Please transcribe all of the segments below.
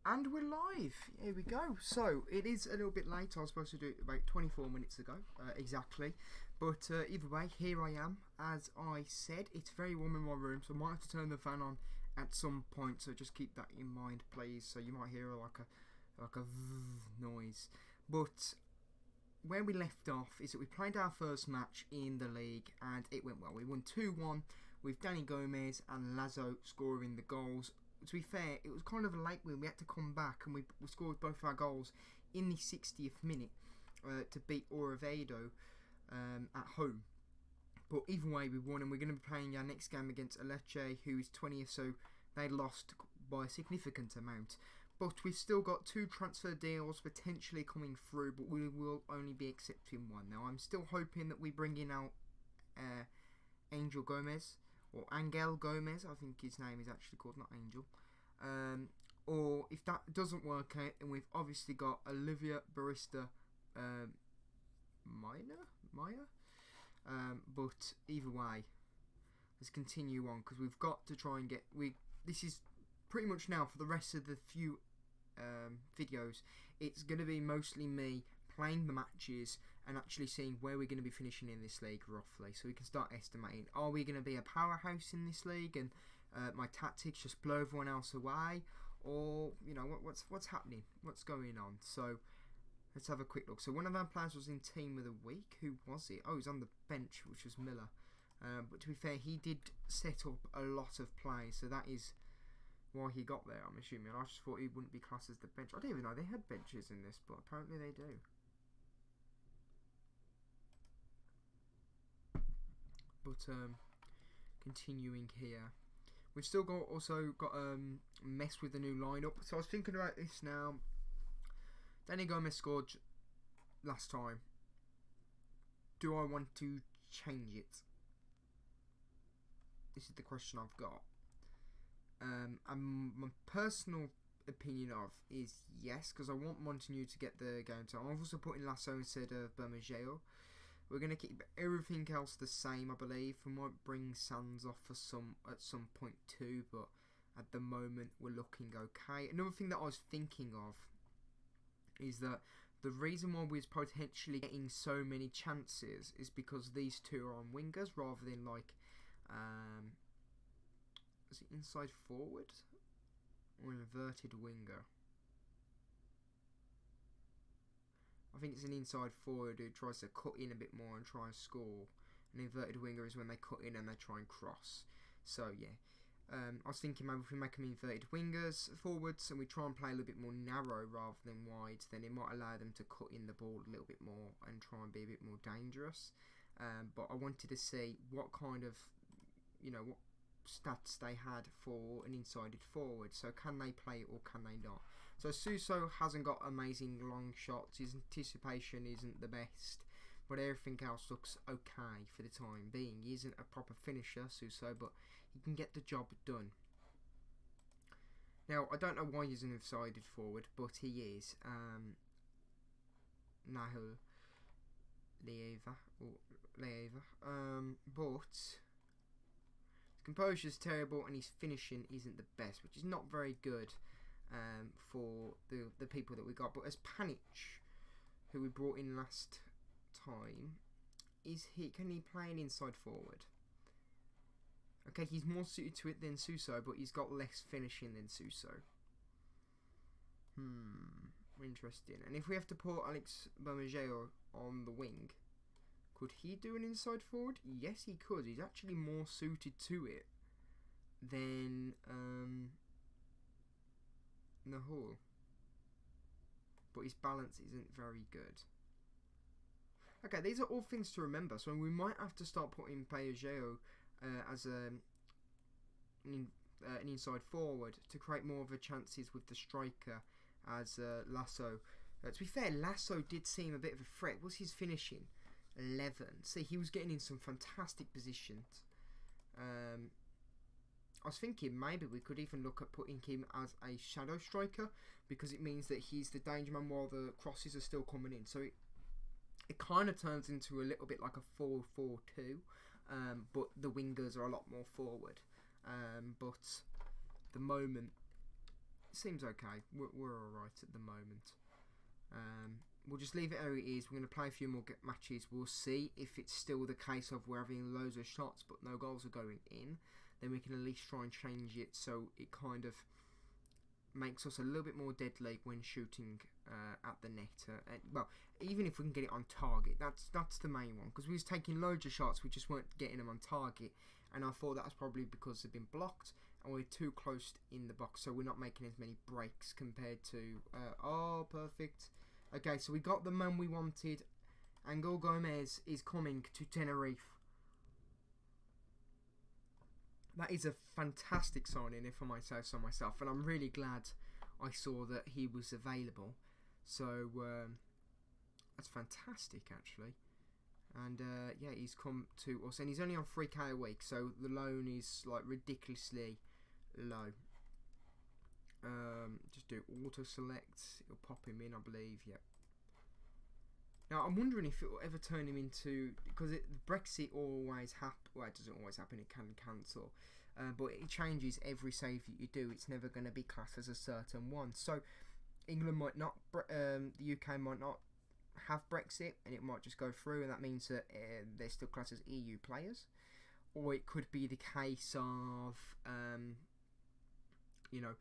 And we're live. Here we go. So it is a little bit late. I was supposed to do it about 24 minutes ago, exactly. But either way, here I am. As I said, it's very warm in my room, so I might have to turn the fan on at some point. So just keep that in mind, please. So you might hear like a noise. But where we left off is that we played our first match in the league, and it went well. We won 2-1 with Danny Gomez and Lazo scoring the goals. To be fair, it was kind of a late win. We had to come back, and we scored both our goals in the 60th minute to beat Oviedo at home. But either way, we won, and we're going to be playing our next game against Lecce, who is 20th, so they lost by a significant amount. But we've still got 2 transfer deals potentially coming through, but we will only be accepting 1. Now, I'm still hoping that we bring in our Angel Gomez, or Angel Gomez, I think his name is actually called, not Angel. Or if that doesn't work out, then we've obviously got Olivia Barista Maya. But either way, let's continue on, because we've got to try and get... This is pretty much now, for the rest of the few videos, it's going to be mostly me playing the matches and actually seeing where we're going to be finishing in this league roughly, so we can start estimating, are we going to be a powerhouse in this league and my tactics just blow everyone else away, or you know what's happening, what's going on. So let's have a quick look. So one of our players was in team of the week. Who was it? Oh, he was on the bench, which was Miller, but to be fair, he did set up a lot of plays, so that is why he got there, I'm assuming. I just thought he wouldn't be classed as the bench. I didn't even know they had benches in this, but apparently they do. But continuing here, we've still also got mess with the new lineup. So I was thinking about this now. Danny Gomez scored last time. Do I want to change it? This is the question I've got. And my personal opinion of is yes, because I want Montaigne to get the game time. I've also put in Lasso instead of Bermageo. We're going to keep everything else the same, I believe. We might bring Sands off at some point too, but at the moment we're looking okay. Another thing that I was thinking of is that the reason why we're potentially getting so many chances is because these two are on wingers rather than like is it inside forward or an inverted winger? I think it's an inside forward who tries to cut in a bit more and try and score. An inverted winger is when they cut in and they try and cross. So yeah, I was thinking maybe if we make them inverted wingers forwards and we try and play a little bit more narrow rather than wide, then it might allow them to cut in the ball a little bit more and try and be a bit more dangerous. But I wanted to see what kind of, what stats they had for an inside forward. So can they play or can they not? So Suso hasn't got amazing long shots. His anticipation isn't the best, but everything else looks okay for the time being. He isn't a proper finisher, Suso, but he can get the job done. Now, I don't know why he's an offsided forward, but he is. Nahul Leiva, but his composure's terrible and his finishing isn't the best, which is not very good for the people that we got. But as Panic, who we brought in last time, can he play an inside forward? Okay, he's more suited to it than Suso, but he's got less finishing than Suso. Interesting. And if we have to put Alex Bermageo on the wing, could he do an inside forward? Yes, he could. He's actually more suited to it than Nahul. But his balance isn't very good. Okay, these are all things to remember. So we might have to start putting Bermageo as an inside forward to create more of a chances with the striker as Lasso. To be fair, Lasso did seem a bit of a threat. What's his finishing? 11. See, he was getting in some fantastic positions. I was thinking maybe we could even look at putting him as a shadow striker, because it means that he's the danger man while the crosses are still coming in. So it kind of turns into a little bit like a 4-4-2, but the wingers are a lot more forward. But at the moment, seems okay. We're all right at the moment. We'll just leave it how it is. We're going to play a few more matches. We'll see if it's still the case of we're having loads of shots but no goals are going in. Then we can at least try and change it so it kind of makes us a little bit more deadly when shooting at the net. Well, even if we can get it on target, that's the main one. Because we was taking loads of shots, we just weren't getting them on target. And I thought that was probably because they've been blocked and we're too close in the box, so we're not making as many breaks compared to... oh, perfect. Okay, so we got the man we wanted. Angel Gomez is coming to Tenerife. That is a fantastic signing, if I might say so myself, and I'm really glad I saw that he was available. So that's fantastic, actually. And yeah, he's come to us, and he's only on 3k a week, so the loan is like ridiculously low. Just do auto select. It'll pop him in, I believe. Yep. Now I'm wondering if it will ever turn him into, because Brexit always happens. Well, it doesn't always happen. It can cancel, but it changes every save that you do. It's never going to be classed as a certain one. So England might not, the UK might not have Brexit, and it might just go through, and that means that they're still classed as EU players. Or it could be the case of, you know,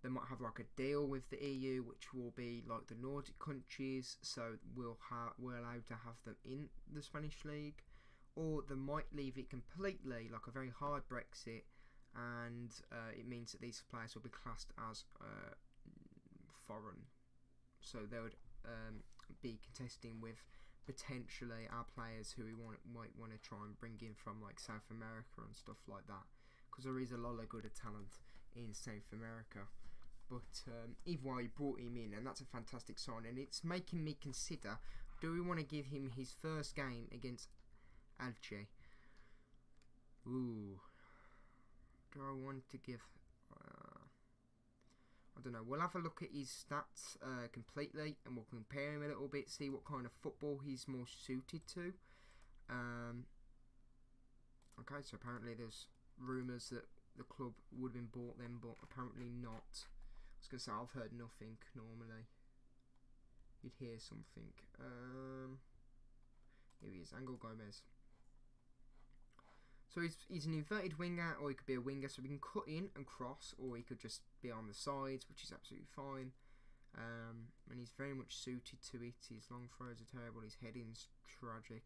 they might have like a deal with the EU, which will be like the Nordic countries, so we're allowed to have them in the Spanish league, or they might leave it completely, like a very hard Brexit, and it means that these players will be classed as foreign, so they would be contesting with potentially our players who we might want to try and bring in from like South America and stuff like that, because there is a lot of good talent in South America. But either way, he brought him in, and that's a fantastic sign. And it's making me consider, do we want to give him his first game against Alche? Ooh. Do I want to give... I don't know. We'll have a look at his stats completely, and we'll compare him a little bit, see what kind of football he's more suited to. Okay, so apparently there's rumours that the club would have been bought then, but apparently not. I was going to say, I've heard nothing normally. You'd hear something. Here he is, Angel Gomez. So he's an inverted winger, or he could be a winger, so we can cut in and cross, or he could just be on the sides, which is absolutely fine. And he's very much suited to it. His long throws are terrible, his heading's tragic,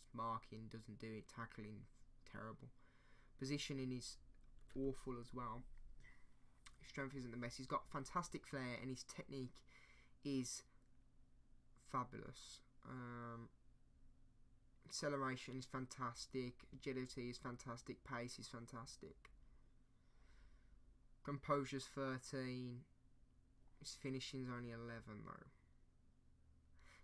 his marking doesn't do it, tackling terrible. Positioning is awful as well. His strength isn't the best. He's got fantastic flair, and his technique is fabulous. Acceleration is fantastic. Agility is fantastic. Pace is fantastic. Composure's 13. His finishing's only 11 though.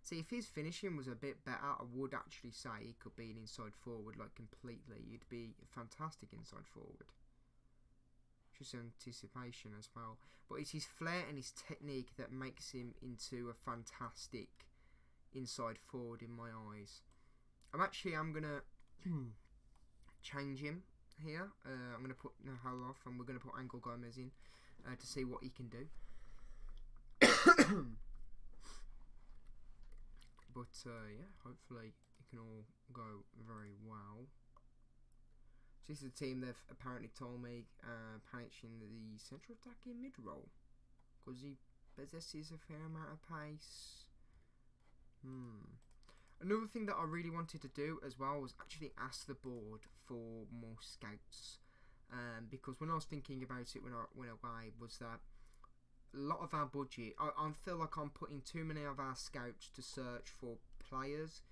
See, if his finishing was a bit better, I would actually say he could be an inside forward, like completely. He'd be a fantastic inside forward. Just anticipation as well. But it's his flair and his technique that makes him into a fantastic inside forward in my eyes. I'm going to change him here. I'm going to put Nahal off, and we're going to put Angel Gomez in to see what he can do. But yeah, hopefully it can all go very well. So this is a team they've apparently told me punishing the central attacking mid role, because he possesses a fair amount of pace. Another thing that I really wanted to do as well was actually ask the board for more scouts, because when I was thinking about it when I went away, was that a lot of our budget, I feel like I'm putting too many of our scouts to search for players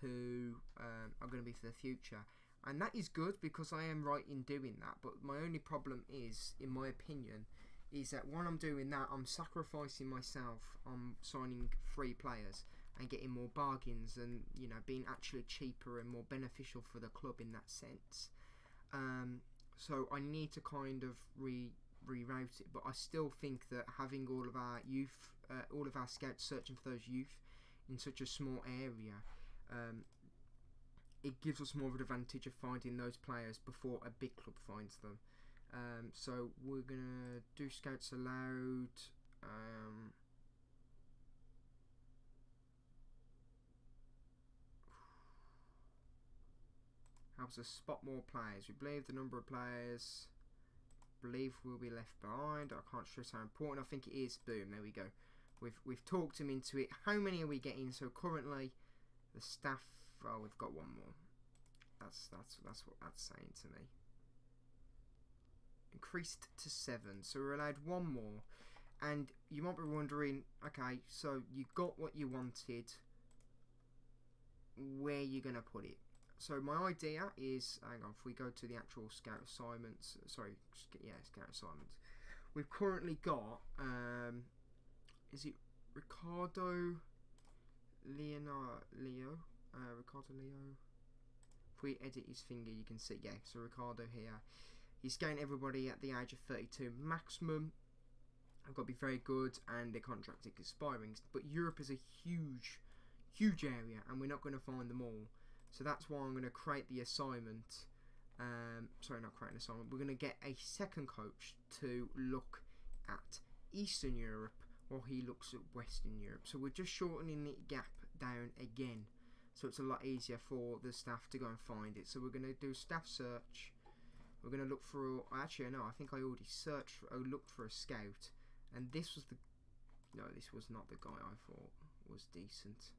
who are going to be for the future. And that is good, because I am right in doing that. But my only problem is, in my opinion, is that when I'm doing that, I'm sacrificing myself on signing free players and getting more bargains, and you know, being actually cheaper and more beneficial for the club in that sense. So I need to kind of reroute it, but I still think that having all of our youth, all of our scouts searching for those youth in such a small area, it gives us more of an advantage of finding those players before a big club finds them. So we're gonna do scouts allowed. Helps us spot more players. We believe the number of players believe will be left behind. I can't stress how important I think it is. Boom, there we go. We've talked him into it. How many are we getting? So currently the staff, oh, we've got one more. That's what that's saying to me. Increased to 7, so we're allowed one more. And you might be wondering, okay, so you got what you wanted, where you gonna put it? So my idea is, hang on, if we go to the actual scout assignments, scout assignments, we've currently got, is it Ricardo Leo? Ricardo Leo? If we edit his finger, you can see, yeah, so Ricardo here. He's scouting everybody at the age of 32 maximum. I've got to be very good, and their contract is expiring. But Europe is a huge area, and we're not going to find them all. So that's why I'm going to create the assignment. Sorry, not create an assignment. We're going to get a second coach to look at Eastern Europe while he looks at Western Europe. So we're just shortening the gap down again. So it's a lot easier for the staff to go and find it. So we're going to do staff search. We're going to look for... Actually, no, I think I already searched for... I looked for a scout. And this was the... No, this was not the guy I thought was decent.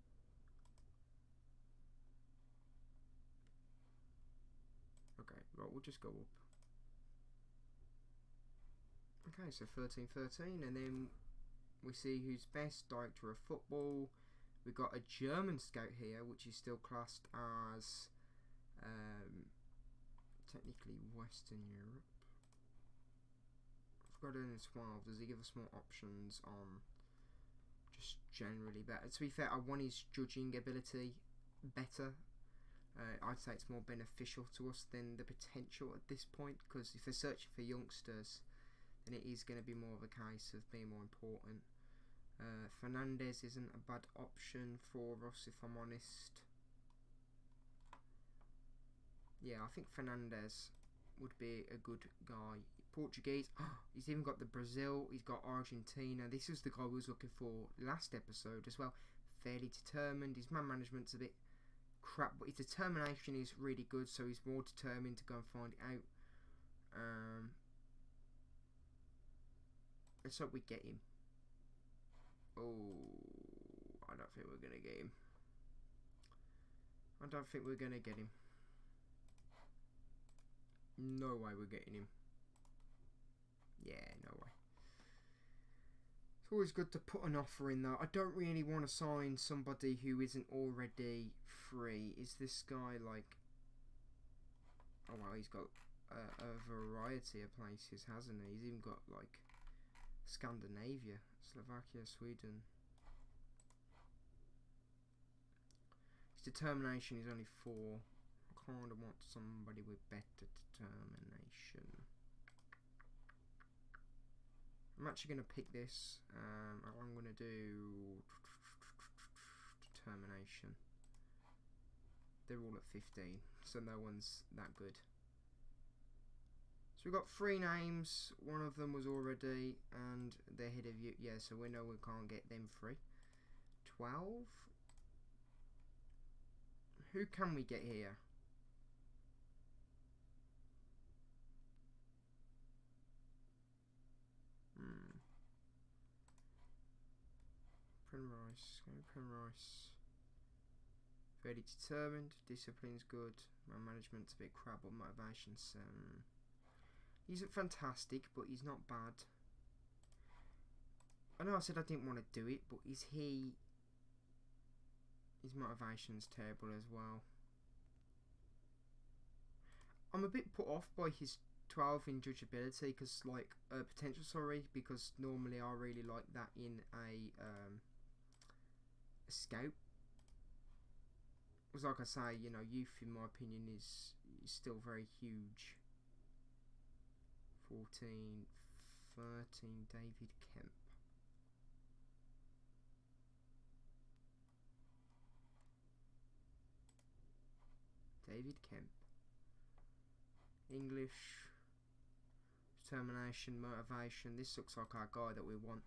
Okay, right, we'll just go up. Okay, so 13-13, and then we see who's best. Director of football. We've got a German scout here, which is still classed as technically Western Europe. I've got it in 12. Does he give us more options on just generally better? To be fair, I want his judging ability better. I'd say it's more beneficial to us than the potential at this point, because if they're searching for youngsters, then it is going to be more of a case of being more important. Fernandez isn't a bad option for us, if I'm honest. Yeah, I think Fernandez would be a good guy. Portuguese, he's even got the Brazil, he's got Argentina. This is the guy we was looking for last episode as well. Fairly determined, his man management's a bit crap, but his determination is really good, so he's more determined to go and find it out. Let's hope we get him. Oh, I don't think we're going to get him. I don't think we're going to get him. No way we're getting him. Yeah, no way. It's always good to put an offer in though. I don't really want to sign somebody who isn't already free. Is this guy like... Oh wow, he's got a variety of places, hasn't he? He's even got like Scandinavia, Slovakia, Sweden. His determination is only 4. I kind of want somebody with better determination. I'm actually going to pick this. I'm going to do determination. They're all at 15, so no one's that good. So we've got 3 names. One of them was already, and they're ahead of you. Yeah, so we know we can't get them free. 12. Who can we get here? Primrice. Very determined. Discipline's good. My management's a bit crap, but motivation's he isn't fantastic, but he's not bad. I know I said I didn't want to do it, but is he... His motivation's terrible as well. I'm a bit put off by his 12 in judgeability, because like potential, sorry, because normally I really like that in a scout. Because like I say, you know, youth in my opinion is still very huge. 14, 13, David Kemp. David Kemp. English. Determination, motivation. This looks like our guy that we want.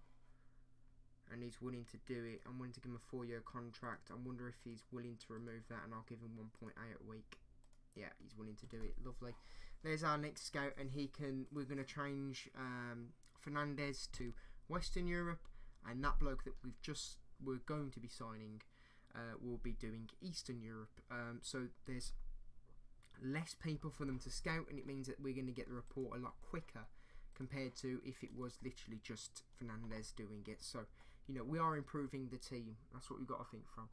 And he's willing to do it. I'm willing to give him a 4-year contract. I wonder if he's willing to remove that, and I'll give him 1.8 a week. Yeah, he's willing to do it. Lovely. There's our next scout, and we're going to change Fernandez to Western Europe, and that bloke that we're going to be signing will be doing Eastern Europe. So there's less people for them to scout, and it means that we're going to get the report a lot quicker compared to if it was literally just Fernandez doing it. So, you know, we are improving the team. That's what we've got to think from.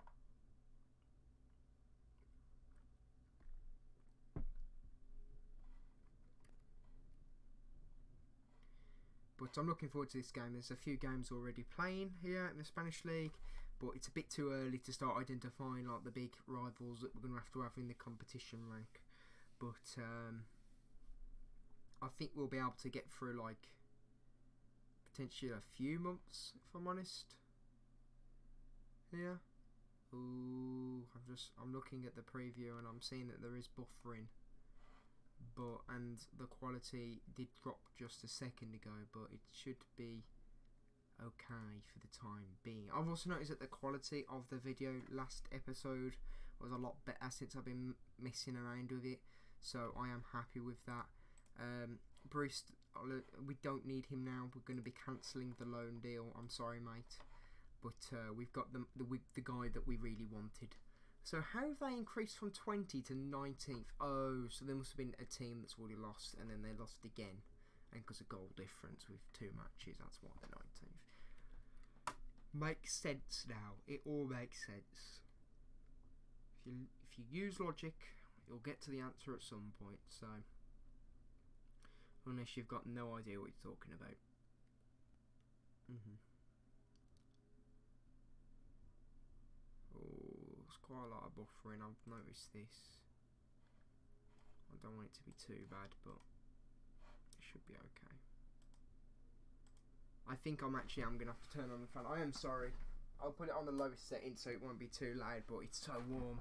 But I'm looking forward to this game. There's a few games already playing here in the Spanish League, but it's a bit too early to start identifying like the big rivals that we're going to have in the competition rank. But I think we'll be able to get through like potentially a few months, if I'm honest. Yeah. Ooh, I'm looking at the preview and I'm seeing that there is buffering. And the quality did drop just a second ago, but it should be okay for the time being. I've also noticed that the quality of the video last episode was a lot better since I've been messing around with it, so I am happy with that. Bruce, we don't need him now. We're going to be cancelling the loan deal. I'm sorry, mate, but we've got the guy that we really wanted. So how have they increased from 20 to 19th? Oh, so there must have been a team that's already lost, and then they lost again, and because of goal difference with 2 matches, that's why they're 19th. Makes sense now. It all makes sense. If you use logic, you'll get to the answer at some point. So, unless you've got no idea what you're talking about. Oh, there's quite a lot of buffering. I've noticed this. I don't want it to be too bad, but it should be okay. I think I'm going to have to turn on the fan. I am sorry. I'll put it on the lowest setting so it won't be too loud, but it's so warm.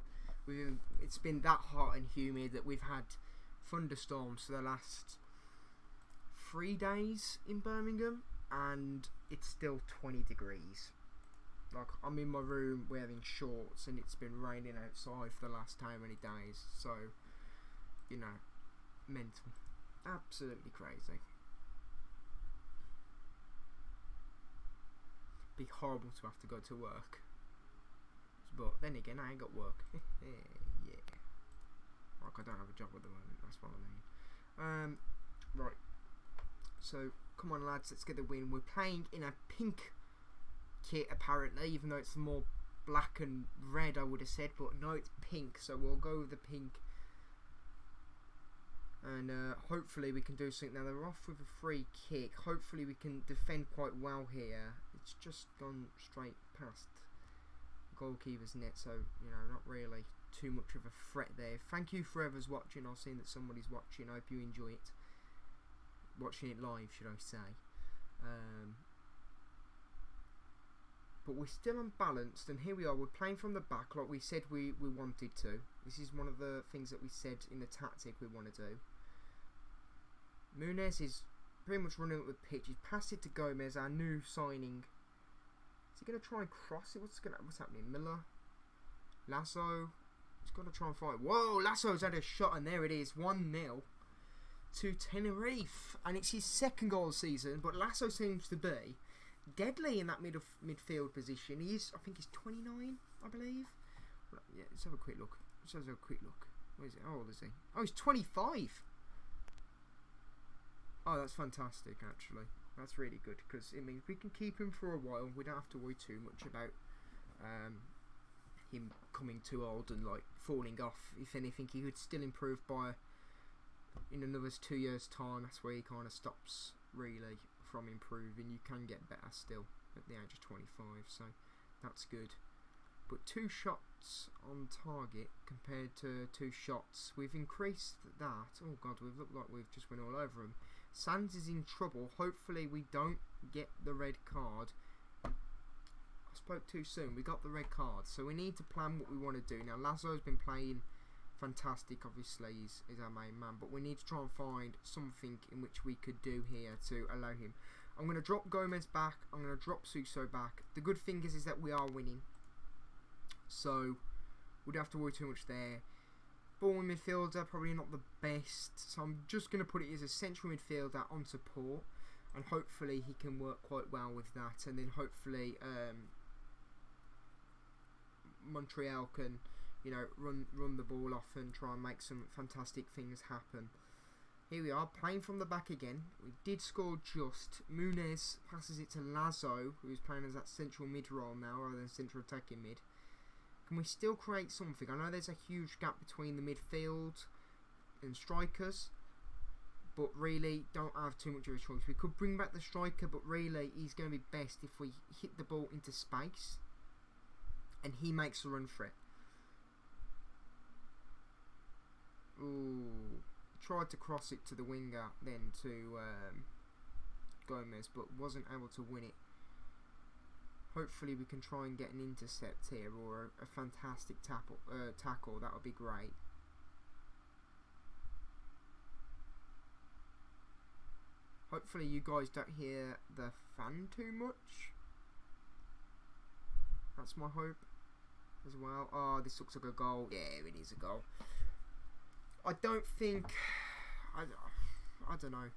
It's been that hot and humid that we've had thunderstorms for the last 3 days in Birmingham, and it's still 20 degrees. Like, I'm in my room wearing shorts and it's been raining outside for the last how many days. So, you know, mental. Absolutely crazy. Be horrible to have to go to work. But then again, I ain't got work. Yeah. Like, I don't have a job at the moment, that's what I mean. Right. So, come on lads, let's get the win. We're playing in a pink kit apparently, even though it's more black and red I would have said, but no, it's pink, so we'll go with the pink, and hopefully we can do something. Now they're off with a free kick. Hopefully we can defend quite well here. It's just gone straight past the goalkeeper's net, so you know, not really too much of a threat there. Thank you for whoever's watching. I've seen that somebody's watching. I hope you enjoy it, watching it live, should I say. But we're still unbalanced, and here we are. We're playing from the back like we said we wanted to. This is one of the things that we said in the tactic we want to do. Muniz is pretty much running up the pitch. He's passed it to Gomez, our new signing. Is he going to try and cross it? What's happening? Miller? Lasso? He's got to try and fight. Whoa, Lasso's had a shot, and there it is. 1-0 to Tenerife. And it's his 2nd goal of the season, but Lasso seems to be deadly in that midfield position. I think he's 29, I believe. Yeah, let's have a quick look. Where is it? How old is he? Oh, he's 25. Oh, that's fantastic, actually. That's really good, because it means we can keep him for a while. We don't have to worry too much about him coming too old and like falling off. If anything, he could still improve in another 2 years' time. That's where he kind of stops, really, from improving. You can get better still at the age of 25, so that's good. But 2 shots on target compared to 2 shots, we've increased that. Oh god, we've looked like we've just went all over him. Sands is in trouble. Hopefully we don't get the red card. I spoke too soon. We got the red card, so we need to plan what we want to do. Now Laszlo's been playing fantastic, obviously, is our main man. But we need to try and find something in which we could do here to allow him. I'm going to drop Gomez back. I'm going to drop Suso back. The good thing is that we are winning. So, we don't have to worry too much there. Ball in midfielder, probably not the best. So, I'm just going to put it as a central midfielder on support. And hopefully, he can work quite well with that. And then hopefully, Montreal can, you know, run the ball off and try and make some fantastic things happen. Here we are, playing from the back again. We did score just. Muniz passes it to Lazo, who's playing as that central mid role now, rather than central attacking mid. Can we still create something? I know there's a huge gap between the midfield and strikers, but really don't have too much of a choice. We could bring back the striker, but really he's going to be best if we hit the ball into space and he makes a run for it. Ooh. Tried to cross it to the winger, then to Gomez, but wasn't able to win it. Hopefully we can try and get an intercept here, or a fantastic tackle. That would be great. Hopefully you guys don't hear the fan too much. That's my hope as well. Oh, this looks like a goal. Yeah, it is a goal. I don't think... I don't know.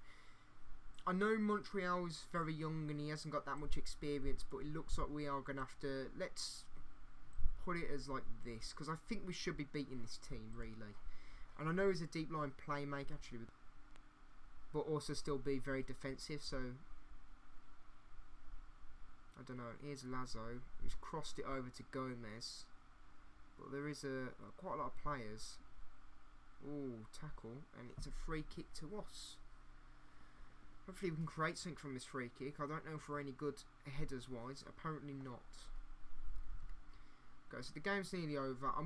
I know Montreal is very young and he hasn't got that much experience, but it looks like we are going to have to... Let's put it as like this, because I think we should be beating this team, really. And I know he's a deep line playmaker, actually, but also still be very defensive, so... I don't know. Here's Lazo, who's crossed it over to Gomez. But there is quite a lot of players. Ooh, tackle, and it's a free kick to us. Hopefully we can create something from this free kick. I don't know if we're any good headers wise. Apparently not. Okay, so the game's nearly over. I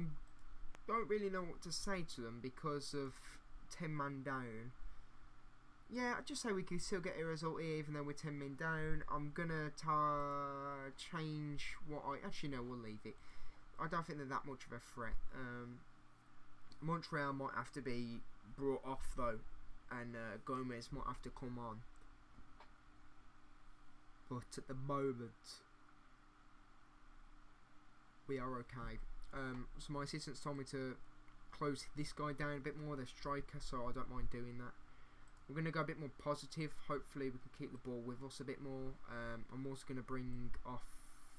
don't really know what to say to them because of 10 man down. Yeah, I'd just say we could still get a result here even though we're 10 men down. I'm gonna change what I... Actually no, we'll leave it. I don't think they're that much of a threat. Montreal might have to be brought off though, and Gomez might have to come on. But at the moment, we are okay. So my assistants told me to close this guy down a bit more, the striker, so I don't mind doing that. We're going to go a bit more positive. Hopefully we can keep the ball with us a bit more. I'm also going to bring off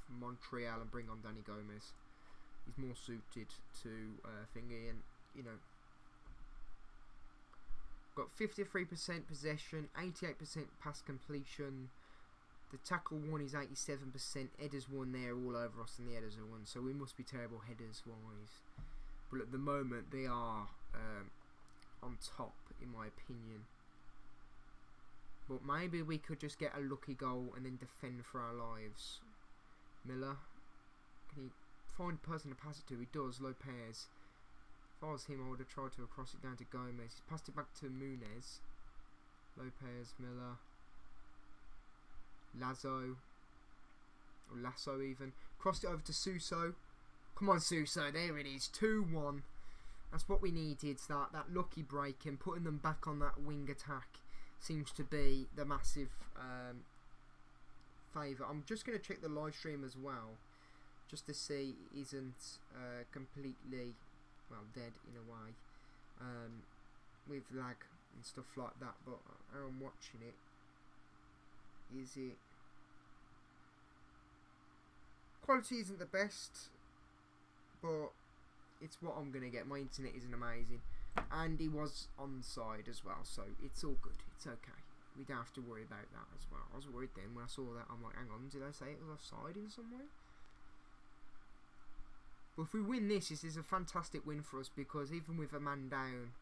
Montreal and bring on Danny Gomez. He's more suited to thingy, and you know, got 53% possession, 88% pass completion. The tackle one is 87%. Headers one there all over us, and the headers are one. So we must be terrible headers wise. But at the moment they are on top, in my opinion. But maybe we could just get a lucky goal and then defend for our lives. Miller, can he find a person to pass it to? He does. Lopez. If I was him, I would have tried to cross it down to Gomez. He's passed it back to Muniz. Lopez, Miller, Lazo, or Lasso even. Crossed it over to Suso. Come on, Suso. There it is. 2-1. That's what we needed. That lucky break, and putting them back on that wing attack seems to be the massive favour. I'm just going to check the live stream as well, just to see it isn't completely, well, dead in a way, with lag and stuff like that. But how I'm watching it, is it... Quality isn't the best, but it's what I'm going to get. My internet isn't amazing. And he was onside as well, so it's all good. It's okay. We don't have to worry about that as well. I was worried then when I saw that. I'm like, hang on, did I say it was offside in some way? But if we win this is a fantastic win for us, because even with a man down,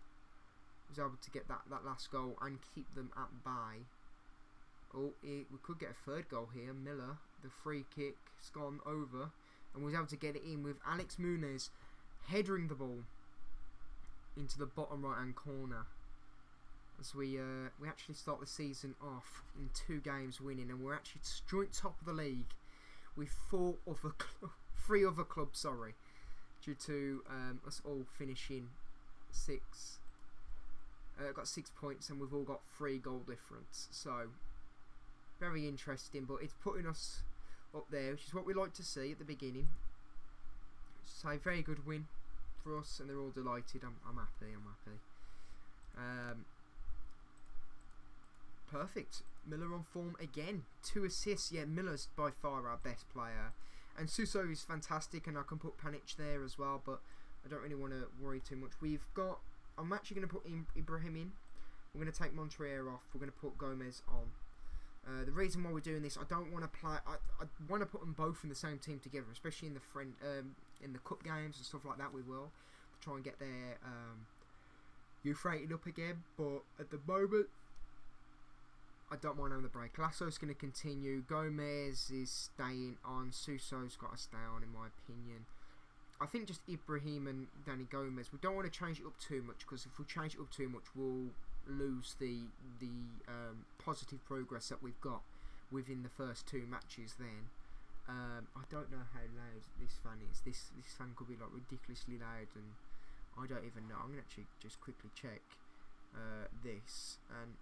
I was able to get that last goal and keep them at bay. Oh, we could get a third goal here. Miller, the free kick, has gone over, and was able to get it in with Alex Muniz headering the ball into the bottom right hand corner. As we actually start the season off in 2 games winning, and we're actually joint top of the league with 3 other clubs, sorry, due to us all finishing got 6 points, and we've all got 3 goal difference. So very interesting, but it's putting us up there, which is what we like to see at the beginning. So very good win for us, and they're all delighted. I'm happy. Perfect. Miller on form again. 2 assists. Yeah, Miller's by far our best player. And Suso is fantastic, and I can put Panic there as well, but I don't really want to worry too much. I'm actually going to put Ibrahim in. We're going to take Montrier off. We're going to put Gomez on. The reason why we're doing this, I don't want to play. I want to put them both in the same team together, especially in the cup games and stuff like that. We will try and get their youth rated up again, but at the moment, I don't mind having the break. Lasso's going to continue. Gomez is staying on. Suso's got to stay on, in my opinion. I think just Ibrahim and Danny Gomez. We don't want to change it up too much, because if we change it up too much, we'll lose the positive progress that we've got within the first 2 matches. Then I don't know how loud this fan is. This fan could be like ridiculously loud, and I don't even know. I'm gonna actually just quickly check this. And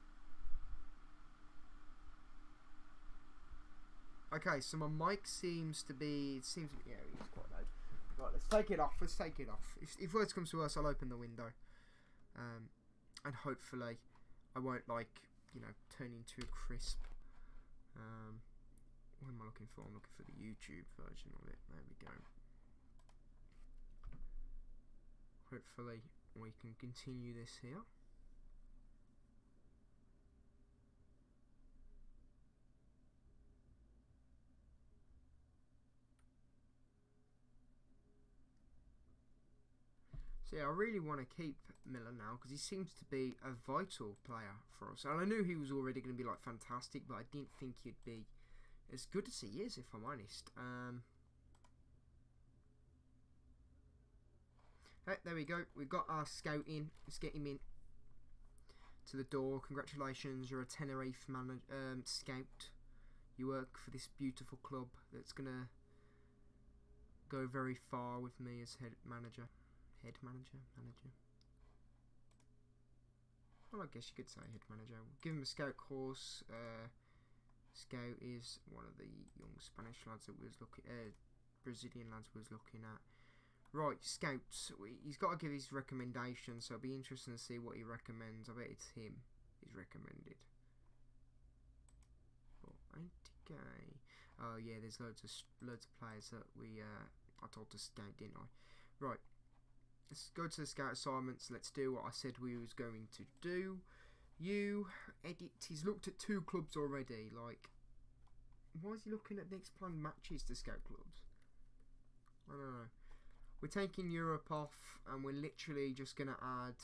okay, so my mic seems to be yeah, it's quite loud. Right, let's take it off. If words comes to us, I'll open the window. And hopefully I won't, turn into a crisp. What am I looking for? I'm looking for the YouTube version of it. There we go. Hopefully we can continue this here. So yeah, I really want to keep Miller now, because he seems to be a vital player for us. And I knew he was already going to be fantastic, but I didn't think he'd be as good as he is, if I'm honest. Hey, there we go. We've got our scout in. Let's get him in to the door. Congratulations, you're a Tenerife scout. You work for this beautiful club that's going to go very far with me as head manager. Well, I guess you could say head manager. We'll give him a scout course. Scout is one of the young Spanish lads that we was Brazilian lads we was looking at. Right, scouts. He's got to give his recommendation, so it'll be interesting to see what he recommends. I bet it's him. He's recommended. But 80k. Oh yeah, there's loads of players that I told to scout, didn't I? Right. Let's go to the scout assignments. Let's do what I said we was going to do. Edit. He's looked at 2 clubs already. Why is he looking at next planned matches to scout clubs? I don't know. We're taking Europe off, and we're literally just going to add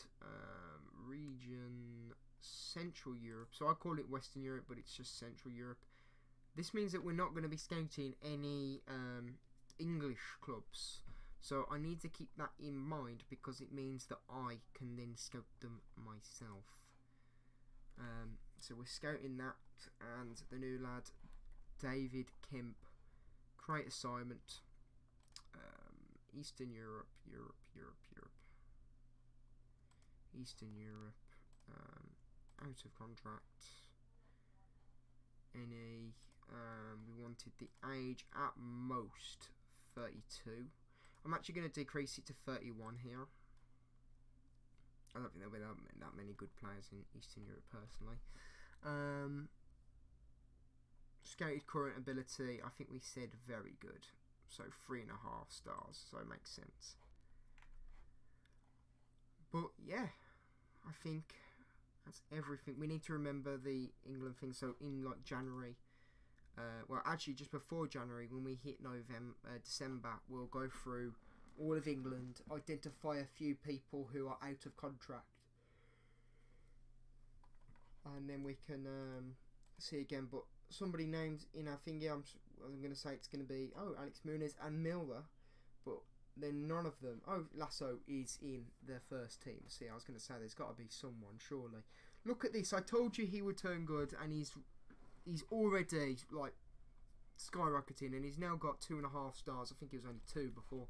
region Central Europe. So I call it Western Europe, but it's just Central Europe. This means that we're not going to be scouting any English clubs. So I need to keep that in mind, because it means that I can then scout them myself. So we're scouting that, and the new lad, David Kemp, create assignment, Eastern Europe, Eastern Europe, out of contract, NE, we wanted the age at most 32. I'm actually going to decrease it to 31 here. I don't think there'll be that many good players in Eastern Europe, personally. Scouted current ability, I think we said very good. So 3.5 stars, so it makes sense. But yeah, I think that's everything. We need to remember the England thing. So in January, well, actually just before January, when we hit December, we'll go through all of England, identify a few people who are out of contract, and then we can see again. But somebody named in our thingy, I'm going to say it's going to be Alex Muniz and Milner, but then none of them. Lasso is in their first team. See, I was going to say there's got to be someone, surely. Look at this. I told you he would turn good, and he's already skyrocketing, and he's now got 2.5 stars. I think he was only 2 before.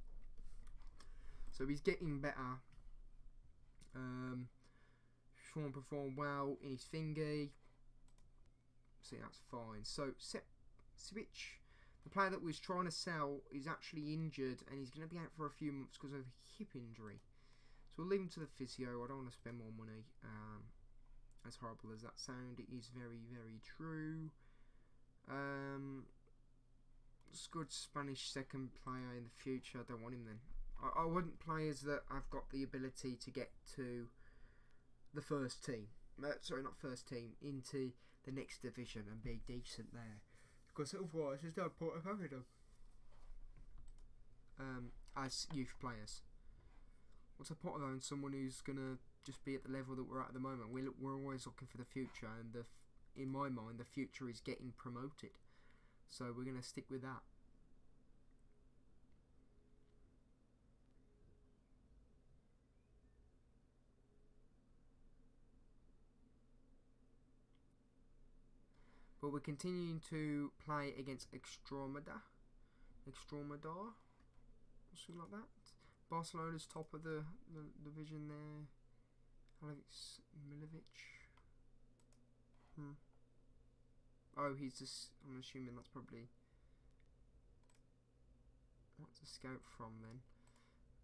So he's getting better Sean performed well in his thingy. See, that's fine. So, Switch, the player that was trying to sell, is actually injured and he's going to be out for a few months because of a hip injury. So we'll leave him to the physio. I don't want to spend more money. As horrible as that sounds, it is very, very true. It's good Spanish second player in the future. I don't want him then. I want players that have got the ability to get to the first team. Sorry, not first team. Into the next division and be decent there. Because otherwise, there's no point of having them. As youth players. What's the point of having someone who's going to just be at the level that we're at the moment? We're always looking for the future, and in my mind, the future is getting promoted. So we're going to stick with that. But we're continuing to play against Extremadura, something like that. Barcelona's top of the division there. Alex Milovic. Oh, he's just. I'm assuming that's probably. What's a scout from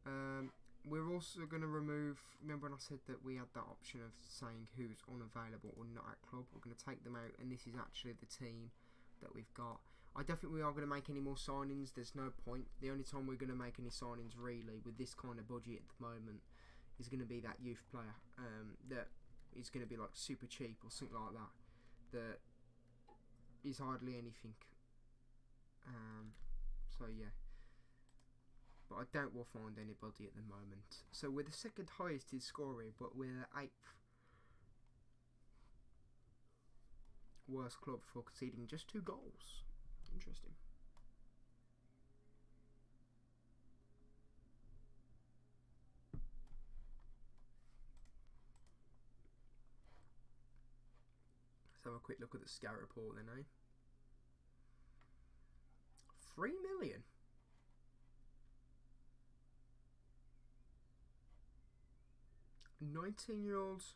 then? We're also going to remove. Remember when I said that we had that option of saying who's unavailable or not at club? We're going to take them out, and this is actually the team that we've got. I don't think we are going to make any more signings. There's no point. The only time we're going to make any signings really with this kind of budget at the moment is going to be that youth player that is going to be like super cheap or something like that. That is hardly anything. So yeah. But I doubt we'll find anybody at the moment. So we're the second highest in scoring, but we're the 8th worst club for conceding just 2 goals. Interesting. Let's have a quick look at the scout report then, eh? 3 million. $19-year-olds.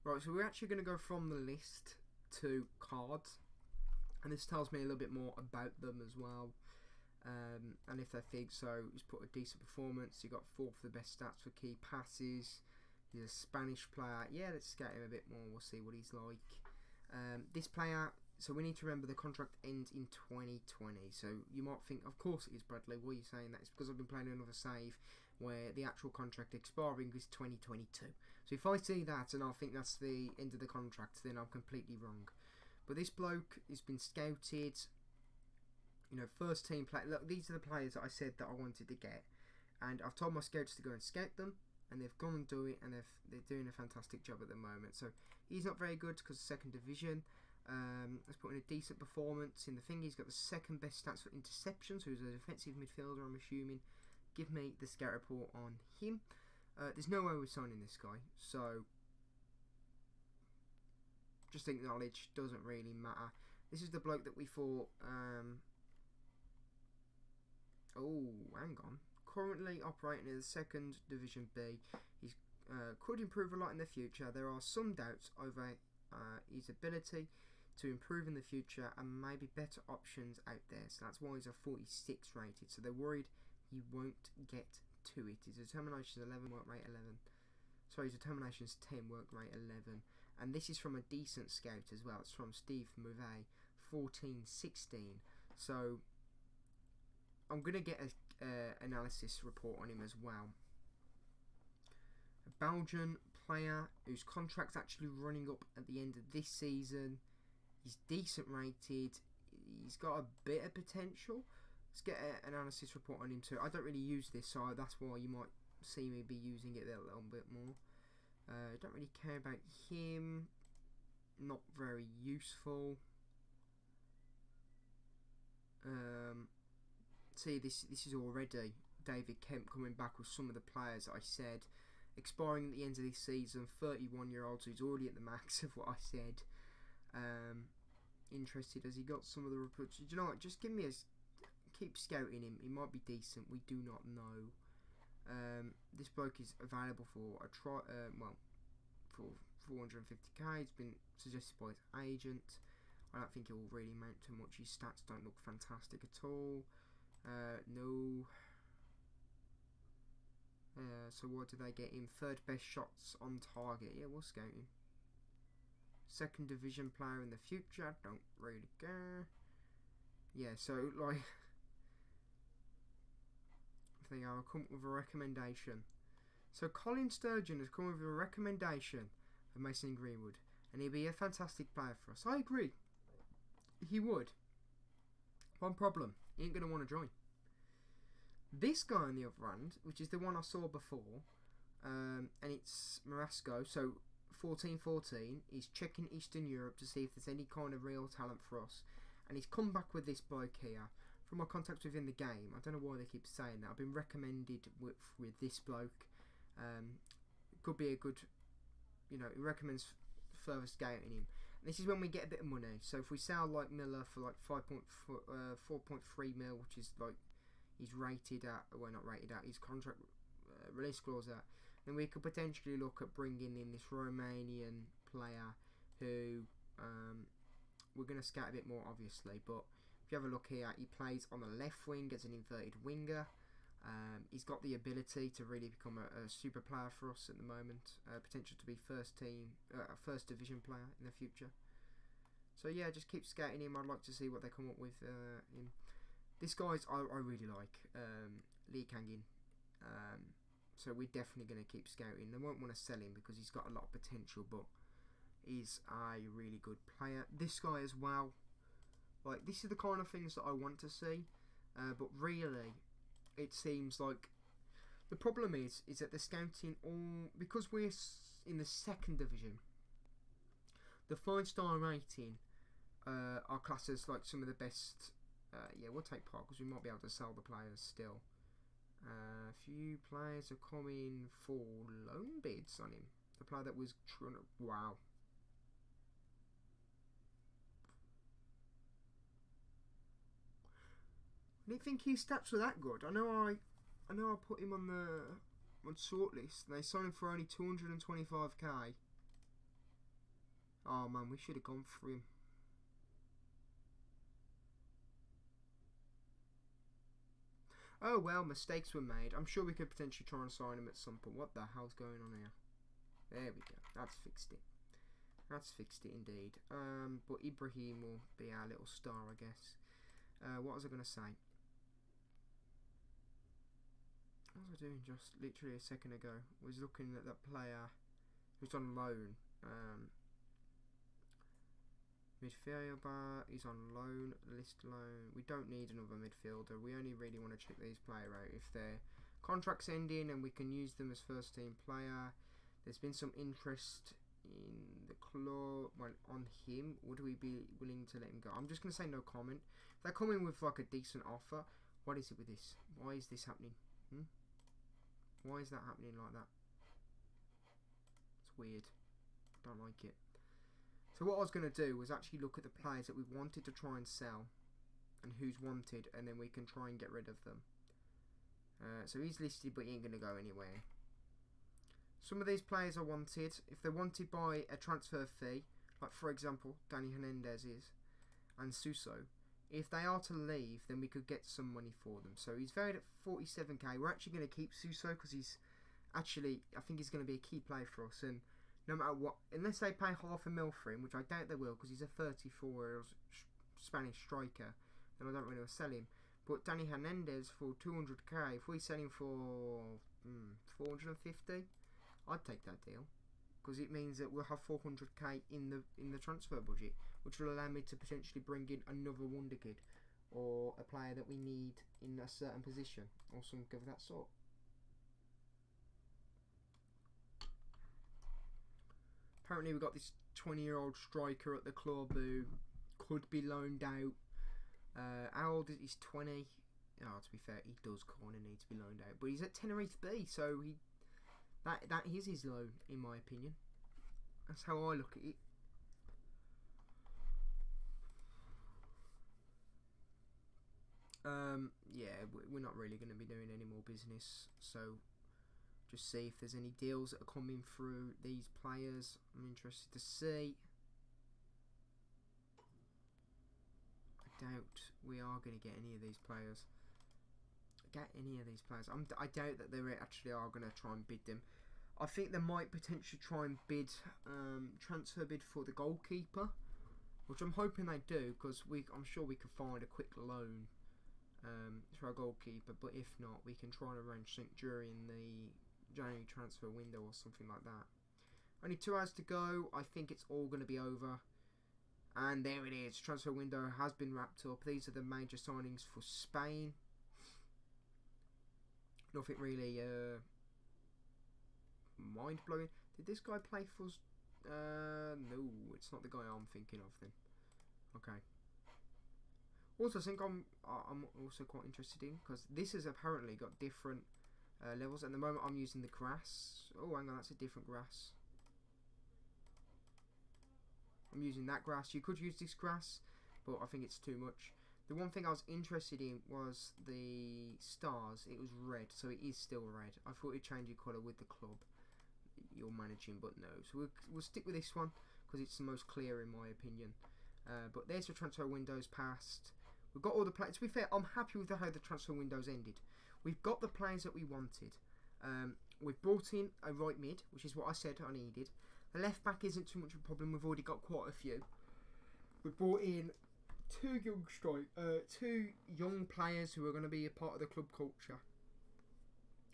Right, so we're actually going to go from the list to cards. And this tells me a little bit more about them as well. And if they think so, he's put a decent performance. He got 4th for the best stats for key passes. He's a Spanish player. Yeah, let's scout him a bit more. We'll see what he's like. This player, so we need to remember the contract ends in 2020. So you might think, of course it is, Bradley. Why are you saying that? It's because I've been playing another save where the actual contract expiring is 2022. So if I see that and I think that's the end of the contract, then I'm completely wrong. But this bloke has been scouted, you know, first team play. Look, these are the players that I said that I wanted to get, and I've told my scouts to go and scout them, and they've gone and do it, and they're doing a fantastic job at the moment. So he's not very good because second division. He's put in a decent performance in the thing. He's got the second best stats for interceptions. So he's a defensive midfielder, I'm assuming. Give me the scout report on him. There's no way we're signing this guy, so just acknowledge, doesn't really matter. This is the bloke that we thought, oh, hang on. Currently operating in the second division B. He could improve a lot in the future. There are some doubts over his ability to improve in the future and maybe better options out there. So that's why he's a 46 rated. So they're worried he won't get to it. His determination is 11, work rate 11. Sorry, his determination is 10, work rate 11. And this is from a decent scout as well. It's from Steve Mouvet, 14-16. So I'm going to get an analysis report on him as well. A Belgian player whose contract's actually running up at the end of this season. He's decent rated. He's got a bit of potential. Let's get an analysis report on him too. I don't really use this, so that's why you might see me be using it a little bit more. Don't really care about him. Not very useful. See, this is already David Kemp coming back with some of the players that I said. Expiring at the end of this season, 31-year-old, so he's already at the max of what I said. Interested, has he got some of the reports? Do you know what? Just give me keep scouting him. He might be decent. We do not know. This bloke is available for a for 450k. It's been suggested by his agent. I don't think it will really amount to much. His stats don't look fantastic at all. No. So what do they get him? Third best shots on target. Yeah, we'll scout him. Second division player in the future. Don't really care. Yeah, so like, I think I'll come up with a recommendation. So Colin Sturgeon has come with a recommendation of Mason Greenwood, and he'd be a fantastic player for us. I agree. He would. One problem, he ain't going to want to join. This guy on the other hand, which is the one I saw before, and it's Marasco, so 14-14, he's checking Eastern Europe to see if there's any kind of real talent for us. And he's come back with this bloke here. From my contacts within the game, I don't know why they keep saying that. I've been recommended with this bloke. Could be a good, he recommends further scouting him. And this is when we get a bit of money. So if we sell like Miller for like 4.3 mil, which is like he's rated at, well not rated at, his contract release clause at, then we could potentially look at bringing in this Romanian player who we're going to scout a bit more obviously, but if you have a look here, he plays on the left wing as an inverted winger. He's got the ability to really become a super player for us at the moment. Potential to be first division player in the future. So yeah, just keep scouting him. I'd like to see what they come up with him. This guy's I really like, Lee Kangin. So we're definitely going to keep scouting. They won't want to sell him because he's got a lot of potential, but he's a really good player. This guy as well. Like, this is the kind of things that I want to see. But really, it seems like the problem is that the scouting, because we're in the second division, the 5-star rating are classed as like some of the best. Yeah, we'll take part because we might be able to sell the players still. A few players are coming for loan bids on him. The player that was wow. I didn't think his stats were that good. I know I put him on shortlist. They signed him for only 225k. Oh man, we should have gone for him. Oh well, mistakes were made. I'm sure we could potentially try and sign him at some point. What the hell's going on here? There we go. That's fixed it. That's fixed it indeed. But Ibrahim will be our little star, I guess. What was I going to say? What was I doing just literally a second ago? I was looking at that player who's on loan. Midfielder, he's on loan, list loan. We don't need another midfielder. We only really want to check these players out if their contract's ending and we can use them as first team player. There's been some interest in the club on him. Would we be willing to let him go? I'm just going to say no comment. If they're coming with like a decent offer, what is it with this? Why is this happening? Why is that happening like that? It's weird. I don't like it. So what I was going to do was actually look at the players that we wanted to try and sell and who's wanted, and then we can try and get rid of them. So he's listed, but he ain't going to go anywhere. Some of these players are wanted. If they're wanted by a transfer fee, like for example, Danny Hernandez is, and Suso, if they are to leave, then we could get some money for them. So he's valued at 47k. We're actually going to keep Suso because he's actually, I think he's going to be a key player for us. And no matter what, unless they pay $500,000 for him, which I doubt they will because he's a 34-year-old Spanish striker, then I don't really want to sell him. But Danny Hernandez for 200k, if we sell him for 450, I'd take that deal because it means that we'll have 400k in the transfer budget, which will allow me to potentially bring in another wonder kid or a player that we need in a certain position or something of that sort. Apparently we've got this 20-year-old striker at the club who could be loaned out. How old is he? He's 20. Oh, to be fair, he does kind of need to be loaned out. But he's at Tenerife B, so that is his loan, in my opinion. That's how I look at it. Yeah, we're not really going to be doing any more business. So Just see if there's any deals that are coming through these players. I'm interested to see. I doubt we are going to get any of these players. I doubt that they actually are going to try and bid them. I think they might potentially try and bid, transfer bid for the goalkeeper, which I'm hoping they do, because I'm sure we could find a quick loan for our goalkeeper. But if not, we can try and arrange something during the January transfer window or something like that. Only 2 hours to go. I think it's all going to be over. And there it is. Transfer window has been wrapped up. These are the major signings for Spain. Nothing really mind-blowing. Did this guy play for us? No, it's not the guy I'm thinking of then. Okay. Also, I think I'm also quite interested in, because this has apparently got different levels. At the moment, I'm using the grass. Oh, hang on, that's a different grass. I'm using that grass. You could use this grass, but I think it's too much. The one thing I was interested in was the stars. It was red, so it is still red. I thought it'd change your colour with the club you're managing, but no. So we'll stick with this one, because it's the most clear in my opinion. But there's the transfer windows passed. We've got all the players. To be fair, I'm happy with how the transfer windows ended. We've got the players that we wanted. We've brought in a right mid, which is what I said I needed. The left back isn't too much of a problem. We've already got quite a few. We've brought in two young players who are going to be a part of the club culture,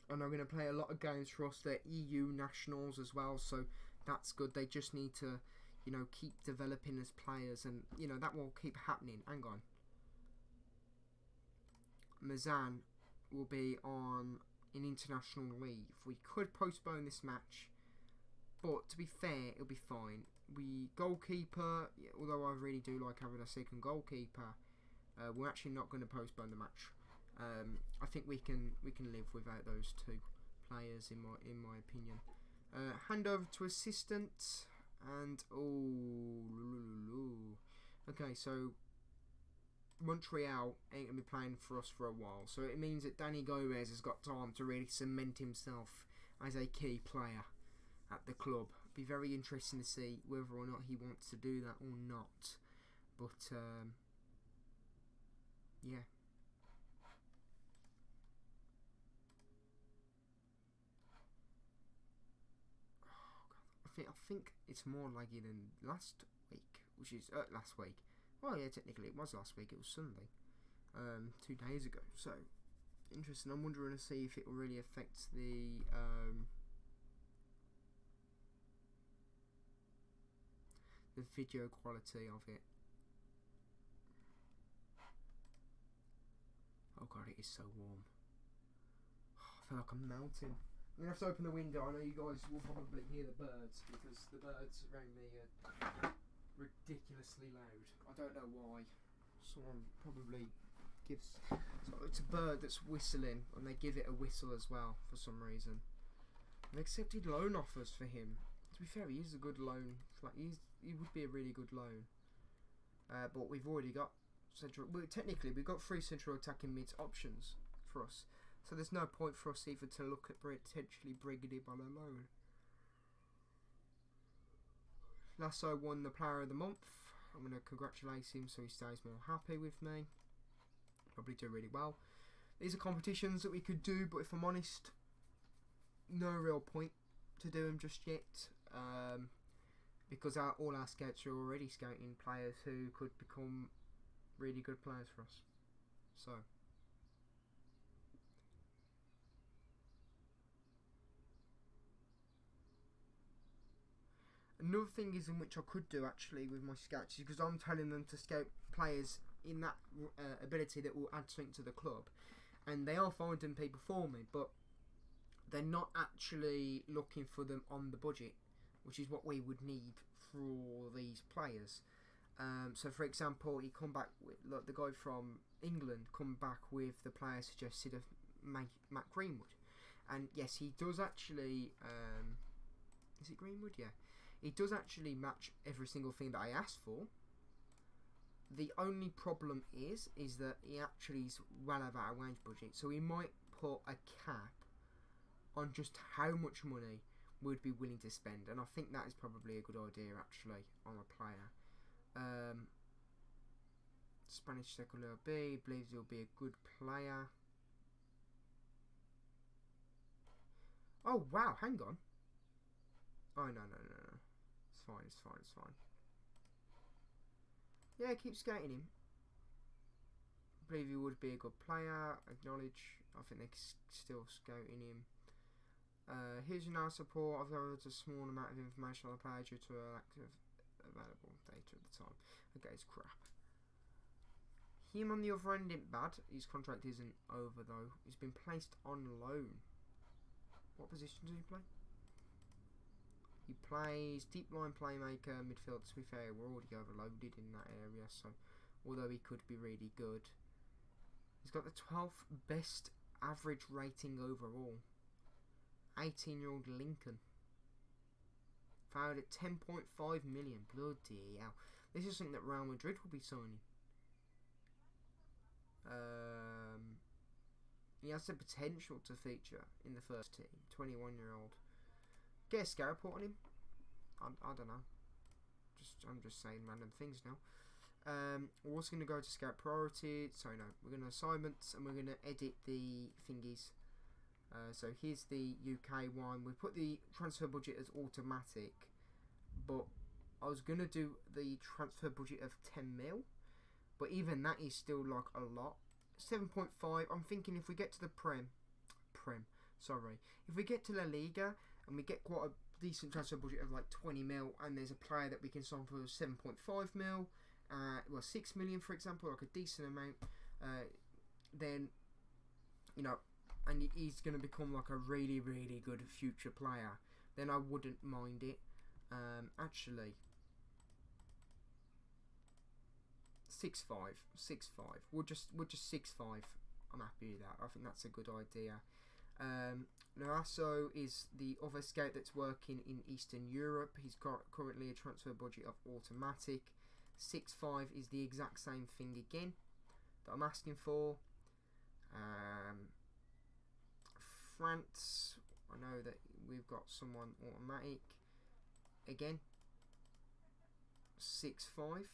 and are going to play a lot of games for us. They're EU nationals as well, so that's good. They just need to, keep developing as players, and that will keep happening. Hang on, Mazan will be on an international leave. We could postpone this match, but to be fair, it'll be fine. Goalkeeper, although I really do like having a second goalkeeper, we're actually not going to postpone the match. I think we can live without those two players in my opinion. Hand over to assistant, and okay, so Montreal ain't gonna be playing for us for a while, so it means that Danny Gomez has got time to really cement himself as a key player at the club. Be very interesting to see whether or not he wants to do that or not. But yeah. I think it's more laggy than last week, which is last week. Well, yeah, technically it was last week. It was Sunday, 2 days ago. So interesting. I'm wondering to see if it will really affect the video quality of it. Oh god, it is so warm. I feel like I'm melting. I'm going to have to open the window. I know you guys will probably hear the birds, because the birds around me are ridiculously loud. I don't know why. Someone probably gives... So it's a bird that's whistling, and they give it a whistle as well for some reason. They accepted loan offers for him. To be fair, he is a good loan. He would be a really good loan. But we've already got central... Well, technically, we've got 3 central attacking mids options for us. So there's no point for us even to look at potentially bringing him on a loan. Lasso won the Player of the Month. I'm going to congratulate him so he stays more happy with me. Probably do really well. These are competitions that we could do, but if I'm honest, no real point to do them just yet. Because all our scouts are already scouting players who could become really good players for us. So... Another thing is in which I could do actually with my scouts, is because I'm telling them to scout players in that ability that will add something to the club, and they are finding people for me, but they're not actually looking for them on the budget, which is what we would need for these players. So for example, you come back with, look, the guy from England come back with the player suggested of Matt Greenwood, and yes, he does actually is it Greenwood? Yeah. He does actually match every single thing that I asked for. The only problem is that he actually is well over our wage budget. So we might put a cap on just how much money we'd be willing to spend, and I think that is probably a good idea actually on a player. Spanish Secular B believes he'll be a good player. Oh wow, hang on. Oh no. It's fine. Yeah, keep scouting him. I believe he would be a good player. Acknowledge. I think they're still scouting him. Here's your now support. I've got a small amount of information on the player due to a lack of available data at the time. Okay, it's crap. Him on the other end isn't bad. His contract isn't over though. He's been placed on loan. What position does he play? He plays deep line playmaker, midfield. To be fair, we're already overloaded in that area, so although he could be really good. He's got the 12th best average rating overall. 18-year-old Lincoln. Valued at 10.5 million. Bloody hell. This is something that Real Madrid will be signing. He has the potential to feature in the first team. 21-year-old. Get a scout report on him. I don't know. I'm just saying random things now. We're also going to go to scout priority. Sorry, no. We're going to assignments and we're going to edit the thingies. So here's the UK one. We put the transfer budget as automatic, but I was going to do the transfer budget of 10 mil, but even that is still like a lot. 7.5. I'm thinking if we get to the if we get to La Liga and we get quite a decent transfer budget of like 20 mil, and there's a player that we can sign for 7.5 mil, 6 million for example, like a decent amount, then and he's going to become like a really, really good future player, then I wouldn't mind it. Actually, 6.5. We'll just 6.5. I'm happy with that. I think that's a good idea. Narasso is the other scout that's working in Eastern Europe. He's got currently a transfer budget of automatic. 6.5 is the exact same thing again that I'm asking for. France, I know that we've got someone automatic again. 6.5.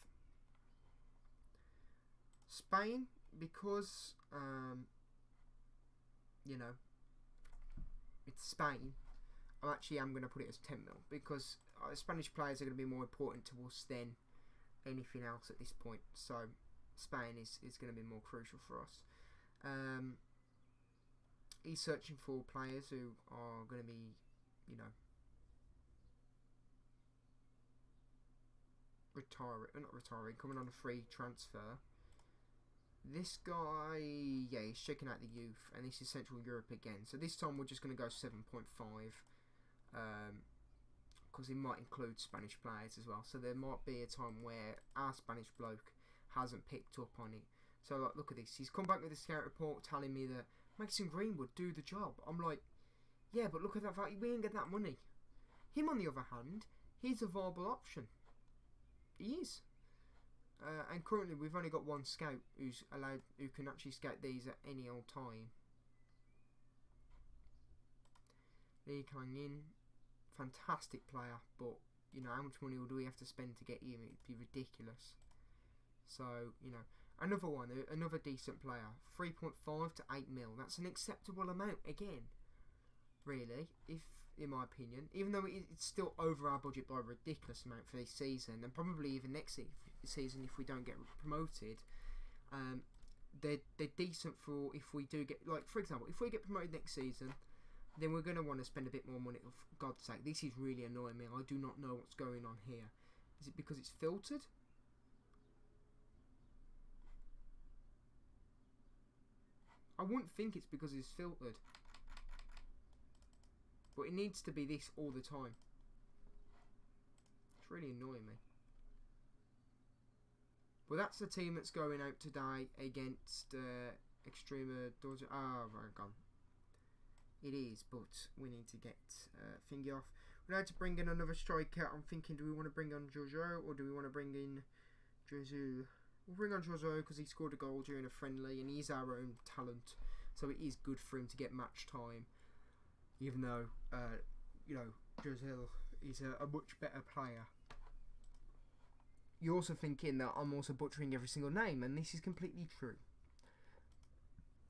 Spain, because it's Spain, I actually am going to put it as 10 mil because Spanish players are going to be more important to us than anything else at this point. So Spain is going to be more crucial for us. He's searching for players who are going to be, not retiring, coming on a free transfer. This guy, yeah, he's checking out the youth, and this is Central Europe again. So this time we're just going to go 7.5, because it might include Spanish players as well. So there might be a time where our Spanish bloke hasn't picked up on it. So like, look at this. He's come back with a scout report telling me that Mason Greenwood do the job. I'm like, yeah, but look at that value. We ain't get that money. Him, on the other hand, he's a viable option. He is. And currently we've only got one scout who can actually scout these at any old time. Lee Kang In, fantastic player, but how much money do we have to spend to get him? It'd be ridiculous. So another one, another decent player, 3.5 to 8 mil. That's an acceptable amount again. Really, if in my opinion, even though it's still over our budget by a ridiculous amount for this season, and probably even next season if we don't get promoted. They're decent for if we do get, like, for example, if we get promoted next season, then we're going to want to spend a bit more money. For God's sake, this is really annoying me. I do not know what's going on here. Is it because it's filtered? I wouldn't think it's because it's filtered. But it needs to be this all the time. It's really annoying me. Well, that's the team that's going out today against Extrema Dojo. Oh, right, gone. It is, but we need to get thingy off. We're going to bring in another striker. I'm thinking, do we want to bring on Jojo or do we want to bring in Josu? We'll bring on Jojo because he scored a goal during a friendly and he's our own talent. So it is good for him to get match time. even though you know, Josel is a much better player. You're also thinking that I'm also butchering every single name, and this is completely true.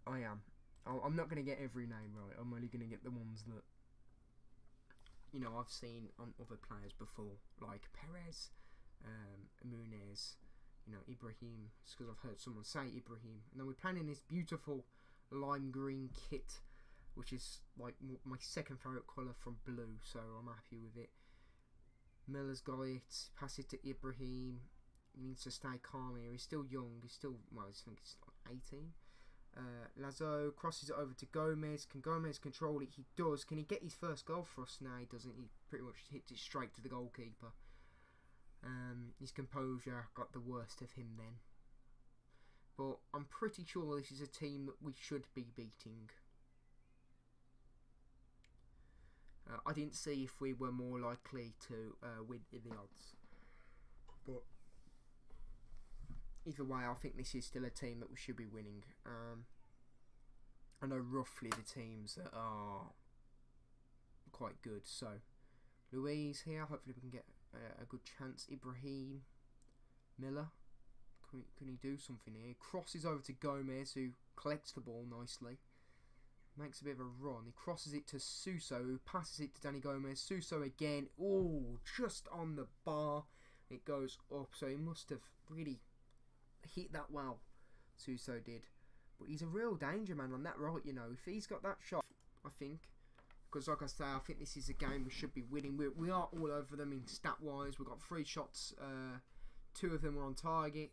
I am. I'm not going to get every name right. I'm only going to get the ones that, you know, I've seen on other players before, like Perez, Munez, you know, Ibrahim. It's because I've heard someone say Ibrahim. And then we're playing in this beautiful lime green kit, which is like my second favourite colour from blue, so I'm happy with it. Miller's got it. Pass it to Ibrahim. He needs to stay calm here. He's still young. He's still, well, I think he's like 18. Lazo crosses it over to Gomez. Can Gomez control it? He does. Can he get his first goal for us? No, he doesn't. He pretty much hits it straight to the goalkeeper. His composure got the worst of him then. But I'm pretty sure this is a team that we should be beating. I didn't see if we were more likely to win in the odds. But either way, I think this is still a team that we should be winning. I know roughly the teams that are quite good. So, Louise here. Hopefully we can get a good chance. Ibrahim. Miller. Can he do something here? Crosses over to Gomez, who collects the ball nicely. Makes a bit of a run. He crosses it to Suso, who passes it to Danny Gomez. Suso again. Oh, just on the bar. It goes up. So he must have really hit that well. Suso did. But he's a real danger man on that right, you know. If he's got that shot, I think. Because like I say, I think this is a game we should be winning. We are all over them in stat-wise. We've got 3 shots. 2 of them were on target.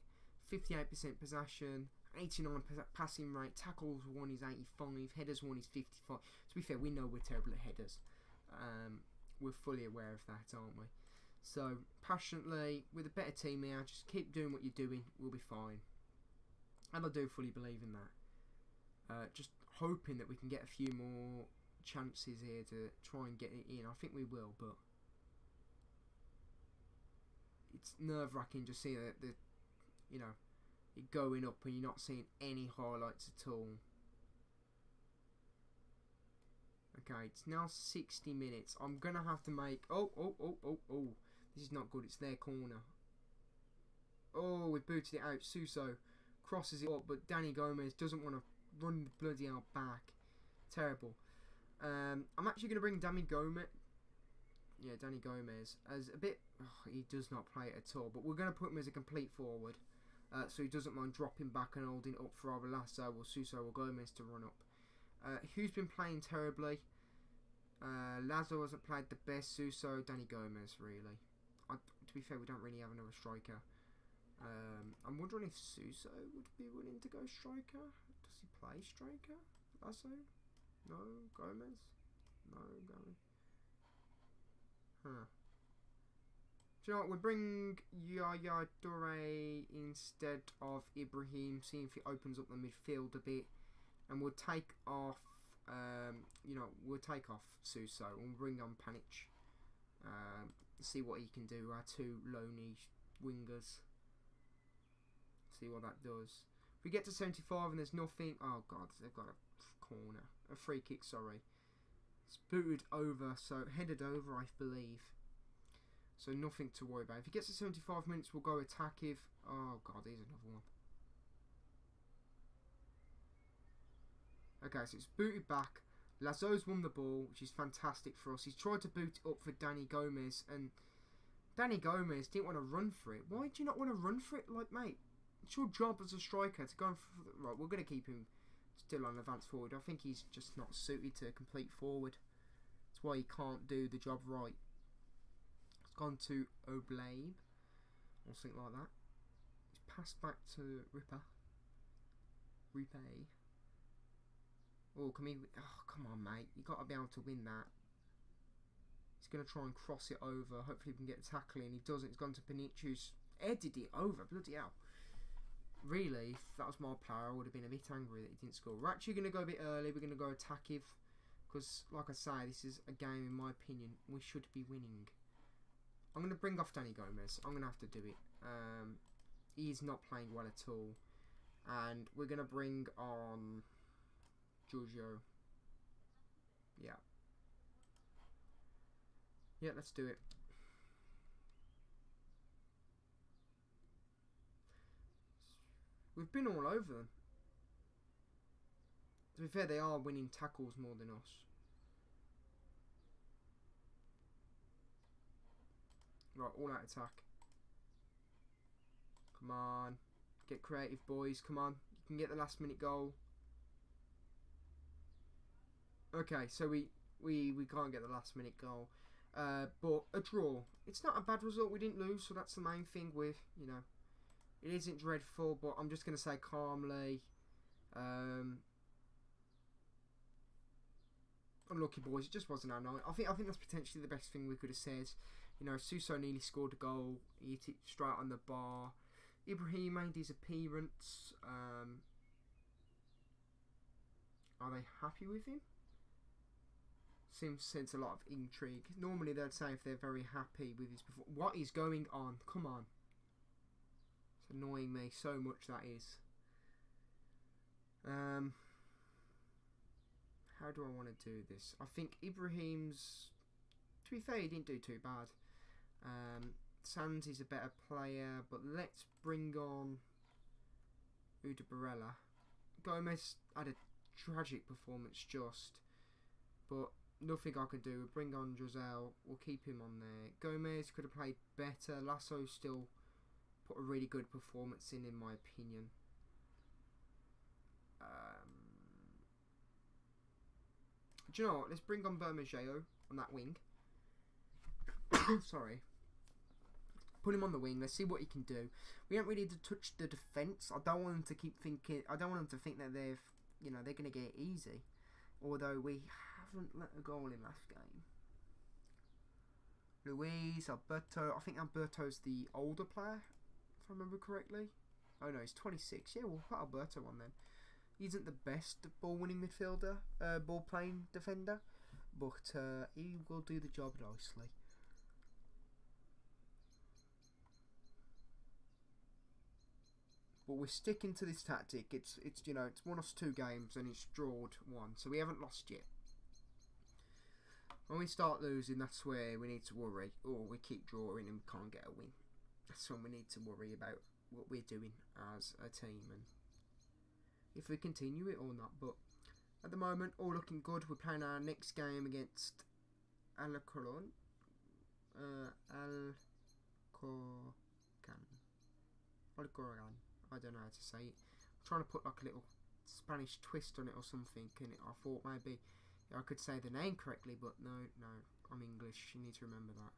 58% possession. 89 passing rate, tackles 1 is 85, headers 1 is 55. To be fair, we know we're terrible at headers. We're fully aware of that, aren't we? So, passionately, with a better team here, just keep doing what you're doing, we'll be fine. And I do fully believe in that. Just hoping that we can get a few more chances here to try and get it in. I think we will, but it's nerve-wracking just seeing the you know, it going up and you're not seeing any highlights at all. Okay, it's now 60 minutes. I'm going to have to make... Oh. This is not good. It's their corner. Oh, we booted it out. Suso crosses it up, but Danny Gomez doesn't want to run the bloody hell back. Terrible. I'm actually going to bring Danny Gomez... Yeah, Danny Gomez as a bit... Oh, he does not play it at all, but we're going to put him as a complete forward. So he doesn't mind dropping back and holding it up for either Lasso or Suso or Gomez to run up. Who's been playing terribly? Lazo hasn't played the best. Suso, Danny Gomez, really. To be fair, we don't really have another striker. I'm wondering if Suso would be willing to go striker. Does he play striker? Lazo? No. Gomez? No. Gomez. Huh. Do you know what, we'll bring Yaya Toure instead of Ibrahim, see if it opens up the midfield a bit, and we'll take off, we'll take off Suso, and we'll bring on Panic, see what he can do, our 2 loney wingers, see what that does. If we get to 75 and there's nothing, oh god, they've got a free kick, sorry. It's booted over, so headed over, I believe. So nothing to worry about. If he gets to 75 minutes, we'll go attackive. Oh god, here's another one. Okay, so it's booted back. Lazo's won the ball, which is fantastic for us. He's tried to boot it up for Danny Gomez, and Danny Gomez didn't want to run for it. Why do you not want to run for it? Like, mate, it's your job as a striker to go for the... Right, we're going to keep him still on advance forward. I think he's just not suited to complete forward. That's why he can't do the job right. Gone to Oblabe or something like that. It's passed back to Ripper. Oh, can we... Oh, come on, mate. You got to be able to win that. He's going to try and cross it over. Hopefully we can get a tackle in. He doesn't. It's gone to Panic, who's headed it over. Bloody hell. Really, if that was my player, I would have been a bit angry that he didn't score. We're actually going to go a bit early. We're going to go attackive. Because, like I say, this is a game, in my opinion, we should be winning. I'm going to bring off Danny Gomez. I'm going to have to do it. He's not playing well at all. And we're going to bring on Giorgio. Yeah. Yeah, let's do it. We've been all over them. To be fair, they are winning tackles more than us. Right, all out attack. Come on. Get creative, boys. Come on. You can get the last minute goal. Okay, so we can't get the last minute goal. But a draw. It's not a bad result. We didn't lose, so that's the main thing. It isn't dreadful, but I'm just going to say calmly. Unlucky, boys. It just wasn't our night. I think that's potentially the best thing we could have said. Suso nearly scored a goal. He hit it straight on the bar. Ibrahim made his appearance. Are they happy with him? Seems sense a lot of intrigue. Normally they'd say if they're very happy with his performance. What is going on? Come on. It's annoying me so much, that is. How do I want to do this? I think Ibrahim's... To be fair, he didn't do too bad. Sands is a better player, but let's bring on Uda Barella. Gomez had a tragic performance but nothing I could do. We'll bring on Giselle. We'll keep him on there. Gomez could have played better. Lasso still put a really good performance in my opinion. Do you know what? Let's bring on Bermageo on that wing. Sorry. Put him on the wing. Let's see what he can do. We haven't really touched the defence. I don't want them to keep thinking. I don't want them to think that they're going to get it easy. Although we haven't let a goal in last game. Luis, Alberto. I think Alberto's the older player, if I remember correctly. Oh no, he's 26. Yeah, we'll put Alberto on then. He isn't the best ball-winning midfielder, ball-playing defender, but he will do the job nicely. But we're sticking to this tactic. It's won us 2 games and it's drawed 1, so we haven't lost yet. When we start losing, that's where we need to worry, or we keep drawing and we can't get a win. That's when we need to worry about what we're doing as a team and if we continue it or not. But at the moment, all looking good. We're playing our next game against Alcorcón. Alcorcón. I don't know how to say it. I'm trying to put like a little Spanish twist on it or something, and I thought maybe I could say the name correctly, but no, I'm English. You need to remember that.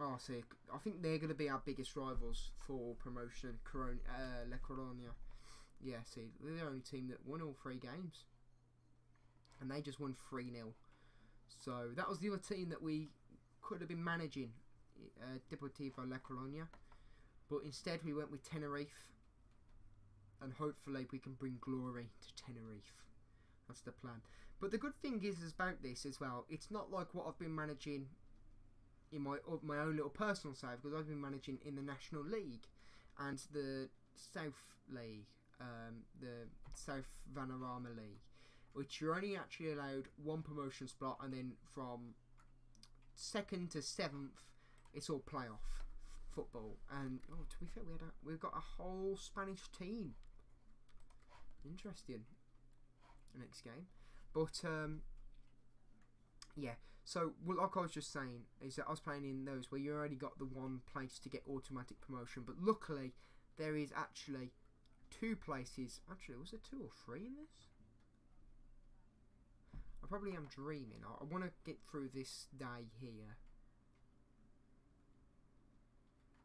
Oh, see, I think they're going to be our biggest rivals for promotion. La Colonia. Yeah, see, they're the only team that won all 3 games. And they just won 3-0. So that was the other team that we could have been managing, Deportivo La Colonia. But instead we went with Tenerife. And hopefully we can bring glory to Tenerife. That's the plan. But the good thing is about this as well, it's not like what I've been managing in my own little personal side, because I've been managing in the National League and the South League, the South Vanarama League, which you're only actually allowed 1 promotion spot, and then from 2nd to 7th, it's all playoff football. And to be fair, we've got a whole Spanish team. Interesting. Next game, but yeah. So, like I was just saying, is that I was playing in those where you already got the 1 place to get automatic promotion, but luckily there is actually 2 places. Actually, was there 2 or 3 in this? I probably am dreaming. I want to get through this day here,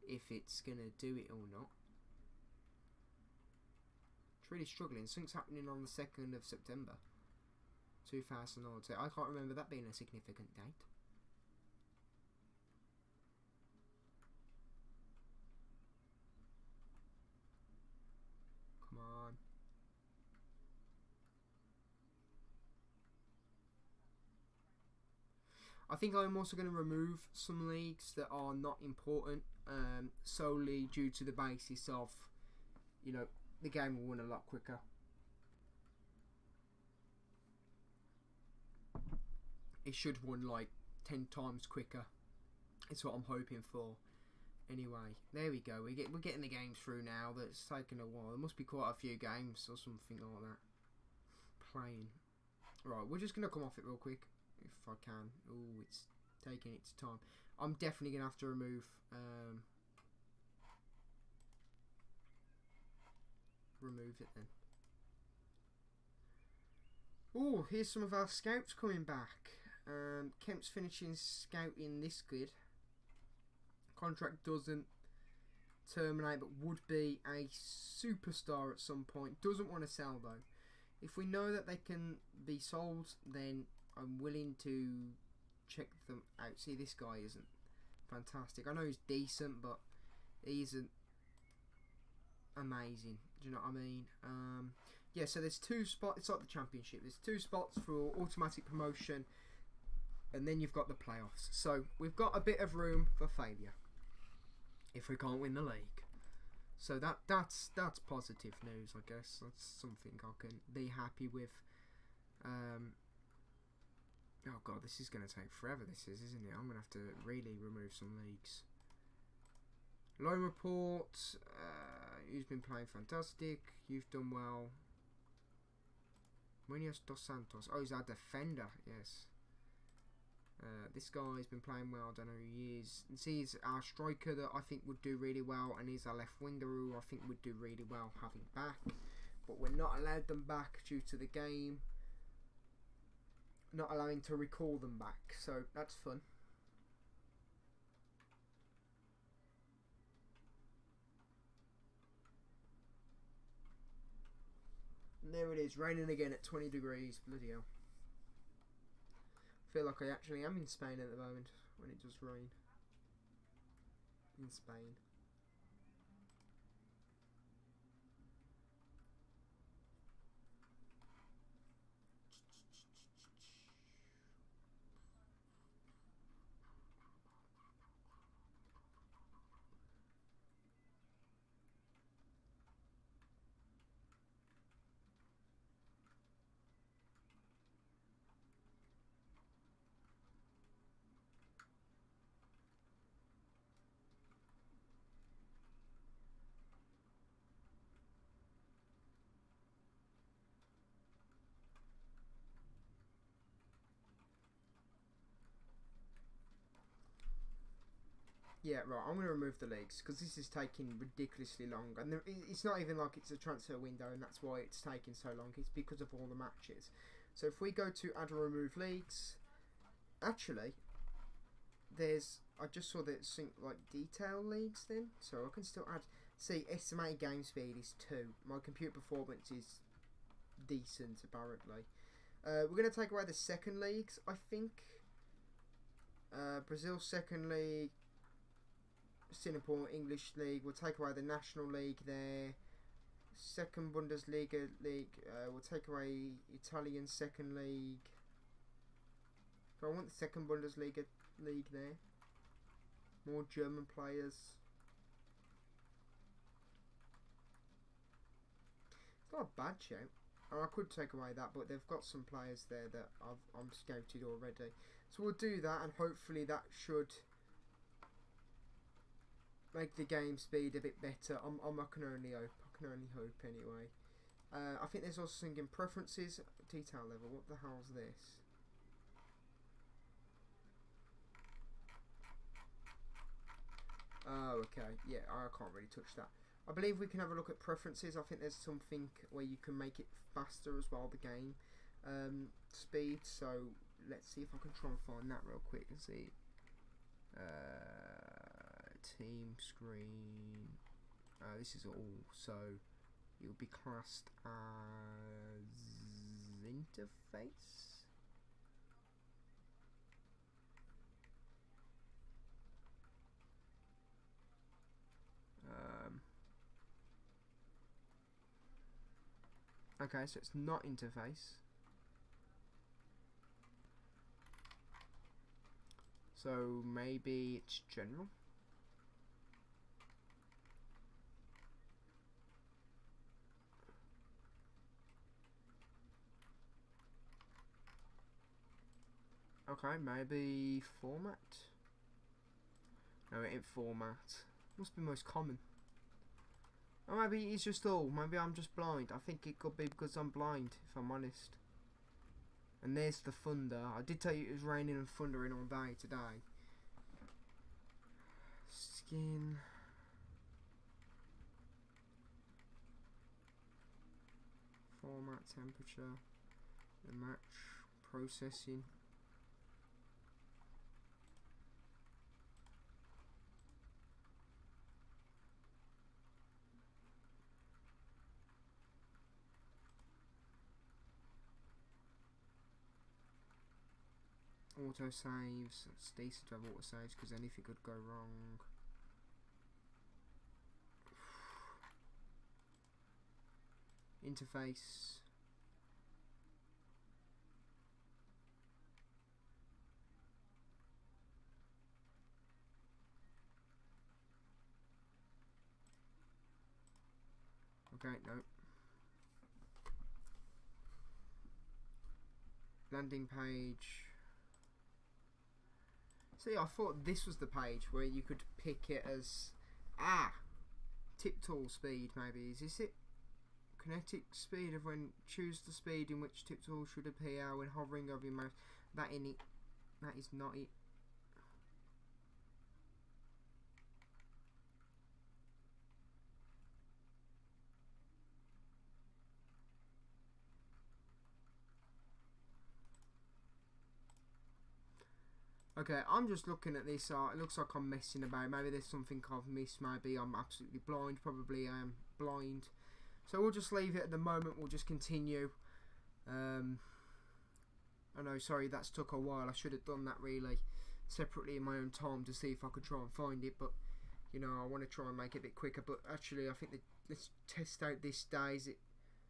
if it's gonna do it or not. It's really struggling. Something's happening on the 2nd of September. 2002. I can't remember that being a significant date. Come on. I think I'm also going to remove some leagues that are not important, solely due to the basis of you know, the game will win a lot quicker. It should win like 10 times quicker. It's what I'm hoping for. Anyway, there we go. We're getting the games through now. That's taken a while. There must be quite a few games or something like that playing. Right, we're just gonna come off it real quick if I can. Oh, it's taking its time. I'm definitely gonna have to remove it then. Oh, here's some of our scouts coming back. Kemp's finishing scouting this grid. Contract doesn't terminate, but would be a superstar at some point. Doesn't want to sell though. If we know that they can be sold, then I'm willing to check them out. See, this guy isn't fantastic. I know he's decent, but he isn't amazing. Do you know what I mean? Yeah, so there's 2 spots. It's like the championship. There's 2 spots for automatic promotion, and then you've got the playoffs. So we've got a bit of room for failure if we can't win the league. So that's positive news, I guess. That's something I can be happy with. Oh god, this is going to take forever. This is, isn't it? I'm going to have to really remove some leagues. Low report. You've been playing fantastic. You've done well. Munoz dos Santos. Oh, he's our defender. Yes. This guy's been playing well. I don't know who he is. This is our striker that I think would do really well, and he's our left winger who I think would do really well having back. But we're not allowed them back due to the game. Not allowing to recall them back. So that's fun. And there it is, raining again at 20 degrees. Bloody hell. I feel like I actually am in Spain at the moment when it does rain. In Spain. Yeah, right, I'm going to remove the leagues because this is taking ridiculously long. And it's not even like it's a transfer window and that's why it's taking so long. It's because of all the matches. So if we go to add or remove leagues, actually, I just saw that sync like detail leagues then. So I can still add, see, estimated game speed is 2. My computer performance is decent apparently. We're going to take away the second leagues, I think. Brazil second league. Singapore English League. We'll take away the National League there. Second Bundesliga League. We'll take away Italian Second League. So I want the second Bundesliga League there. More German players. It's not a bad shout. I could take away that, but they've got some players there that I'm scouted already. So we'll do that, and hopefully that should make the game speed a bit better. I can only hope. I can only hope anyway. I think there's also something in preferences, detail level. What the hell's this? Oh, okay. Yeah, I can't really touch that. I believe we can have a look at preferences. I think there's something where you can make it faster as well, the game speed. So let's see if I can try and find that real quick and see. Team screen. This is all, so it will be classed as interface. Okay, so it's not interface. So maybe it's general. Okay, maybe format? No, it ain't format. Must be most common. Or maybe it's just all. Maybe I'm just blind. I think it could be because I'm blind, if I'm honest. And there's the thunder. I did tell you it was raining and thundering all day today. Skin. Format, temperature. The match. Processing. Auto saves. It's decent to have auto saves because anything could go wrong. Interface. Okay, no. Landing page. See, I thought this was the page where you could pick it as tip tool speed. Maybe is this it? Kinetic speed of when choose the speed in which tip tool should appear when hovering over your mouse. That in it. That is not it. Okay, I'm just looking at this. It looks like I'm messing about. Maybe there's something I've missed. Maybe I'm absolutely blind. Probably I am blind. So we'll just leave it at the moment. We'll just continue. I know, sorry, that's took a while. I should have done that really separately in my own time to see if I could try and find it. But, you know, I want to try and make it a bit quicker. But actually, I think let's test out this day.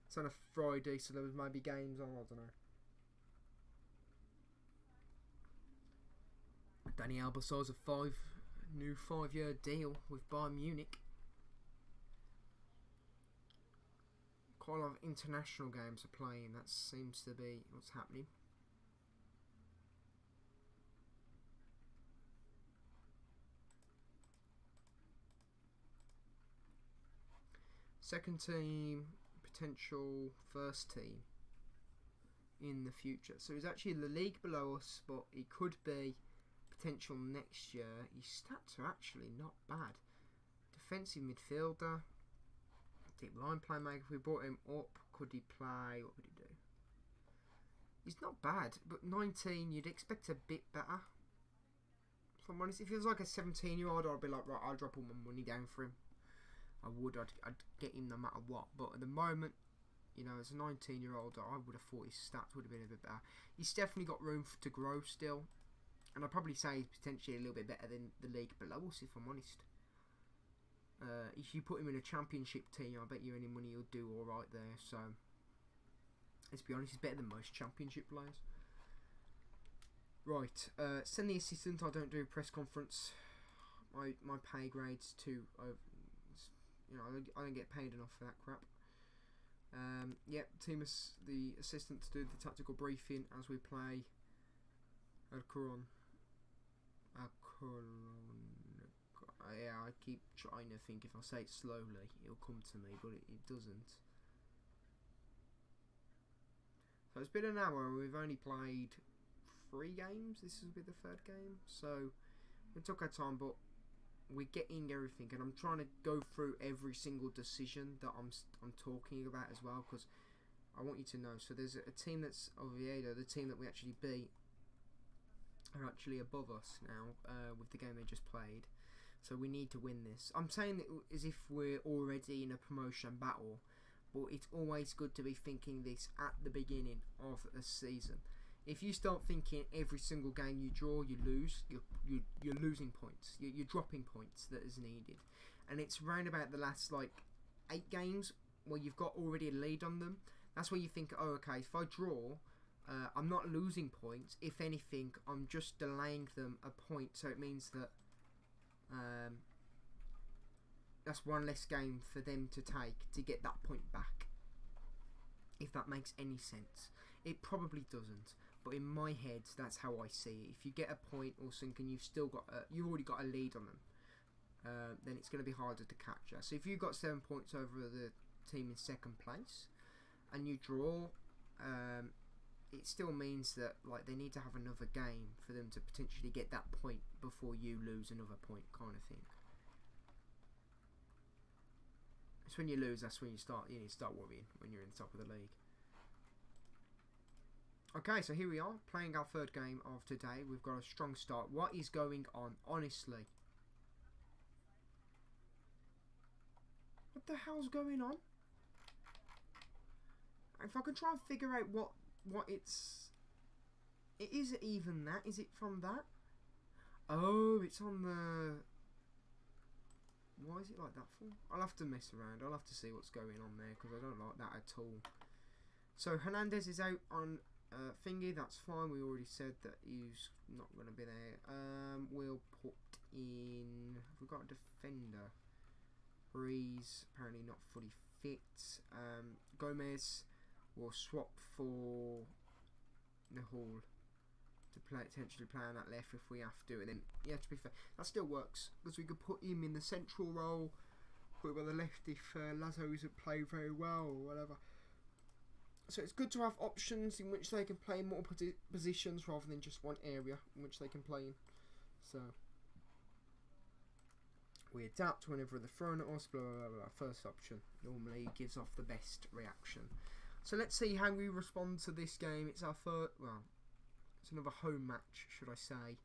It's on a Friday, so there was maybe games on. I don't know. Danny Alba signs a new 5-year deal with Bayern Munich. Quite a lot of international games are playing. That seems to be what's happening. Second team, potential first team in the future. So he's actually in the league below us, but he could be potential next year. His stats are actually not bad. Defensive midfielder, deep line playmaker. If we brought him up, could he play? What would he do? He's not bad, but 19, you'd expect a bit better. If I'm honest, if he was like a 17-year-old, I'd be like, right, I'll drop all my money down for him. I would. I'd get him no matter what. But at the moment, you know, as a 19-year-old, I would have thought his stats would have been a bit better. He's definitely got room to grow still. And I'd probably say he's potentially a little bit better than the league below us, if I'm honest. If you put him in a championship team, I bet you any money he'll do alright there. So, let's be honest, he's better than most championship players. Right, send the assistant. I don't do a press conference. My pay grade's too... you know, I don't get paid enough for that crap. Yep, the assistant to do the tactical briefing as we play Alcoron. Yeah, I keep trying to think if I say it slowly, it'll come to me, but it doesn't. So it's been an hour and we've only played 3 games. This will be the 3rd game. So we took our time, but we're getting everything, and I'm trying to go through every single decision that I'm talking about as well, because I want you to know. So there's a team that's Oviedo, the team that we actually beat, are actually above us now with the game they just played. So we need to win this. I'm saying it as if we're already in a promotion battle, but it's always good to be thinking this at the beginning of a season. If you start thinking every single game you draw, you lose, you're losing points. You're dropping points that is needed. And it's round about the last, 8 games where you've got already a lead on them. That's where you think, oh, okay, if I draw, I'm not losing points. If anything, I'm just delaying them a point. So it means that that's one less game for them to take to get that point back. If that makes any sense. It probably doesn't. But in my head, that's how I see it. If you get a point or something, you've already got a lead on them. Then it's going to be harder to capture. So if you've got 7 points over the team in second place, and you draw, it still means that like they need to have another game for them to potentially get that point before you lose another point, kind of thing. It's when you lose that's when you start worrying when you're in the top of the league. Okay, so here we are playing our third game of today. We've got a strong start. What is going on, honestly? What the hell's going on? If I can try and figure out what it's... It isn't even that. Is it from that? Oh, it's on the... Why is it like that for? I'll have to mess around. I'll have to see what's going on there because I don't like that at all. So Hernandez is out on thingy. That's fine. We already said that he's not going to be there. We'll put in... We've got a defender. Breeze, apparently not fully fit. Gomez will swap for Nahul to potentially play on that left if we have to. And then, yeah, to be fair, that still works because we could put him in the central role, put him on the left if Lazo isn't playing very well or whatever. So it's good to have options in which they can play more positions rather than just one area in which they can play in. So we adapt whenever they're thrown at us, blah, blah, blah. First option normally gives off the best reaction. So let's see how we respond to this game. It's our first, well, it's another home match, should I say.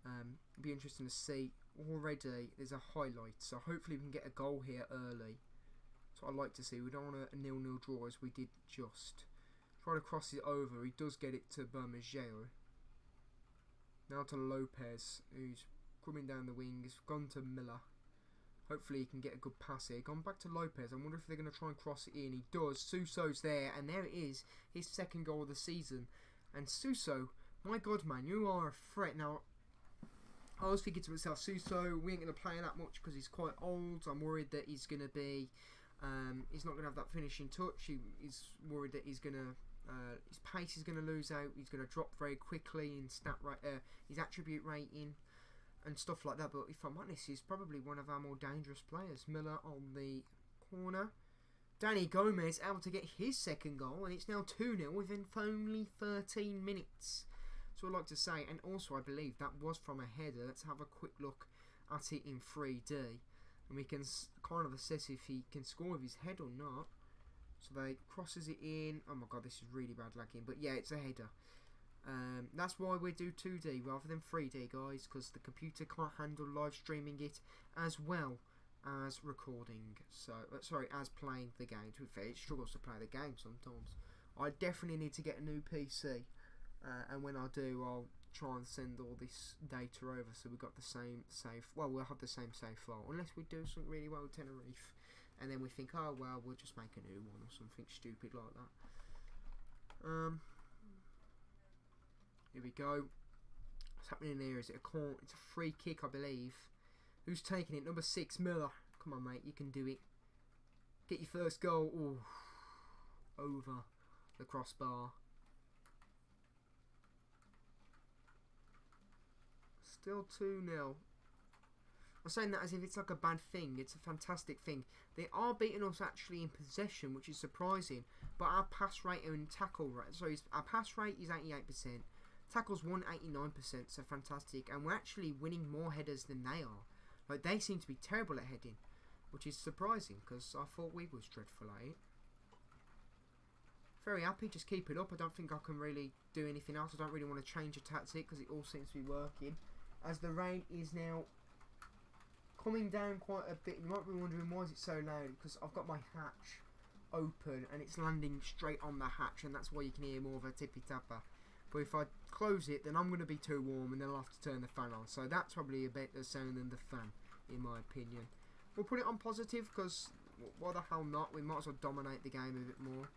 It'll be interesting to see. Already, there's a highlight, so hopefully we can get a goal here early. That's what I'd like to see. We don't want a 0-0 draw as we did just. Try to cross it over. He does get it to Bermejeo. Now to Lopez, who's coming down the wing. He's gone to Miller. Hopefully he can get a good pass here. Gone back to Lopez. I wonder if they're going to try and cross it in. He does. Suso's there. And there it is. His second goal of the season. And Suso, my God, man, you are a threat. Now, I was thinking to myself, Suso, we ain't going to play that much because he's quite old. I'm worried that he's going to be... he's not going to have that finishing touch. He's worried that he's going to... his pace is going to lose out. He's going to drop very quickly in his attribute rating and stuff like that. But if I'm honest, he's probably one of our more dangerous players. Miller on the corner. Danny Gomez able to get his second goal, and it's now 2-0 within only 13 minutes. So I'd like to say, and also I believe that was from a header. Let's have a quick look at it in 3D, and we can kind of assess if he can score with his head or not. So they crosses it in. Oh my God, this is really bad lagging, but yeah, it's a header. That's why we do 2D rather than 3D, guys, because the computer can't handle live streaming it as well as recording. So, sorry, as playing the game. To be fair, it struggles to play the game sometimes. I definitely need to get a new PC, and when I do, I'll try and send all this data over so we've got the same save. Well, we'll have the same save file, unless we do something really well with Tenerife, and then we think, oh well, we'll just make a new one or something stupid like that. Here we go. What's happening here? Is it a corner? It's a free kick, I believe. Who's taking it? Number 6, Miller. Come on, mate. You can do it. Get your first goal. Ooh. Over the crossbar. Still 2-0. I'm saying that as if it's like a bad thing. It's a fantastic thing. They are beating us actually in possession, which is surprising. But our pass rate and tackle rate... Sorry, our pass rate is 88%. Tackles 189%, so fantastic. And we're actually winning more headers than they are. Like, they seem to be terrible at heading, which is surprising because I thought we was dreadful at it. Very happy, just keep it up. I don't think I can really do anything else. I don't really want to change a tactic because it all seems to be working. As the rain is now coming down quite a bit. You might be wondering why is it so loud, because I've got my hatch open and it's landing straight on the hatch, and that's why you can hear more of a tippy-tapper. But if I close it, then I'm going to be too warm and then I'll have to turn the fan on. So that's probably a better sound than the fan, in my opinion. We'll put it on positive because why the hell not? We might as well dominate the game a bit more.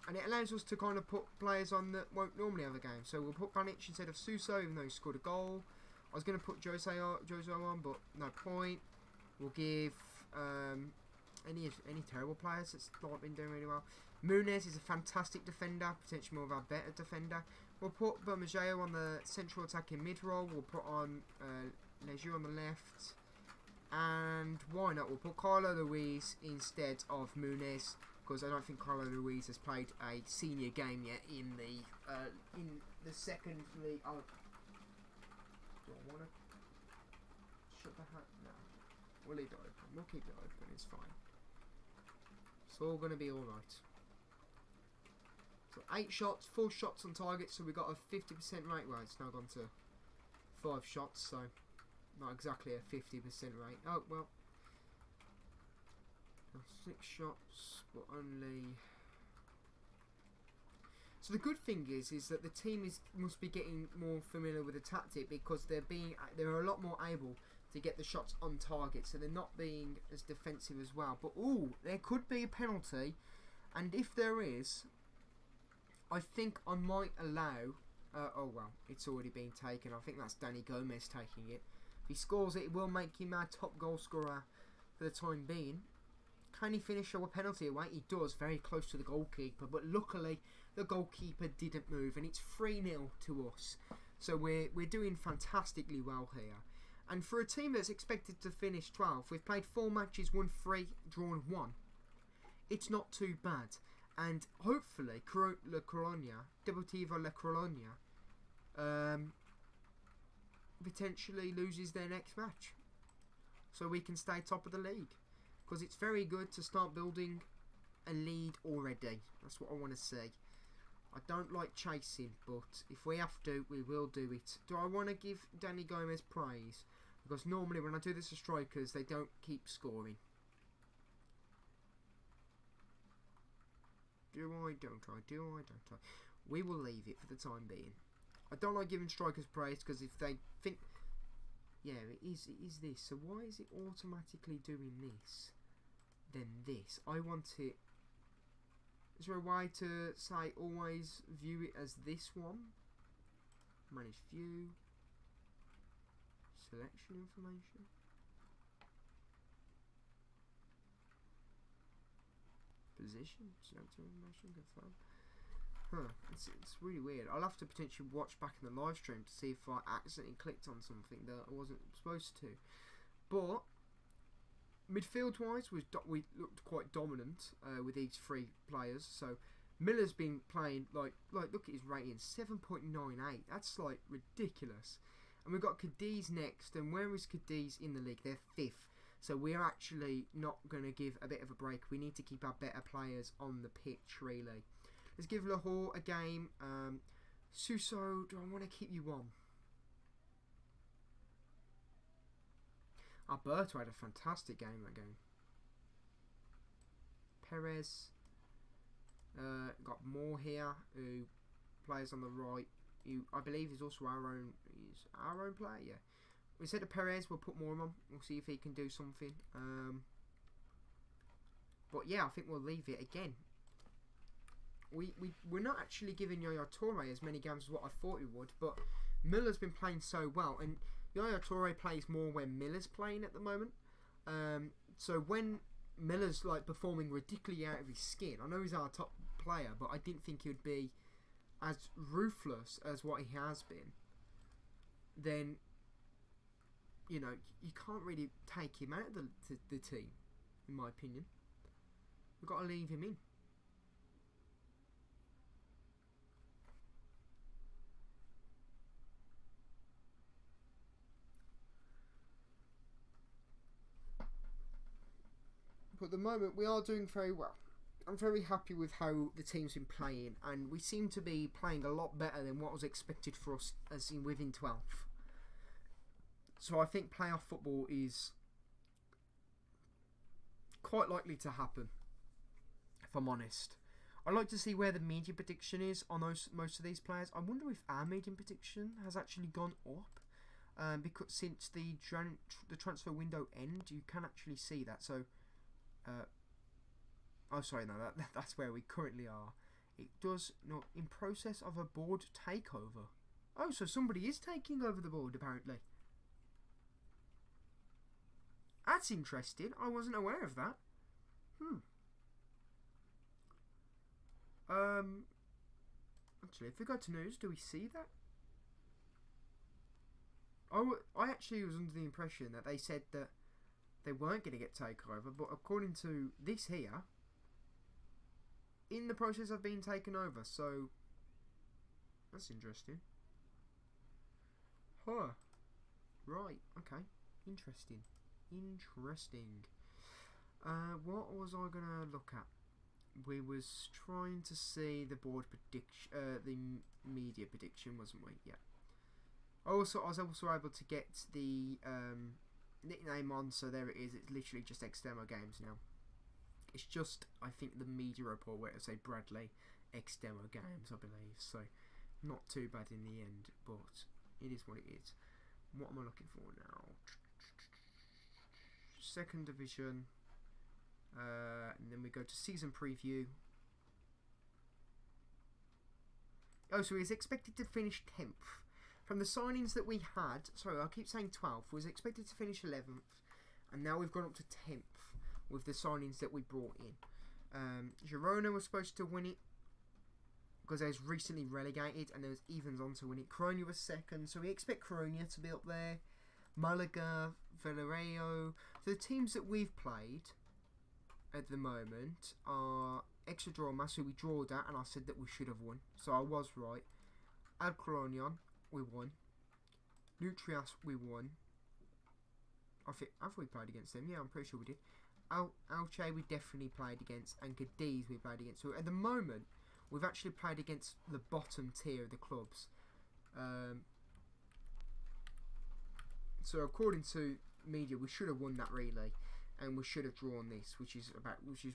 And it allows us to kind of put players on that won't normally have a game. So we'll put Panic instead of Suso, even though he scored a goal. I was going to put Jose on, but no point. We'll give any terrible players that's not been doing really well. Muniz is a fantastic defender, potentially more of our better defender. We'll put Bermejeo on the central attacking mid-role. We'll put on Lejeune on the left. And why not? We'll put Carlo Luis instead of Muniz, because I don't think Carlo Luis has played a senior game yet in the second league. Oh, do I want to shut the hat? No. We'll leave it open. We'll keep it open. It's fine. It's all going to be alright. So 8 shots, 4 shots on target, so we got a 50% rate. Well, it's now gone to 5 shots, so not exactly a 50% rate. Oh, well. 6 shots, but only... So the good thing is that the team must be getting more familiar with the tactic, because they're a lot more able to get the shots on target, so they're not being as defensive as well. But ooh, there could be a penalty, and if there is, I think I might allow. Oh well, it's already been taken. I think that's Danny Gomez taking it. If he scores it, it will make him our top goal scorer for the time being. Can he finish a penalty away? He does, very close to the goalkeeper, but luckily the goalkeeper didn't move, and it's 3-0 to us. So we're doing fantastically well here. And for a team that's expected to finish 12th, we've played 4 matches, won 3, drawn 1. It's not too bad. And hopefully, La Colonia, Deportivo La Colonia, potentially loses their next match, so we can stay top of the league. Because it's very good to start building a lead already. That's what I want to see. I don't like chasing, but if we have to, we will do it. Do I want to give Danny Gomez praise? Because normally when I do this to strikers, they don't keep scoring. Do I? Don't I? Do I? Don't I? We will leave it for the time being. I don't like giving strikers praise, because if they think... Yeah, it is this. So why is it automatically doing this? Then this. I want it... Is there a way to say always view it as this one? Manage view. Selection information. Position. Select information. Confirm. Huh. It's really weird. I'll have to potentially watch back in the live stream to see if I accidentally clicked on something that I wasn't supposed to. But midfield wise, we looked quite dominant with these 3 players. So Miller's been playing like look at his rating, 7.98. That's like ridiculous. And we've got Cadiz next. And where is Cadiz in the league? They're 5th. So we're actually not going to give a bit of a break. We need to keep our better players on the pitch, really. Let's give Lahore a game. Suso, do I want to keep you on? Alberto had a fantastic game that game. Perez. Got Moore here, who plays on the right. Who I believe is also our own player, yeah. Instead of Perez, we'll put Moore on. We'll see if he can do something. But yeah, I think we'll leave it again. We're not actually giving Yaya Toure as many games as what I thought he would, but Miller's been playing so well, and Yaya Toure plays more when Miller's playing at the moment. So when Miller's like performing ridiculously out of his skin, I know he's our top player, but I didn't think he would be as ruthless as what he has been. Then, you know, you can't really take him out of the team, in my opinion. We've got to leave him in. But at the moment, we are doing very well. I'm very happy with how the team's been playing, and we seem to be playing a lot better than what was expected for us as in within 12th. So I think playoff football is quite likely to happen, if I'm honest. I'd like to see where the median prediction is on most of these players. I wonder if our median prediction has actually gone up, because since the transfer window end, you can actually see that. So. Oh, sorry, no, that's where we currently are. It does not in process of a board takeover. Oh, so somebody is taking over the board, apparently. That's interesting. I wasn't aware of that. Actually, if we go to news, do we see that? I actually was under the impression that they said that they weren't going to get taken over, but according to this here, in the process of being taken over, so that's interesting. Huh. Right, okay. Interesting. What was I going to look at? We was trying to see the board prediction, the media prediction, wasn't we? Yeah. I was also able to get the nickname on, so there it is. It's literally just Extemo Games now. It's just, I think, the media report where it say Bradley Extemo Games, I believe. So, not too bad in the end, but it is what it is. What am I looking for now? Second division. And then we go to season preview. Oh, so he's expected to finish 10th. From the signings that we had, sorry, I keep saying 12th, was expected to finish 11th. And now we've gone up to 10th with the signings that we brought in. Girona was supposed to win it because they was recently relegated, and there was Evans on to win it. Coronia was second, so we expect Coronia to be up there. Malaga, Villarreal. So the teams that we've played at the moment are Extradrama, so we drawed that, and I said that we should have won, so I was right. Alcoronion, we won. Nutrias, we won. I think, have we played against them? Yeah, I'm pretty sure we did. Alche, we definitely played against, and Cadiz we played against. So at the moment, we've actually played against the bottom tier of the clubs. So according to media, we should have won that relay, and we should have drawn this, which is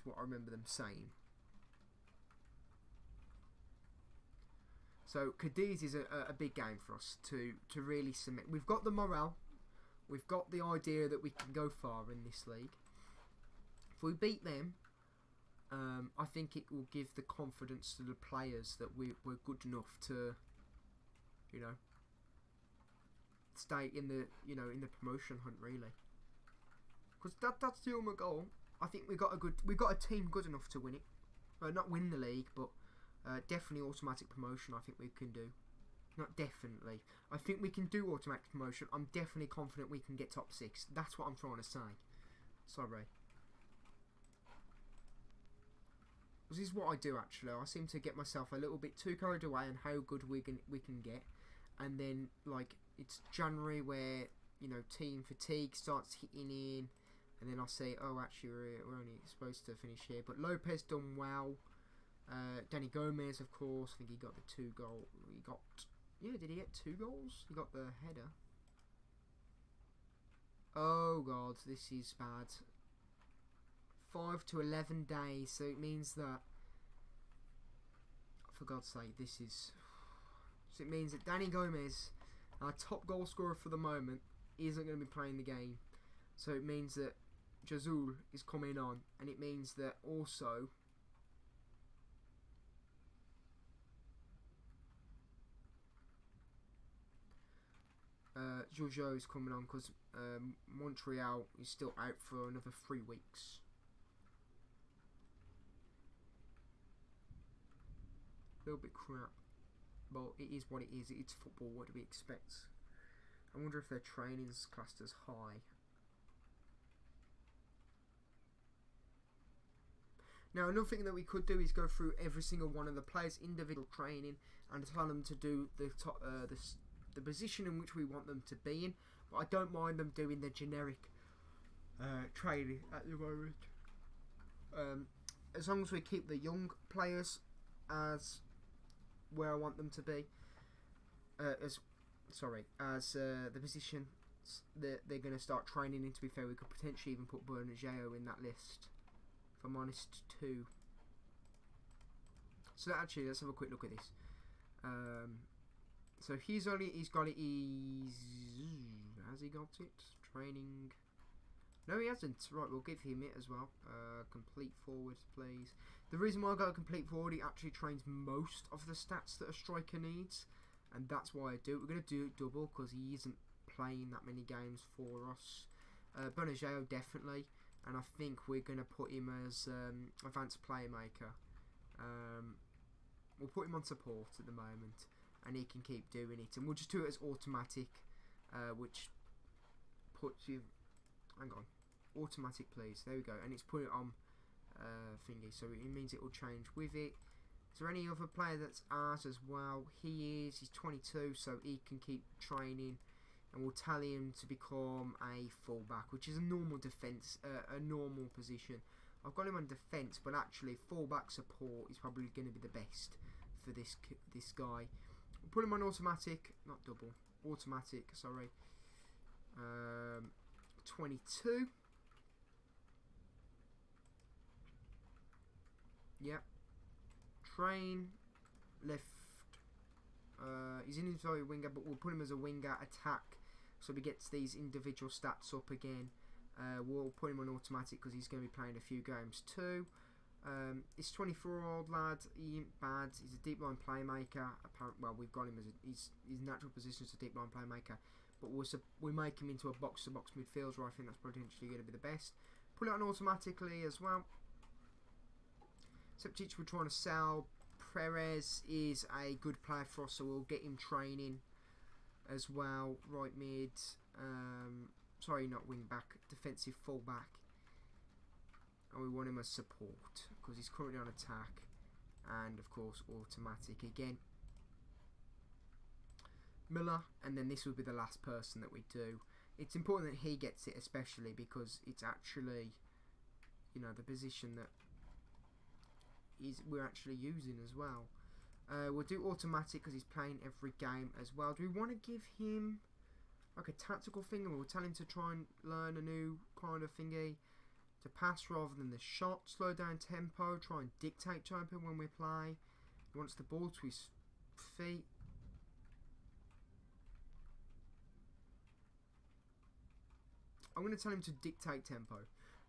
what I remember them saying. So Cadiz is a big game for us to really submit. We've got the morale, we've got the idea that we can go far in this league. If we beat them, I think it will give the confidence to the players that we're good enough to, you know, stay in the promotion hunt really. Because that's the ultimate goal. I think we got a team good enough to win it. Not win the league, but definitely automatic promotion. I think we can do. Not definitely. I think we can do automatic promotion. I'm definitely confident we can get top 6. That's what I'm trying to say. Sorry. This is what I do actually. I seem to get myself a little bit too carried away on how good we can get, and then like it's January where team fatigue starts hitting in. And then I'll say, oh, actually, we're only supposed to finish here. But Lopez done well. Danny Gomez, of course. I think he got the 2 goal. Did he get 2 goals? He got the header. Oh, God, this is bad. 5 to 11 days. So it means that, for God's sake, this is... So it means that Danny Gomez, our top goal scorer for the moment, isn't going to be playing the game. So it means that Jazul is coming on, and it means that also Jojo is coming on because Montreal is still out for another 3 weeks. A little bit crap, but it is what it is. It's football. What do we expect? I wonder if their training's classed as high. Now, another thing that we could do is go through every single one of the players' individual training and tell them to do the position in which we want them to be in. But I don't mind them doing the generic training at the moment. As long as we keep the young players as where I want them to be. As the position that they're going to start training in. To be fair, we could potentially even put Bernageo in that list. If I'm honest, 2. So actually, let's have a quick look at this. So has he got it? Training. No, he hasn't. Right, we'll give him it as well. Complete forward, please. The reason why I got a complete forward, he actually trains most of the stats that a striker needs, and that's why I do it. We're going to do it double because he isn't playing that many games for us. Bernageo definitely. And I think we're going to put him as advanced playmaker. We'll put him on support at the moment, and he can keep doing it. And we'll just do it as automatic, which puts you... Hang on. Automatic, please. There we go. And it's put it on thingy, so it means it will change with it. Is there any other player that's ours as well? He is. He's 22, so he can keep training. And we'll tell him to become a fullback, which is a normal defence, a normal position. I've got him on defence, but actually fullback support is probably going to be the best for this guy. We'll put him on automatic, not double, automatic, sorry. 22. Yep. Train, left. He's an inside winger, but we'll put him as a winger, attack, so he gets these individual stats up again. We'll put him on automatic because he's going to be playing a few games too. This 24-year-old lad, he ain't bad. He's a deep line playmaker. Well, we've got him as his natural position is a deep line playmaker, but we make him into a box-to-box midfielder. I think that's potentially going to be the best. Put it on automatically as well. Substitutes we're trying to sell. Perez is a good player for us, so we'll get him training as well. Right mid. Sorry, not wing back. Defensive full back. And we want him as support because he's currently on attack. And of course, automatic again. Miller, and then this will be the last person that we do. It's important that he gets it, especially because it's actually, you know, the position that we're actually using as well. We'll do automatic because he's playing every game as well. Do we want to give him like a tactical thing, and we'll tell him to try and learn a new kind of thingy to pass rather than the shot? Slow down tempo, try and dictate tempo when we play. He wants the ball to his feet. I'm going to tell him to dictate tempo,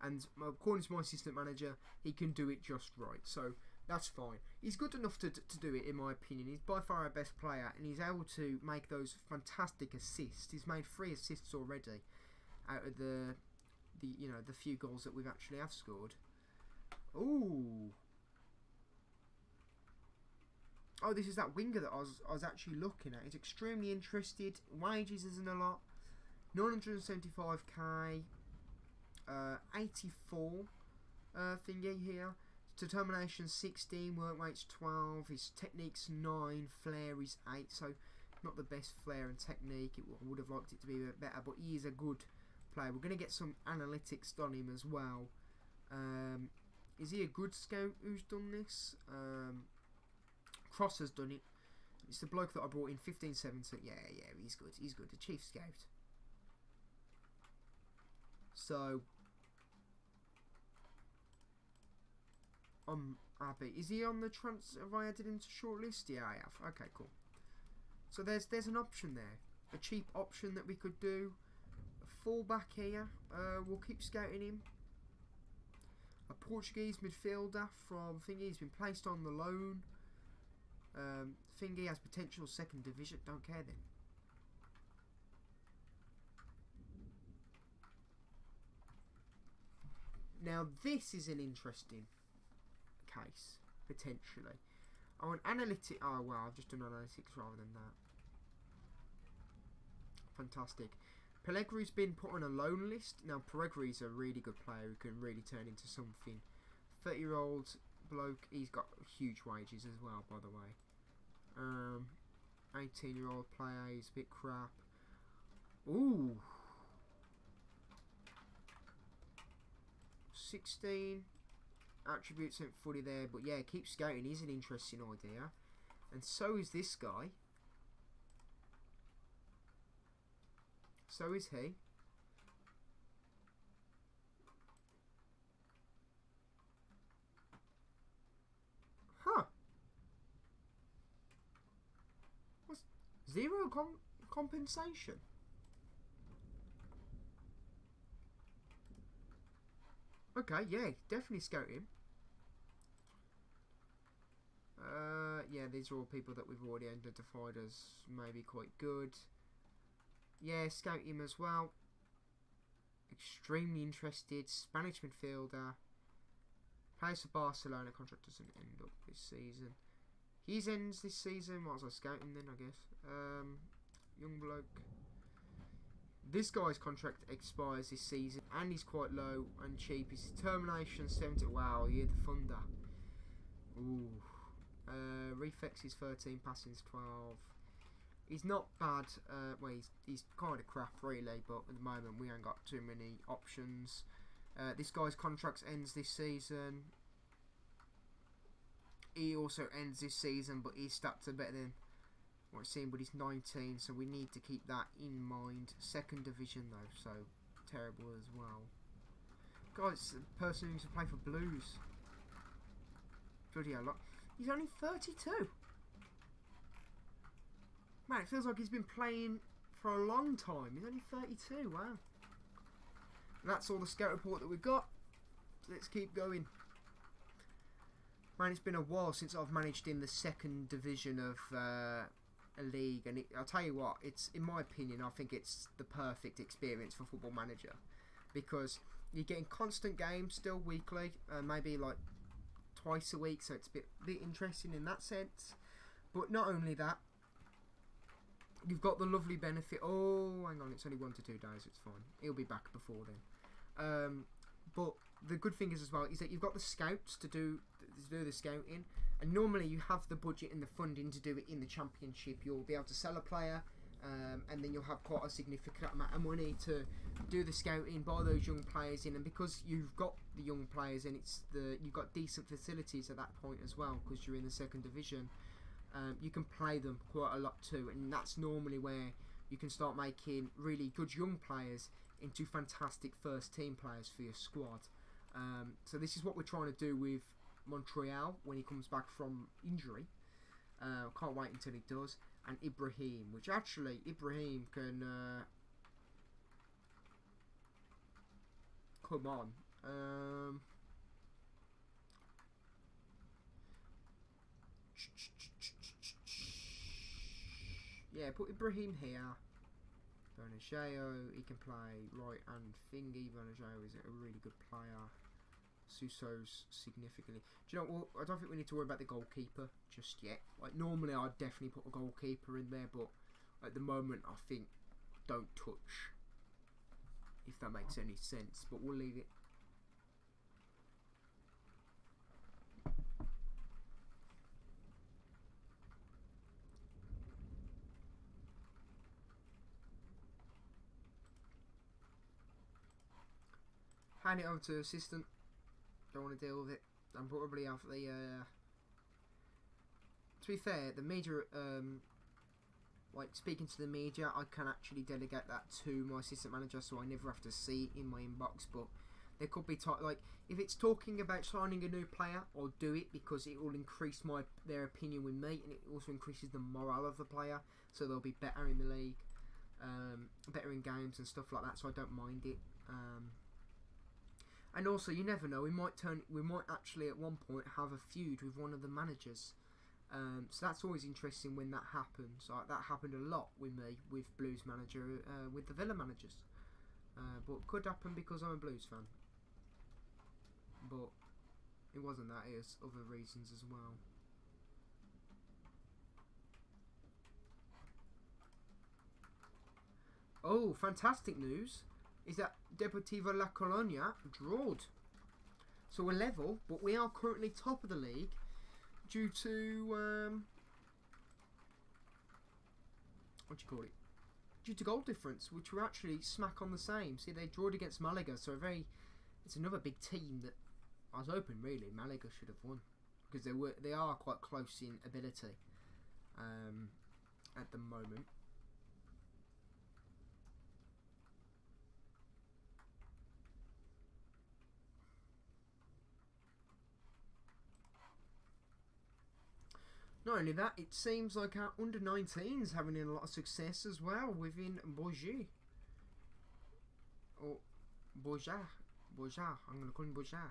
and according to my assistant manager, he can do it just right, so that's fine. He's good enough to do it, in my opinion. He's by far our best player, and he's able to make those fantastic assists. He's made 3 assists already out of the few goals that we've actually have scored. Ooh. Oh, this is that winger that I was actually looking at. He's extremely interested. Wages isn't a lot. 975k. 84 thingy here. Determination 16, work rate's 12, his technique's 9, flair is 8, so not the best flair and technique. I would have liked it to be a bit better, but he is a good player. We're going to get some analytics on him as well. Is he a good scout who's done this? Cross has done it. It's the bloke that I brought in, 15-17. Yeah, he's good. He's good. The chief scout. So I'm happy. Is he on the transfer? Have I added him to shortlist? Yeah, I have. Okay, cool. So there's an option there. A cheap option that we could do. A fullback here. We'll keep scouting him. A Portuguese midfielder from Thingy. He's been placed on the loan. Thingy has potential second division. Don't care then. Now this is an interesting case, potentially. Oh, an analytic. Oh well, I've just done analytics rather than that. Fantastic. Pellegri's been put on a loan list. Now Pellegri's a really good player who can really turn into something. 30-year-old bloke. He's got huge wages as well, by the way. 18-year-old player. He's a bit crap. Ooh. 16 attributes ain't fully there, but yeah, keep scouting is an interesting idea, and so is this guy. So is he. Huh? What's zero compensation? Okay, yeah, definitely scout him. Yeah, these are all people that we've already identified as maybe quite good. Yeah, scout him as well. Extremely interested. Spanish midfielder. Plays for Barcelona. Contract doesn't end up this season. His ends this season. What was I scouting then, I guess? Young bloke. This guy's contract expires this season, and he's quite low and cheap. His termination 70. Wow, yeah, the Thunder. Ooh. Reflex is 13, passing is 12. He's not bad. Well, he's kind of crap, really, but at the moment we ain't got too many options. This guy's contract ends this season. He also ends this season, but his stats are better than what I've seen, but he's 19, so we need to keep that in mind. Second division, though, so terrible as well. Guys, the person who used to play for Blues. Bloody hell, he's only 32. Man, it feels like he's been playing for a long time. He's only 32, wow. And that's all the scout report that we've got. Let's keep going. Man, it's been a while since I've managed in the second division of a league. And I'll tell you what, it's, in my opinion, I think it's the perfect experience for Football Manager. Because you're getting constant games still weekly. Maybe like twice a week. So it's a bit interesting in that sense. But not only that, you've got the lovely benefit. Oh, hang on, it's only 1 to 2 days. It's fine. He'll be back before then. But the good thing is as well is that you've got the scouts to do the scouting, and normally you have the budget and the funding to do it in the championship. You'll be able to sell a player, and then you'll have quite a significant amount of money to do the scouting, buy those young players in, and because you've got the young players and you've got decent facilities at that point as well because you're in the second division. You can play them quite a lot too, and that's normally where you can start making really good young players into fantastic first team players for your squad. So this is what we're trying to do with Montreal when he comes back from injury. Can't wait until he does. And Ibrahim, which actually Ibrahim can come on. Yeah, put Ibrahim here. Bernageo, he can play right and thingy. Bernageo is a really good player. Suso's significantly. Do you know what? I don't think we need to worry about the goalkeeper just yet. Like normally, I'd definitely put a goalkeeper in there, but at the moment, I think don't touch. If that makes any sense, but we'll leave it. Hand it over to assistant. Don't want to deal with it. I'm probably have the. To be fair, the media, like speaking to the media, I can actually delegate that to my assistant manager, so I never have to see it in my inbox. But there could be like if it's talking about signing a new player, I'll do it because it will increase their opinion with me, and it also increases the morale of the player, so they'll be better in the league, better in games and stuff like that. So I don't mind it. And also, you never know. We might actually at one point have a feud with one of the managers. So that's always interesting when that happens. Like that happened a lot with me, with Blues manager, with the Villa managers. But could happen because I'm a Blues fan. But it wasn't that. It was other reasons as well. Oh, fantastic news! Is that Deportivo La Colonia drawed. So we're level, but we are currently top of the league due to what do you call it? Due to goal difference, which were actually smack on the same. See, they drawed against Malaga, so it's another big team that I was hoping really Malaga should have won because they are quite close in ability at the moment. Not only that, it seems like our under-19s having a lot of success as well within Bourget. Or Bourget. I'm going to call him Bourget.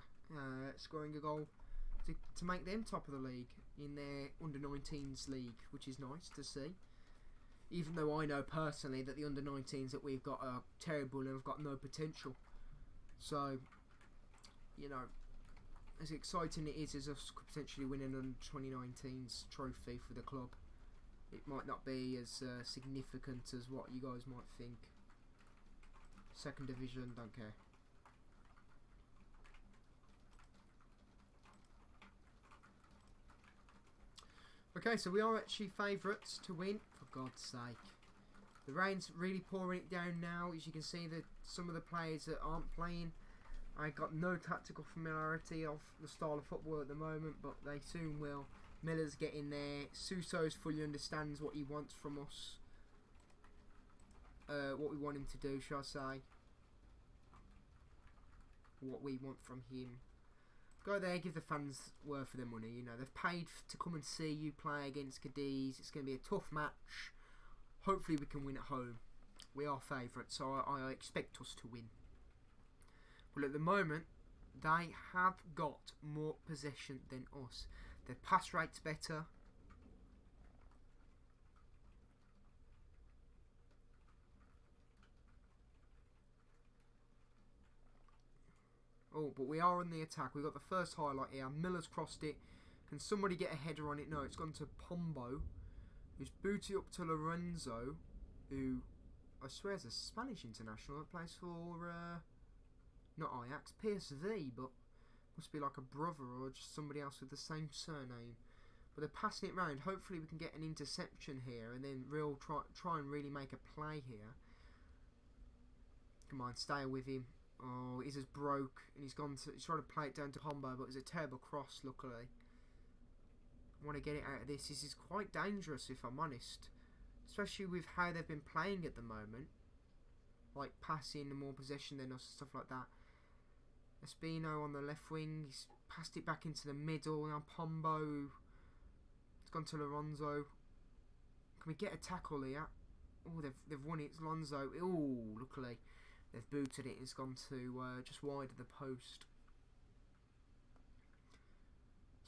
Scoring a goal to make them top of the league in their under-19s league, which is nice to see. Even though I know personally that the under-19s that we've got are terrible and have got no potential. So, you know, as exciting it is as us potentially winning under 2019's trophy for the club, it might not be as significant as what you guys might think. Second division, don't care. Okay, so we are actually favourites to win, for God's sake. The rain's really pouring it down now. As you can see, that some of the players that aren't playing, I got no tactical familiarity of the style of football at the moment, but they soon will. Miller's getting there. Suso's fully understands what he wants from us. What we want him to do, shall I say. What we want from him. Go there, give the fans worth for their money. You know, they've paid to come and see you play against Cadiz. It's going to be a tough match. Hopefully we can win at home. We are favourites, so I expect us to win. Well, at the moment, they have got more possession than us. Their pass rate's better. Oh, but we are on the attack. We've got the first highlight here. Miller's crossed it. Can somebody get a header on it? No, it's gone to Pombo, who's booted up to Lorenzo, who I swear is a Spanish international that plays for, not Ajax, PSV, but must be like a brother or just somebody else with the same surname. But they're passing it round. Hopefully we can get an interception here and then try and really make a play here. Come on, stay with him. Oh, he's just broke and he's trying to play it down to Pombo, but it was a terrible cross, luckily. I want to get it out of this. This is quite dangerous, if I'm honest. Especially with how they've been playing at the moment. Like passing and more possession than us and stuff like that. Espino on the left wing. He's passed it back into the middle. Now Pombo. It's gone to Lorenzo. Can we get a tackle here? Oh, they've won it. It's Lonzo. Oh, luckily. They've booted it. It's gone to just wide of the post.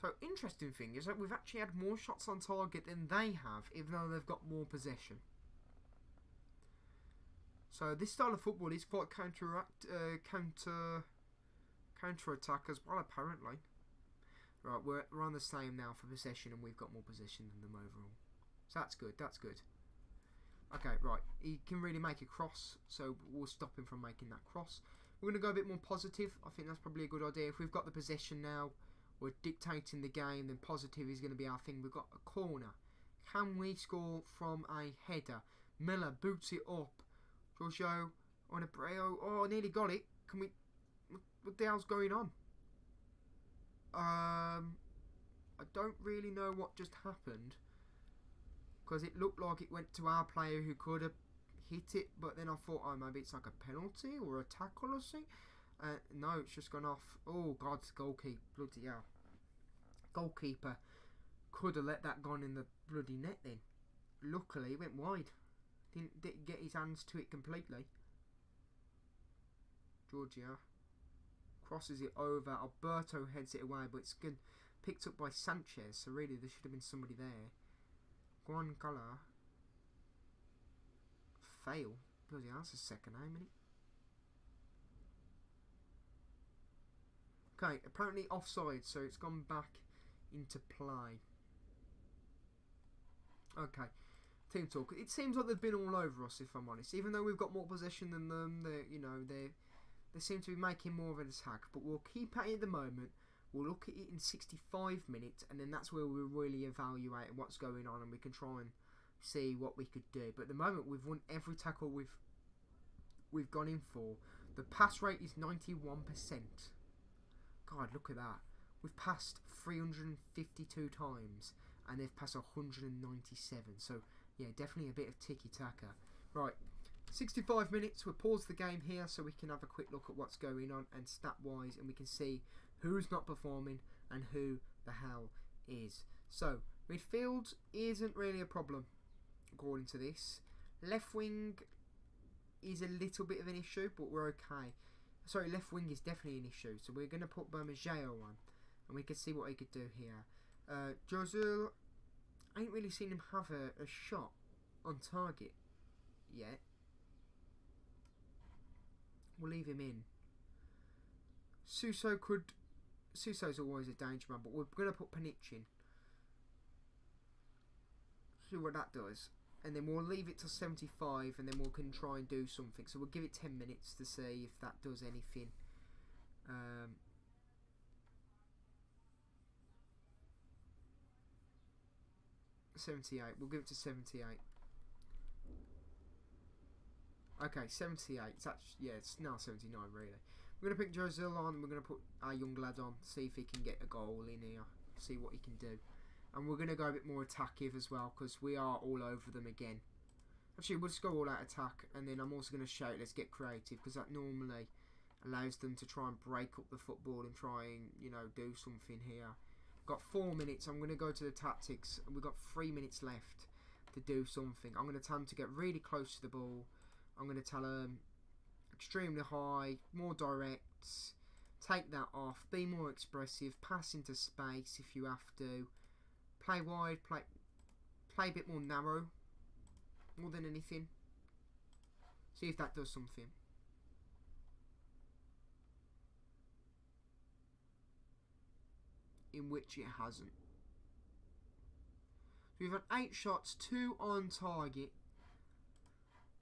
So, interesting thing is that we've actually had more shots on target than they have, even though they've got more possession. So, this style of football is quite counter-attack as well, apparently. Right, we're on the same now for possession, and we've got more possession than them overall. So, that's good, that's good. Okay, right, he can really make a cross, so we'll stop him from making that cross. We're going to go a bit more positive. I think that's probably a good idea. If we've got the possession now, we're dictating the game, then positive is going to be our thing. We've got a corner. Can we score from a header? Miller boots it up. Giorgio on a Breo. Oh, I nearly got it. Can we... What the hell's going on? I don't really know what just happened. Because it looked like it went to our player who could have hit it. But then I thought, oh, maybe it's like a penalty or a tackle or something. No, it's just gone off. Oh, God, goalkeeper. Bloody hell. Goalkeeper could have let that gone in the bloody net then. Luckily, it went wide. Didn't get his hands to it completely. Georgia crosses it over. Alberto heads it away, but it's good. Picked up by Sanchez, so really there should have been somebody there. Guancala. Fail. Bloody hell, that's a second name, isn't it? Okay, apparently offside, so it's gone back into play. Okay, team talk. It seems like they've been all over us, if I'm honest. Even though we've got more possession than them, they seem to be making more of an attack. But we'll keep at it at the moment. We'll look at it in 65 minutes, and then that's where we'll really evaluate what's going on, and we can try and see what we could do. But at the moment, we've won every tackle we've gone in for. The pass rate is 91%. God, look at that. We've passed 352 times and they've passed 197. So, yeah, definitely a bit of tiki-taka. Right, 65 minutes. We'll pause the game here so we can have a quick look at what's going on and stat-wise, and we can see who's not performing and who the hell is. So, midfield isn't really a problem, according to this. Left wing is a little bit of an issue, but we're okay. Sorry, left wing is definitely an issue. So we're going to put Bermejao on, and we can see what he could do here. Josul, I ain't really seen him have a shot on target yet. We'll leave him in. Suso could Suso's always a danger man, but we're going to put Panic in. See what that does. And then we'll leave it to 75, and then we can try and do something. So we'll give it 10 minutes to see if that does anything. 78. We'll give it to 78. Okay, 78. It's actually, yeah, it's now 79 really. We're going to pick Jozil on, and we're going to put our young lad on, see if he can get a goal in here, see what he can do. And we're going to go a bit more attackive as well, because we are all over them again. Actually, we'll just go all out attack, and then I'm also going to shout, let's get creative, because that normally allows them to try and break up the football and try and, you know, do something here. Got 4 minutes. I'm going to go to the tactics, and we've got 3 minutes left to do something. I'm going to tell them to get really close to the ball. I'm going to tell them extremely high, more direct, take that off, be more expressive, pass into space if you have to, play wide, play a bit more narrow, more than anything. See if that does something. In which it hasn't. So we've had 8 shots, 2 on target,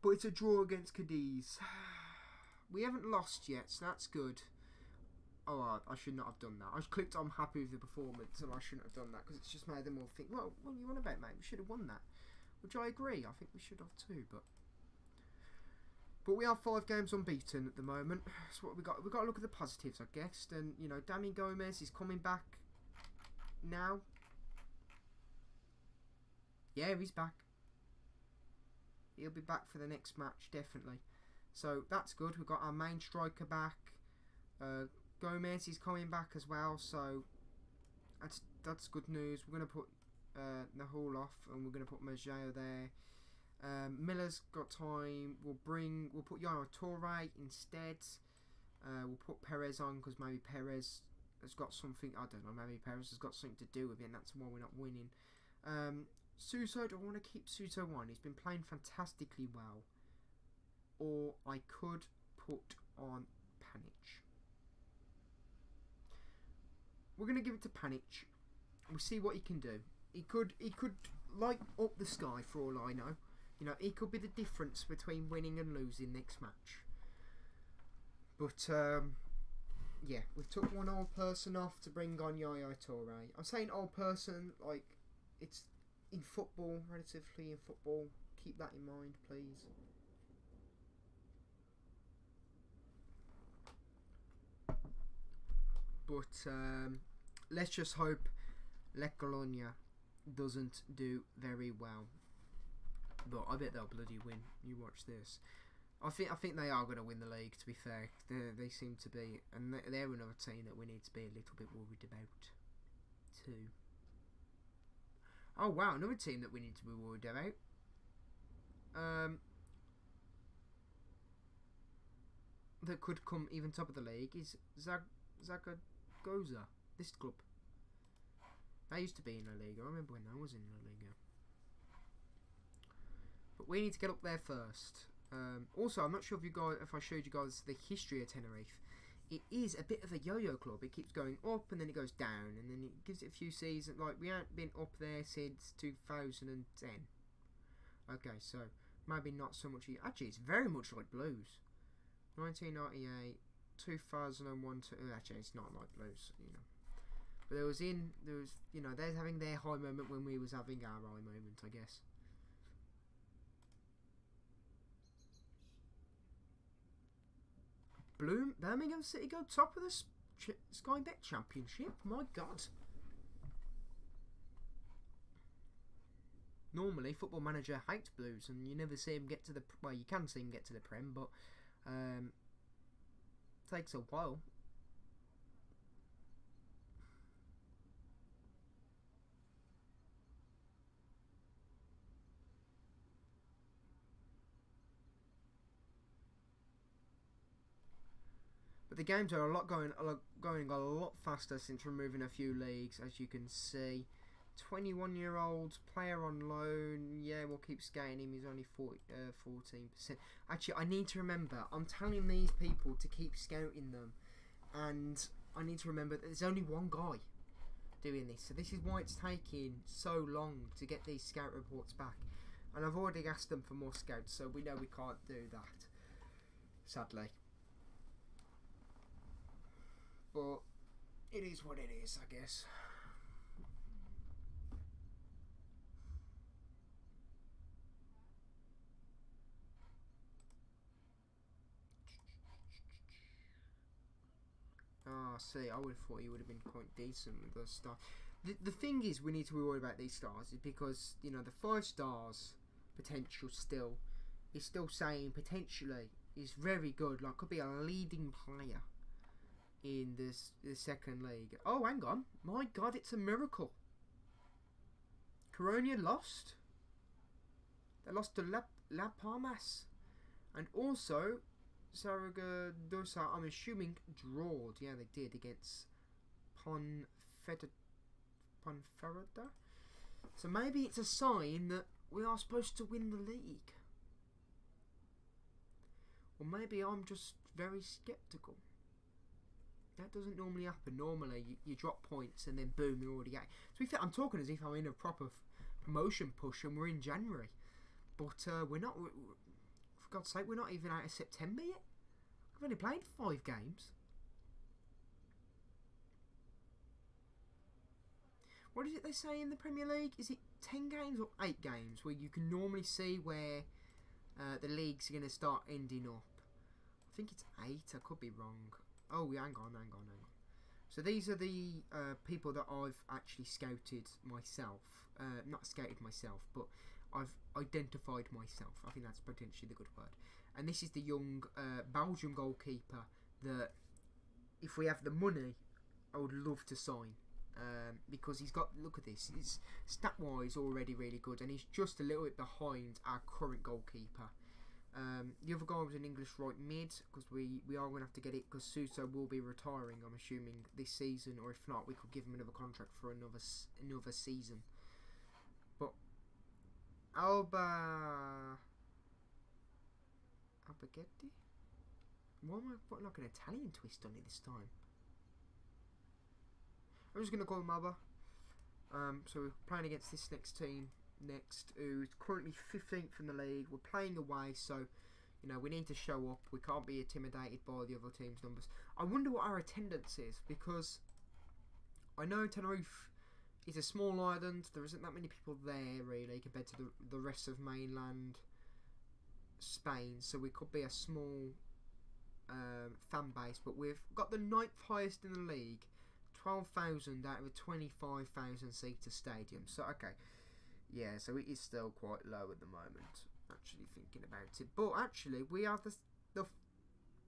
but it's a draw against Cadiz. We haven't lost yet, so that's good. Oh, I should not have done that. I clicked I'm happy with the performance, and I shouldn't have done that, because it's just made them all think, well, what are you on about, mate? We should have won that. Which I agree, I think we should have too, but we are 5 games unbeaten at the moment. So what we've got to look at the positives, I guess. And, you know, Dani Gomez is coming back now. Yeah, he's back. He'll be back for the next match, definitely. So that's good. We've got our main striker back. Gomez is coming back as well, so that's good news. We're going to put Nahul off, and we're going to put Maggio there. Miller's got time. We'll put Yaya Toure instead. We'll put Perez on, because maybe Perez has got something. I don't know. Maybe Perez has got something to do with it, and that's why we're not winning. Suso, do I want to keep Suso on? He's been playing fantastically well. Or I could put on Panic. We're going to give it to Panic. We'll see what he can do. He could light up the sky for all I know. You know, he could be the difference between winning and losing next match. But, yeah, we've took one old person off to bring on Yaya Toure. I'm saying old person, like, it's in football, relatively in football. Keep that in mind, please. But let's just hope La Colonia doesn't do very well. But I bet they'll bloody win. You watch this. I think they are going to win the league, to be fair. They seem to be. And they're another team that we need to be a little bit worried about too. Oh wow, another team that we need to be worried about. That could come even top of the league is Zaragoza. This club. They used to be in La Liga. I remember when I was in La Liga. But we need to get up there first. Also, I'm not sure if I showed you guys the history of Tenerife. It is a bit of a yo-yo club. It keeps going up and then it goes down, and then it gives it a few seasons. Like, we haven't been up there since 2010. Okay, so maybe not so much. Actually, it's very much like Blues. 1998, 2001 to actually, it's not like Blues, you know. But there was, you know, they're having their high moment when we was having our high moment, I guess. Birmingham City go top of the Sky Bet Championship. My God. Normally, Football Manager hates Blues, and you never see him get to the. Well, you can see him get to the Prem, but takes a while. But the games are going a lot faster since removing a few leagues, as you can see. 21-year-old player on loan. Yeah, we'll keep scouting him. He's only 14%. Actually, I need to remember. I'm telling these people to keep scouting them, and I need to remember that there's only one guy doing this, so this is why it's taking so long to get these scout reports back. And I've already asked them for more scouts, so we know we can't do that, sadly. But it is what it is, I guess. Ah, see, I would have thought he would have been quite decent with those stars. The thing is, we need to be worried about these stars is because, you know, the 5 stars potential still is still saying potentially is very good. Like, could be a leading player in the second league. Oh, hang on. My God, it's a miracle. Coronia lost. They lost to La Palmas. And also, Zaragoza, I'm assuming, drawed. Yeah, they did against Ponferrada. So maybe it's a sign that we are supposed to win the league. Or maybe I'm just very sceptical. That doesn't normally happen. Normally, you drop points and then boom, you're already out. To be fair, I'm talking as if I'm in a proper promotion push and we're in January. But we're not, for God's sake, we're not even out of September yet. We've only played 5 games. What is it they say in the Premier League? Is it 10 games or 8 games where you can normally see where the league's going to start ending up? I think it's 8. I could be wrong. Oh, hang on. So these are the people that I've actually scouted myself. Not scouted myself, but I've identified myself. I think that's potentially the good word. And this is the young Belgian goalkeeper that, if we have the money, I would love to sign. Because he's got, look at this, he's stat-wise already really good, and he's just a little bit behind our current goalkeeper. The other guy was an English right mid, because we are going to have to get it, because Suso will be retiring, I'm assuming, this season, or if not, we could give him another contract for another season. But Alberghetti? Why am I putting like an Italian twist on it this time? I'm just going to call him Alba. So we're playing against this next team next, who's currently 15th in the league. We're playing away, so you know we need to show up. We can't be intimidated by the other team's numbers. I wonder what our attendance is, because I know Tenerife is a small island. There isn't that many people there really compared to the rest of mainland Spain, so we could be a small fan base. But we've got the 9th highest in the league. 12,000 out of a 25,000 seater stadium. So, okay. Yeah, so it is still quite low at the moment, actually thinking about it. But actually, we are the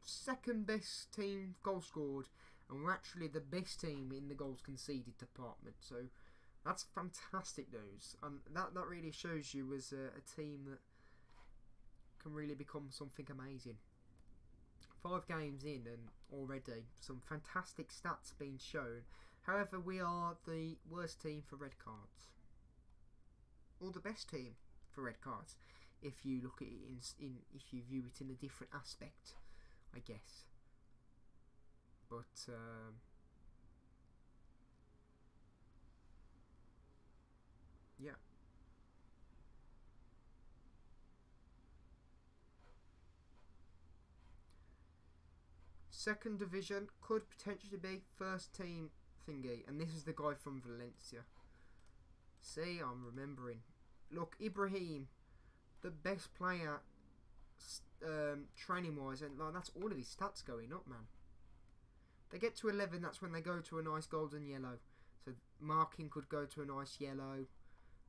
second best team goal scored, and we're actually the best team in the goals conceded department. So, that's fantastic news. And that really shows you as a team that can really become something amazing. 5 games in and already some fantastic stats being shown. However, we are the worst team for red cards, or the best team for red cards, if you look at it if you view it in a different aspect, I guess. But yeah. Second division could potentially be first team thingy, and this is the guy from Valencia. See, I'm remembering. Look, Ibrahim, the best player training wise, and like, that's all of his stats going up, man. They get to 11, that's when they go to a nice golden yellow. So marking could go to a nice yellow,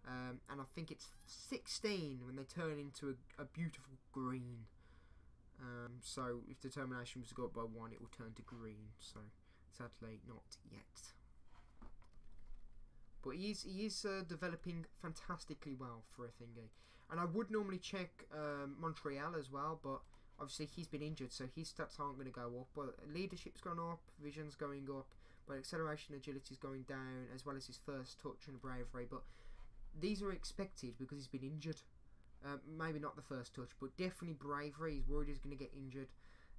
and I think it's 16 when they turn into a beautiful green. So if determination was to go up by 1, it will turn to green. So sadly, not yet. But he is developing fantastically well for a thingy. And I would normally check Montreal as well, but obviously he's been injured, so his stats aren't going to go up. But leadership's gone up, vision's going up, but acceleration and agility's going down, as well as his first touch and bravery. But these are expected because he's been injured. Maybe not the first touch, but definitely bravery. He's worried he's going to get injured.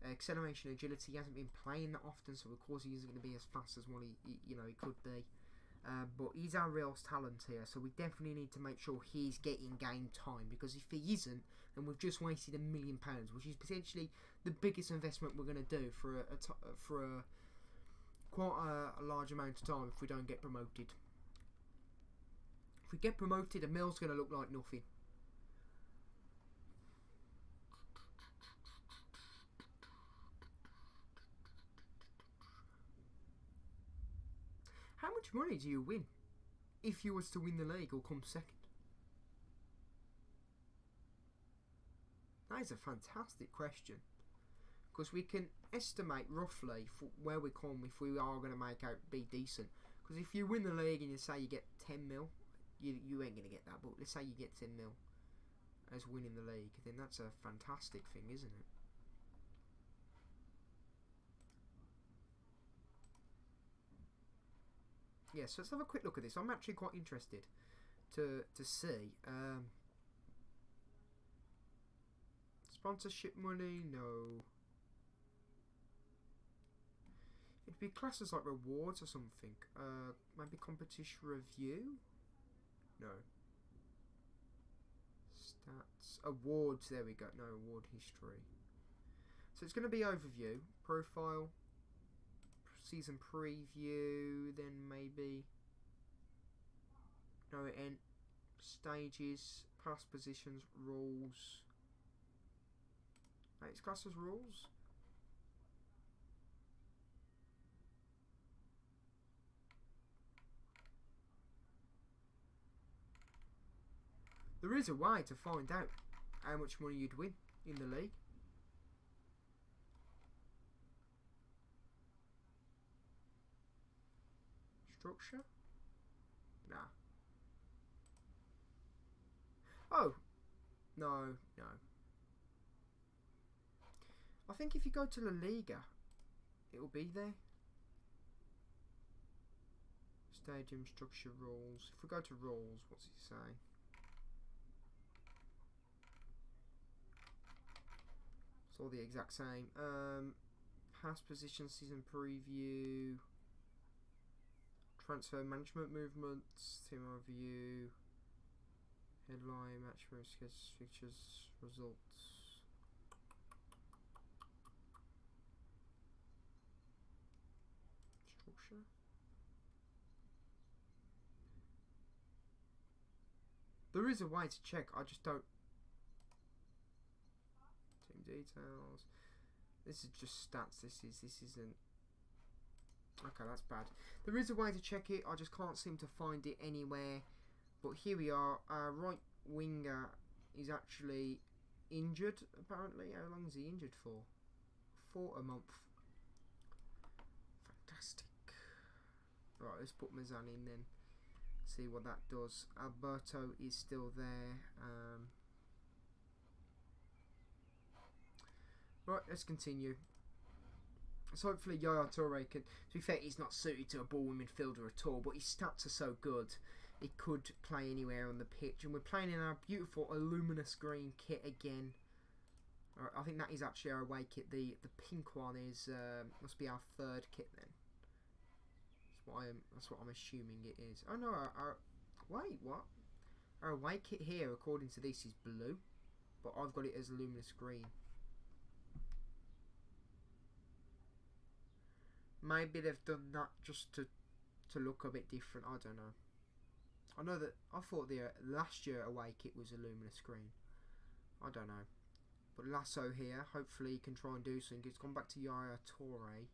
Acceleration, agility, he hasn't been playing that often, so of course he isn't going to be as fast as what he could be. But he's our real talent here, so we definitely need to make sure he's getting game time, because if he isn't, then we've just wasted £1 million, which is potentially the biggest investment we're going to do for quite a large amount of time if we don't get promoted. If we get promoted, a mill's going to look like nothing. How much money do you win if you was to win the league or come second? That is a fantastic question, because we can estimate roughly where we come if we are going to make out be decent. Because if you win the league and you say you get 10 mil, you ain't going to get that. But let's say you get 10 mil as winning the league, then that's a fantastic thing, isn't it? Yeah, so let's have a quick look at this. I'm actually quite interested to see. Sponsorship money, no. It'd be classed as like rewards or something. Maybe competition review? No. Stats. Awards, there we go. No, award history. So it's going to be overview, profile, season preview, then maybe no end stages, past positions, rules. It's classed as rules. There is a way to find out how much money you'd win in the league. Structure? Nah. Oh. No. I think if you go to La Liga, it will be there. Stadium structure rules. If we go to rules, what's it say? It's all the exact same. Past position, season preview, transfer management movements, team overview, headline, match sketches, fixtures, results. Structure. There is a way to check, I just don't. Team details. This is just stats. This isn't. Okay, that's bad. There is a way to check it. I just can't seem to find it anywhere. But here we are. Our right winger is actually injured, apparently. How long is he injured for? For a month. Fantastic. Right, let's put Mazan in then. See what that does. Alberto is still there. Right, let's continue. So hopefully Yaya Toure can... To be fair, he's not suited to a ball midfielder at all, but his stats are so good, he could play anywhere on the pitch. And we're playing in our beautiful luminous green kit again. Right, I think that is actually our away kit. The pink one is must be our third kit then. That's what I'm assuming it is. Oh no, wait, what? Our away kit here, according to this, is blue, but I've got it as luminous green. Maybe they've done that just to look a bit different. I don't know. I know that I thought the last year away kit was a luminous green. I don't know. But Lasso here, hopefully he can try and do something. It's gone back to Yaya Toure,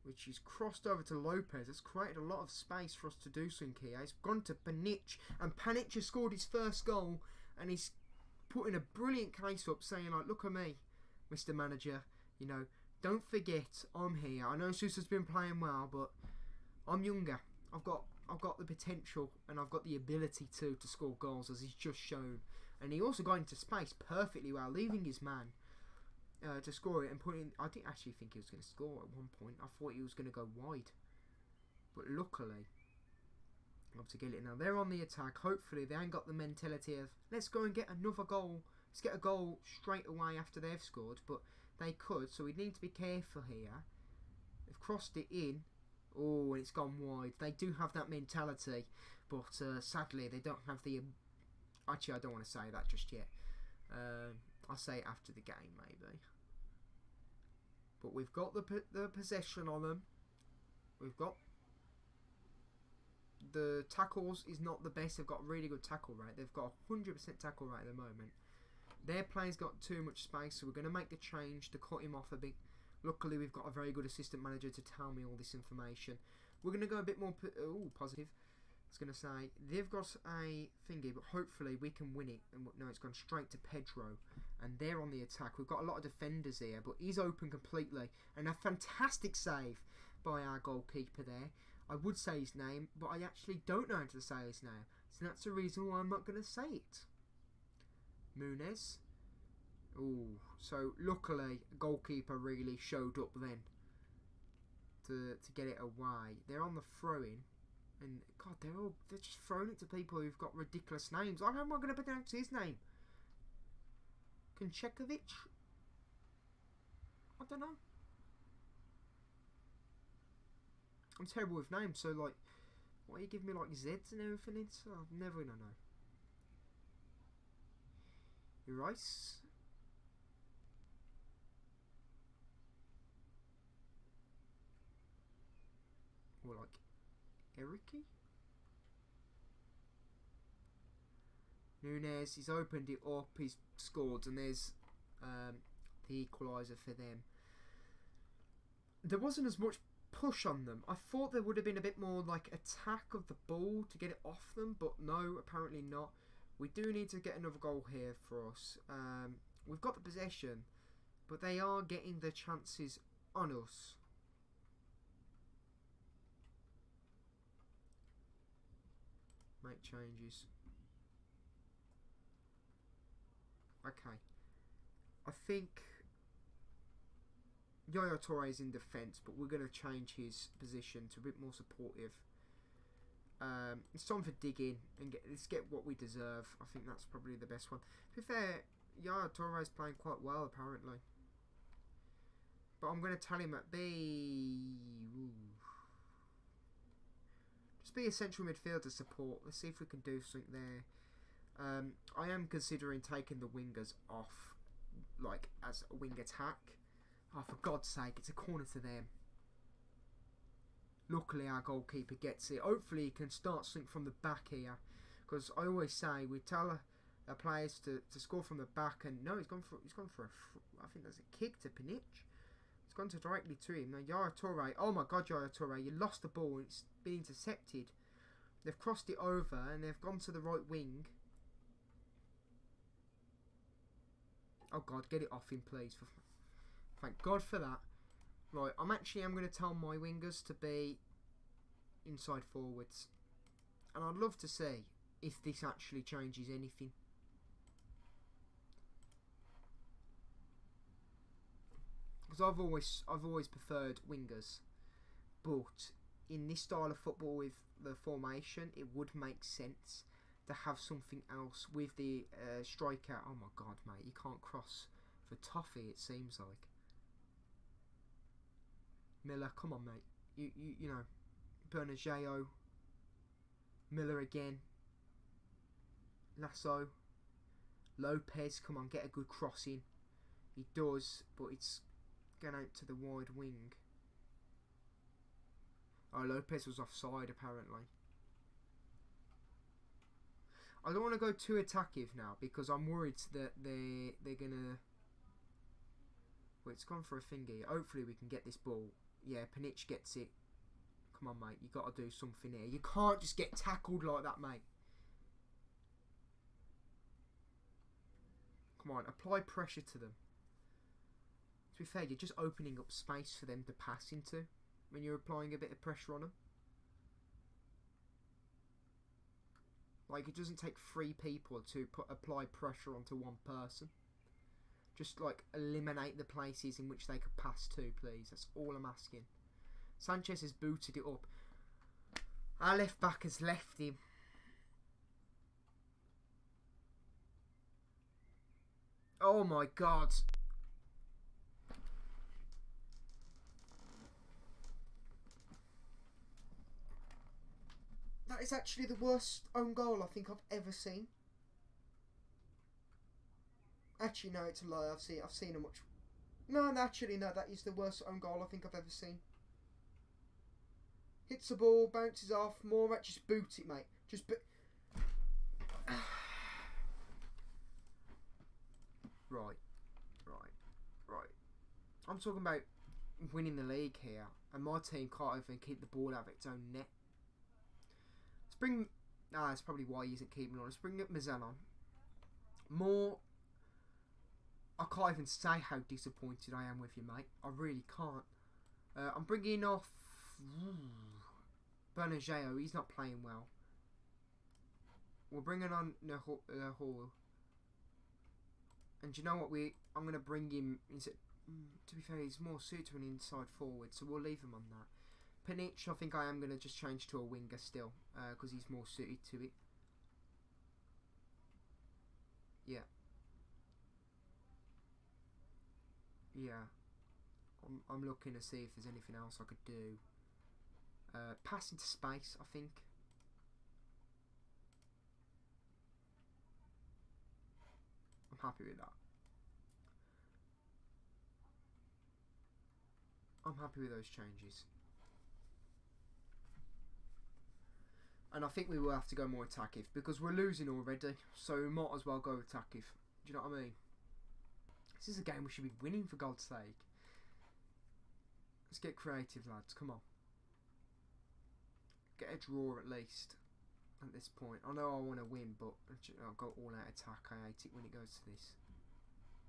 which is crossed over to Lopez. It's created a lot of space for us to do something here. It's gone to Panic, and Panic has scored his first goal, and he's putting a brilliant case up, saying like, "Look at me, Mr. Manager. You know, don't forget I'm here. I know Sousa's been playing well, but I'm younger. I've got the potential, and I've got the ability to score goals, as he's just shown." And he also got into space perfectly well, leaving his man to score it and putting. I didn't actually think he was going to score at one point. I thought he was going to go wide, but luckily, I'm to get it now. They're on the attack. Hopefully, they ain't got the mentality of let's go and get another goal. Let's get a goal straight away after they've scored. But they could. So we need to be careful here. They've crossed it in. Oh, and it's gone wide. They do have that mentality, but sadly they don't have the... Actually, I don't want to say that just yet. I'll say it after the game, maybe. But we've got the possession on them. We've got... The tackles is not the best. They've got really good tackle rate. They've got 100% tackle rate at the moment. Their player's got too much space, so we're going to make the change to cut him off a bit. Luckily, we've got a very good assistant manager to tell me all this information. We're going to go a bit more positive. I was going to say, they've got a thingy, but hopefully we can win it. And no, it's gone straight to Pedro. And they're on the attack. We've got a lot of defenders here, but he's open completely. And a fantastic save by our goalkeeper there. I would say his name, but I actually don't know how to say his name. So that's the reason why I'm not going to say it. Muniz. Ooh, so luckily, goalkeeper really showed up then to get it away. They're on the throw-in. And God, they're just throwing it to people who've got ridiculous names. How am I going to pronounce his name? Konchekovic? I don't know. I'm terrible with names, so like, why are you giving me like Z's and everything? It's I'm never gonna know. Rice. Or like Ericky? Nunez, he's opened it up, he's scored, and there's the equaliser for them. There wasn't as much push on them. I thought there would have been a bit more like attack of the ball to get it off them, but no, apparently not. We do need to get another goal here for us. We've got the possession, but they are getting the chances on us. Make changes. Okay. I think Yaya Toure is in defence, but we're going to change his position to a bit more supportive. It's time for digging and let's get what we deserve. I think that's probably the best one. To be fair, Yaya Toure is playing quite well apparently. But I'm going to tell him at just be a central midfielder support. Let's see if we can do something there. I am considering taking the wingers off, like as a wing attack. Oh, for God's sake, it's a corner to them. Luckily, our goalkeeper gets it. Hopefully, he can start something from the back here. Because I always say, we tell our players to score from the back. And no, he's gone for I think there's a kick to Pinic. It's gone directly to him. Now, Yaya Toure. Oh my God, Yaya Toure. You lost the ball and it's been intercepted. They've crossed it over and they've gone to the right wing. Oh God, get it off him, please. Thank God for that. Right, I'm going to tell my wingers to be inside forwards. And I'd love to see if this actually changes anything. Because I've always preferred wingers. But in this style of football with the formation, it would make sense to have something else with the striker. Oh my God, mate, you can't cross for toffee, it seems like. Miller, come on, mate. You know, Bernageo. Miller again. Lasso. Lopez, come on, get a good crossing. He does, but it's going out to the wide wing. Oh, Lopez was offside, apparently. I don't want to go too attackive now, because I'm worried that they're going to... Well, it's gone for a thingy. Hopefully we can get this ball. Yeah, Pinic gets it. Come on, mate. You've got to do something here. You can't just get tackled like that, mate. Come on, apply pressure to them. To be fair, you're just opening up space for them to pass into when you're applying a bit of pressure on them. Like, it doesn't take 3 people to apply pressure onto one person. Just, like, eliminate the places in which they could pass to, please. That's all I'm asking. Sanchez has booted it up. Our left back has left him. Oh, my God. That is actually the worst own goal I think I've ever seen. Actually, no, it's a lie. I've seen a much. No, actually, no. That is the worst own goal I think I've ever seen. Hits the ball, bounces off. Morat just boots it, mate. Just boot. Right. I'm talking about winning the league here, and my team can't even keep the ball out of its own net. Let's bring. That's probably why he isn't keeping on. Let's bring up Mazan on. More. I can't even say how disappointed I am with you, mate. I really can't. I'm bringing off Bernageo. He's not playing well. We're bringing on Hall. And do you know what? I'm going to bring him. To be fair, he's more suited to an inside forward, so we'll leave him on that. Panic, I think I am going to just change to a winger still, because he's more suited to it. Yeah. I'm looking to see if there's anything else I could do. Pass into space, I think. I'm happy with that. I'm happy with those changes. And I think we will have to go more attackive because we're losing already. So we might as well go attackive. Do you know what I mean? This is a game we should be winning, for God's sake. Let's get creative, lads. Come on. Get a draw at least at this point. I know I want to win, but I'll go all out attack. I hate it when it goes to this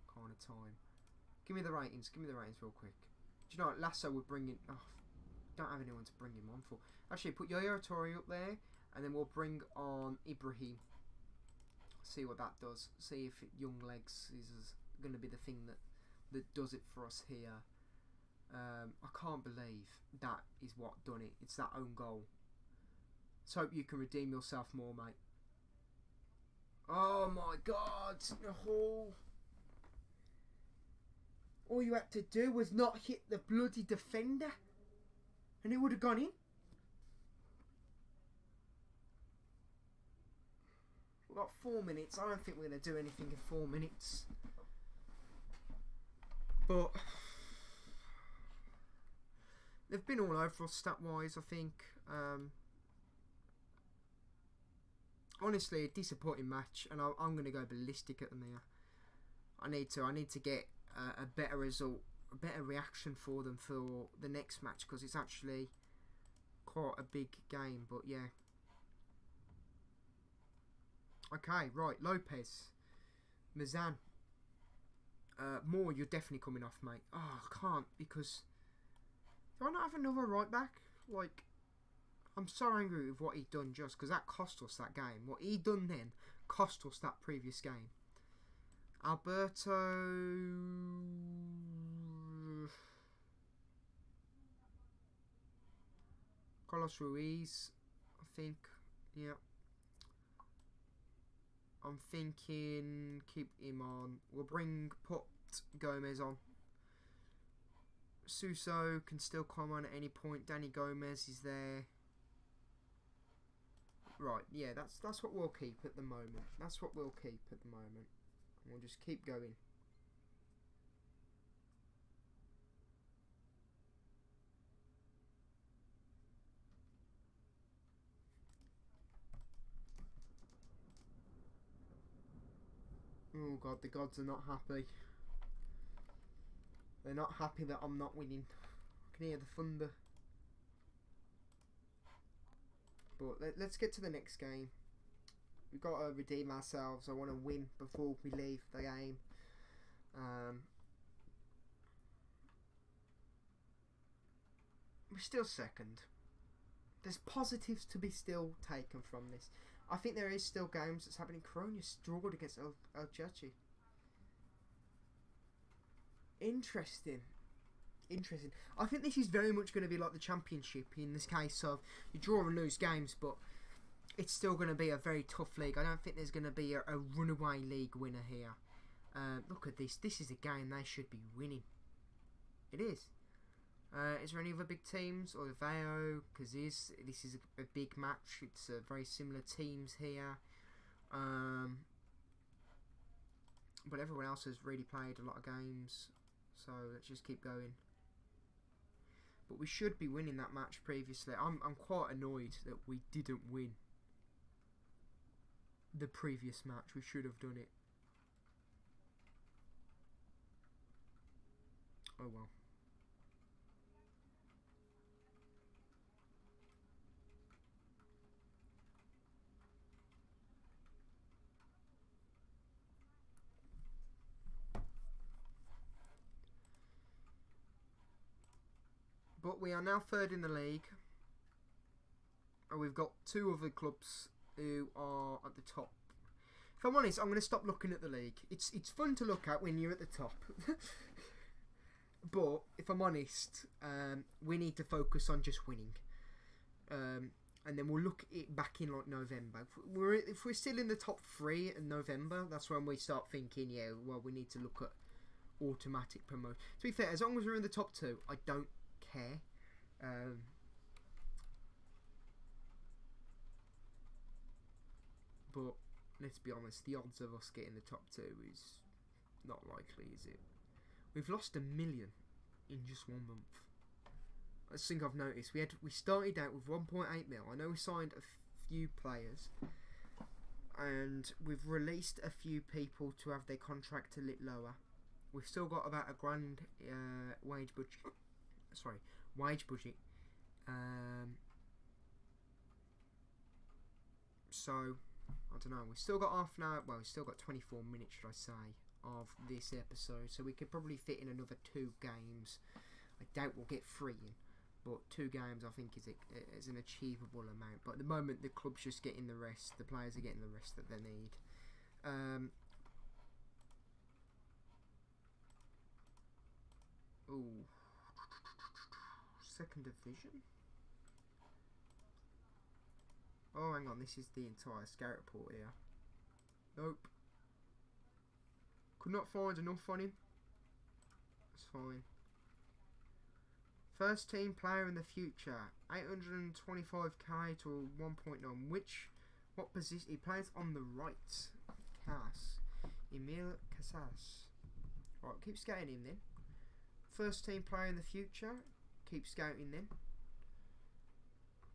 kind of time. Give me the ratings. Give me the ratings real quick. Do you know what? Lasso would bring in... Oh, don't have anyone to bring him on for. Actually, put Yaya Toure up there, and then we'll bring on Ibrahim. See what that does. See if Young Legs is going to be the thing that does it for us here. I can't believe that is what done it. It's that own goal. Let's hope you can redeem yourself more, mate. Oh my God! Oh. All you had to do was not hit the bloody defender, and it would have gone in. We've got 4 minutes. I don't think we're going to do anything in 4 minutes. But they've been all over us stat-wise, I think. Honestly, a disappointing match, and I'm going to go ballistic at them here. I need to get a better result, a better reaction for them for the next match, because it's actually quite a big game. But yeah. Okay, right. Lopez, Mazan, Moore, you're definitely coming off, mate. Oh, I can't, because do I not have another right back? Like, I'm so angry with what he done just because that cost us that game. What he done then cost us that previous game. Alberto, Carlos Ruiz, I think. Yeah. I'm thinking keep him on. We'll put Gomez on. Suso can still come on at any point. Danny Gomez is there. Right, yeah, that's what we'll keep at the moment. That's what we'll keep at the moment. And we'll just keep going. Oh God, the gods are not happy. They're not happy that I'm not winning. I can hear the thunder. But let's get to the next game. We've got to redeem ourselves. I want to win before we leave the game. We're still second. There's positives to be still taken from this. I think there is still games that's happening. Corona's drawed against El Chachi. Interesting. I think this is very much going to be like the Championship in this case of you draw and lose games, but it's still going to be a very tough league. I don't think there's going to be a runaway league winner here. Look at this. This is a game they should be winning. It is. Is there any other big teams? Or Veo, Kaziz? This is a big match. It's very similar teams here. But everyone else has really played a lot of games. So let's just keep going. But we should be winning that match previously. I'm quite annoyed that we didn't win the previous match. We should have done it. Oh well. But we are now third in the league. And we've got 2 other clubs who are at the top. If I'm honest, I'm going to stop looking at the league. It's fun to look at when you're at the top. But, if I'm honest, we need to focus on just winning. And then we'll look it back in like November. If we're still in the top 3 in November, that's when we start thinking, yeah, well, we need to look at automatic promotion. To be fair, as long as we're in the top 2, I don't care. But let's be honest, the odds of us getting the top 2 is not likely, is it? We've lost $1 million in just 1 month. That's the thing I've noticed. We started out with 1.8 mil. I know we signed a few players, and we've released a few people to have their contract a little lower. We've still got about a grand wage budget. Sorry, wage budget. So I don't know. We've still got half an hour. Well, we've still got 24 minutes, should I say, of this episode. So we could probably fit in another 2 games. I doubt we'll get 3 in, but 2 games I think is an achievable amount. But at the moment, the club's just getting the rest. The players are getting the rest that they need. Ooh. 2nd division. Oh, hang on. This is the entire scout report here. Nope. Could not find enough on him. That's fine. First team player in the future. 825k to 1.9. What position? He plays on the right. Emil Casas. Right, keep scouting him then. First team player in the future. Keep scouting then.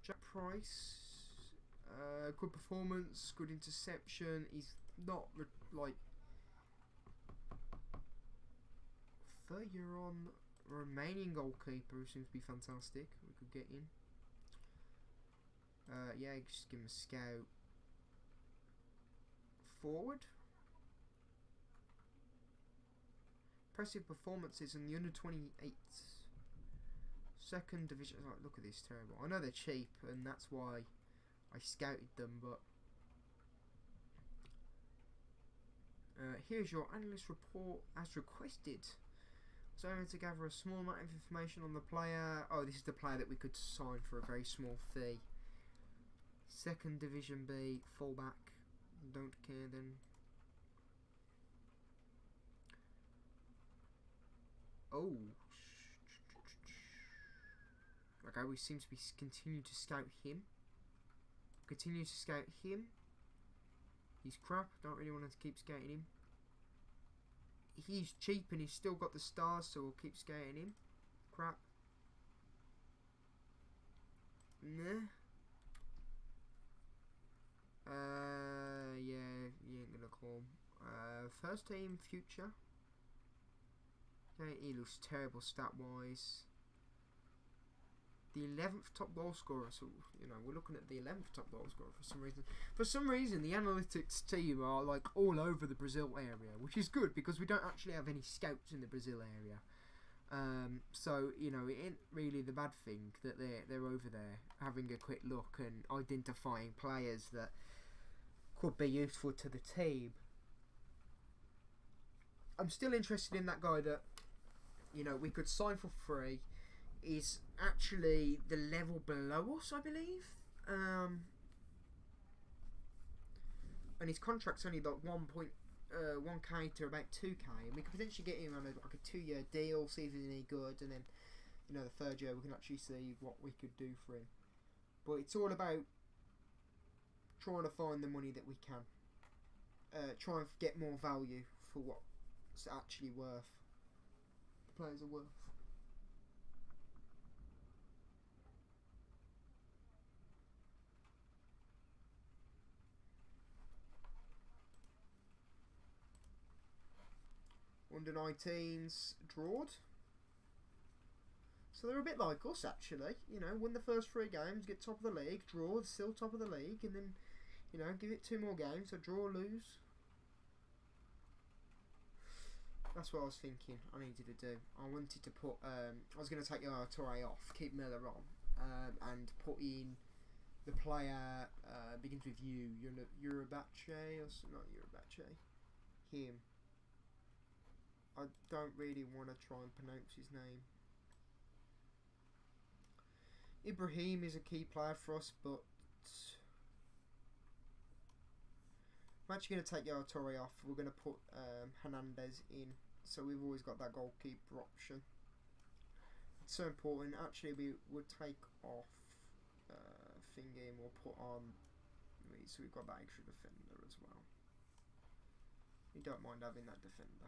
Jack Price. Good performance, good interception. He's not like 3rd-year on Romanian goalkeeper, who seems to be fantastic. We could get in. Yeah, just give him a scout. Forward. Impressive performances in the under-28. 2nd division. Oh, look at this, terrible. I know they're cheap, and that's why I scouted them, but here's your analyst report as requested. So I'm going to gather a small amount of information on the player. Oh, this is the player that we could sign for a very small fee. 2nd Division B, fullback. Don't care then. Oh. Okay, we seem to be continue to scout him. Continue to scout him. He's crap. Don't really want to keep scouting him. He's cheap and he's still got the stars, so we'll keep scouting him. Crap. Nah. Yeah, you ain't gonna call him. First team future. Okay, he looks terrible stat-wise. The 11th top goal scorer, so you know we're looking at the 11th top goal scorer for some reason. For some reason, the analytics team are like all over the Brazil area, which is good because we don't actually have any scouts in the Brazil area. So you know it ain't really the bad thing that they're over there having a quick look and identifying players that could be useful to the team. I'm still interested in that guy that you know we could sign for free. Is actually the level below us, I believe. And his contract's only like 1.1k to about 2k, and we could potentially get him on like a 2-year deal, see if he's any good, and then you know, the third year we can actually see what we could do for him. But it's all about trying to find the money that we can. Try and get more value for what's actually worth. The players are worth. Under 19s drawed. So they're a bit like us, actually. You know, win the first 3 games, get top of the league, draw, still top of the league, and then, you know, give it 2 more games, so draw, lose. That's what I was thinking I needed to do. I wanted to put, I was going to take Torre off, keep Miller on, and put in the player, begins with U, Urabache, or not Urabache, him. I don't really want to try and pronounce his name. Ibrahim is a key player for us, but I'm actually going to take Yaya Toure off. We're going to put Hernandez in, so we've always got that goalkeeper option. It's so important. Actually, we would take off Thingy and we'll put on, so we've got that extra defender as well. We don't mind having that defender.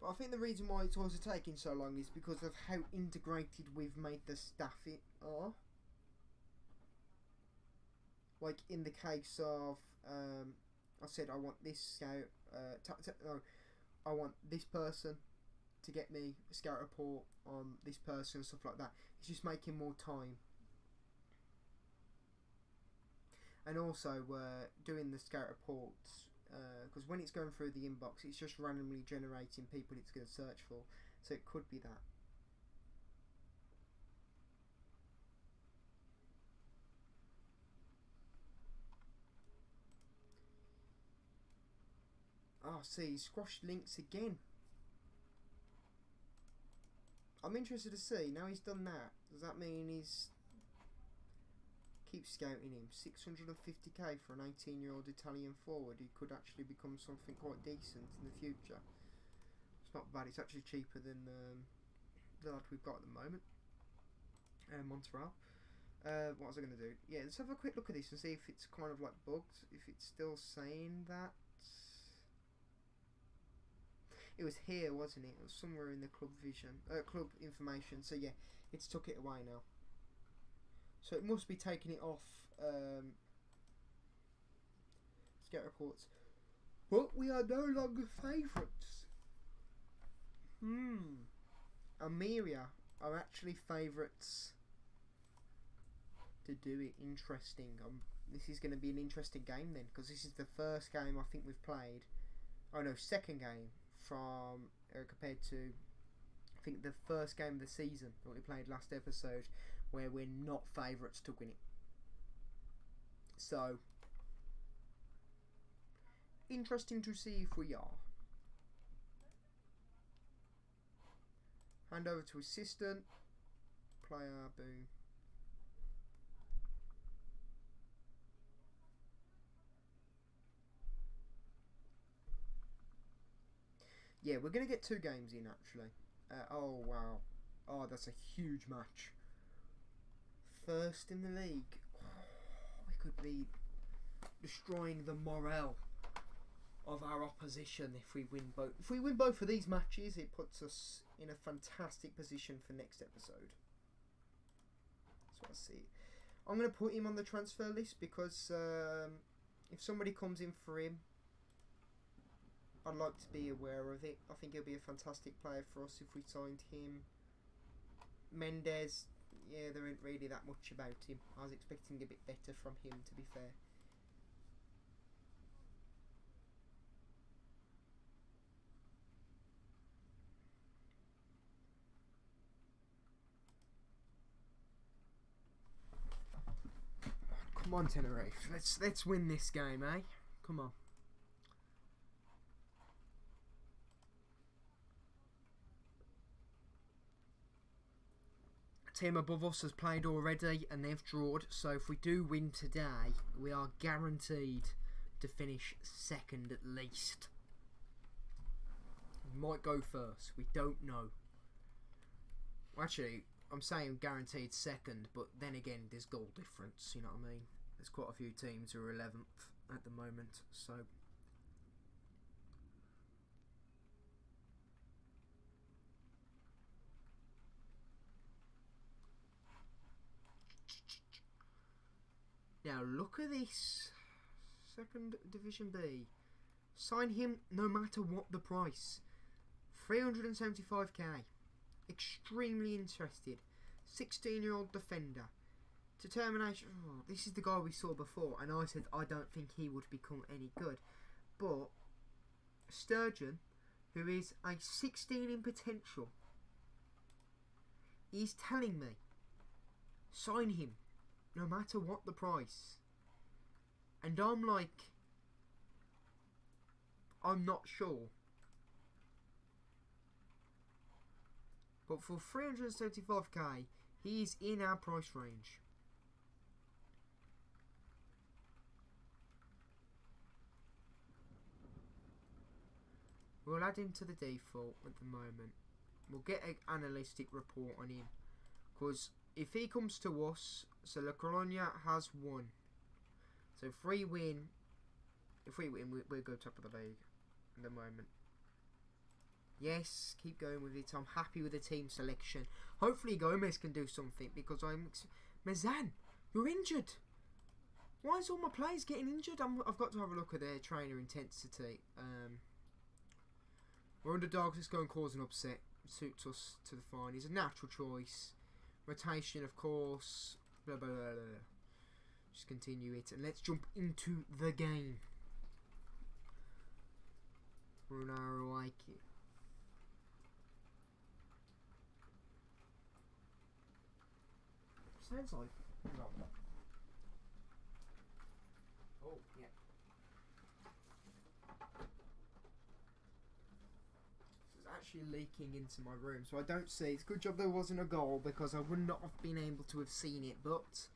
But I think the reason why it's also taking so long is because of how integrated we've made the staff are. Like in the case of, I said I want this scout, I want this person to get me a scout report on this person, stuff like that. It's just making more time. And also doing the scout reports, because when it's going through the inbox, it's just randomly generating people it's going to search for. So it could be that. Oh, see, he squashed links again. I'm interested to see, now he's done that, does that mean he's... Keep scouting him. 650k for an 18-year-old Italian forward who could actually become something quite decent in the future. It's not bad, it's actually cheaper than the lad we've got at the moment. Montreal. What was I going to do? Yeah, let's have a quick look at this and see if it's kind of like bugged, if it's still saying that. It was here, wasn't it? It was somewhere in the club information. So yeah, it's took it away now. So it must be taking it off scout reports. But we are no longer favourites. Amiria are actually favourites to do it. Interesting. This is going to be an interesting game then, because this is the first game I think we've played. Oh no, second game from compared to I think the first game of the season that we played last episode, where we're not favourites to win it. So interesting to see if we are. Hand over to assistant player. Boom. Yeah, we're going to get 2 games in actually. Oh wow. Oh, that's a huge match. First in the league. Oh, we could be destroying the morale of our opposition if we win both. If we win both of these matches, it puts us in a fantastic position for next episode. That's what I see. I'm going to put him on the transfer list because if somebody comes in for him, I'd like to be aware of it. I think he'll be a fantastic player for us if we signed him. Mendes, yeah, there ain't really that much about him. I was expecting a bit better from him, to be fair. Come on, Tenerife. Let's win this game, eh? Come on. A team above us has played already and they've drawed. So if we do win today, we are guaranteed to finish second at least. We might go first. We don't know. Well, actually, I'm saying guaranteed second, but then again, there's goal difference. You know what I mean? There's quite a few teams who are 11th at the moment, so. Now look at this. Second Division B. Sign him no matter what the price. 375k. Extremely interested. 16-year-old defender. Determination. Oh, this is the guy we saw before, and I said I don't think he would become any good. But Sturgeon, who is a 16 in potential, he's telling me sign him no matter what the price. And I'm like, I'm not sure. But for 375k, he is in our price range. We'll add him to the default at the moment. We'll get an analytic report on him. Because if he comes to us, so La Colonia has won. So if we win, we'll go top of the league at the moment. Yes, keep going with it. I'm happy with the team selection. Hopefully Gomez can do something because Mezan, you're injured. Why is all my players getting injured? I've got to have a look at their trainer intensity. We're underdogs. Let's go and cause an upset. Suits us to the fine. He's a natural choice. Rotation, of course. Blah, blah, blah, blah. Just continue it. And let's jump into the game. Ronaldo, like it. Sounds like. Oh, yeah. This is actually leaking into my room, so I don't see. It's a good job there wasn't a goal because I would not have been able to have seen it. But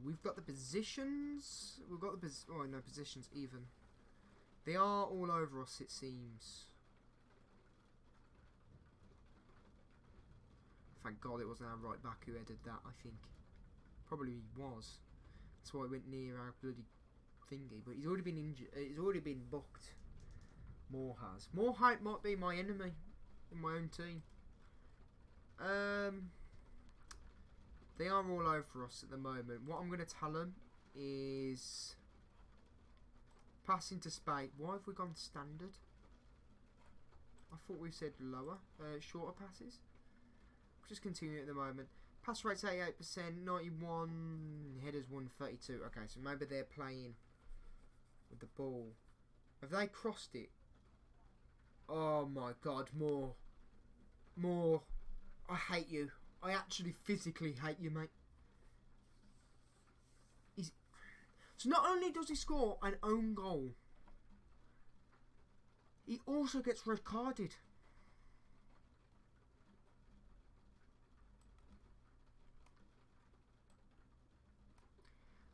we've got the positions. We've got the no positions even. They are all over us, it seems. Thank God it wasn't our right back who headed that, I think. Probably was. That's why I went near our bloody thingy. But he's already been injured. He's already been booked. Moore has. Moore hype might be my enemy in my own team. They are all over us at the moment. What I'm going to tell them is passing to Spade. Why have we gone standard? I thought we said lower, shorter passes. Just continue at the moment. Pass rate's 88%, 91, headers 132. Okay, so maybe they're playing with the ball. Have they crossed it? Oh my God, Moore. Moore. I hate you. I actually physically hate you, mate. So not only does he score an own goal, he also gets red carded.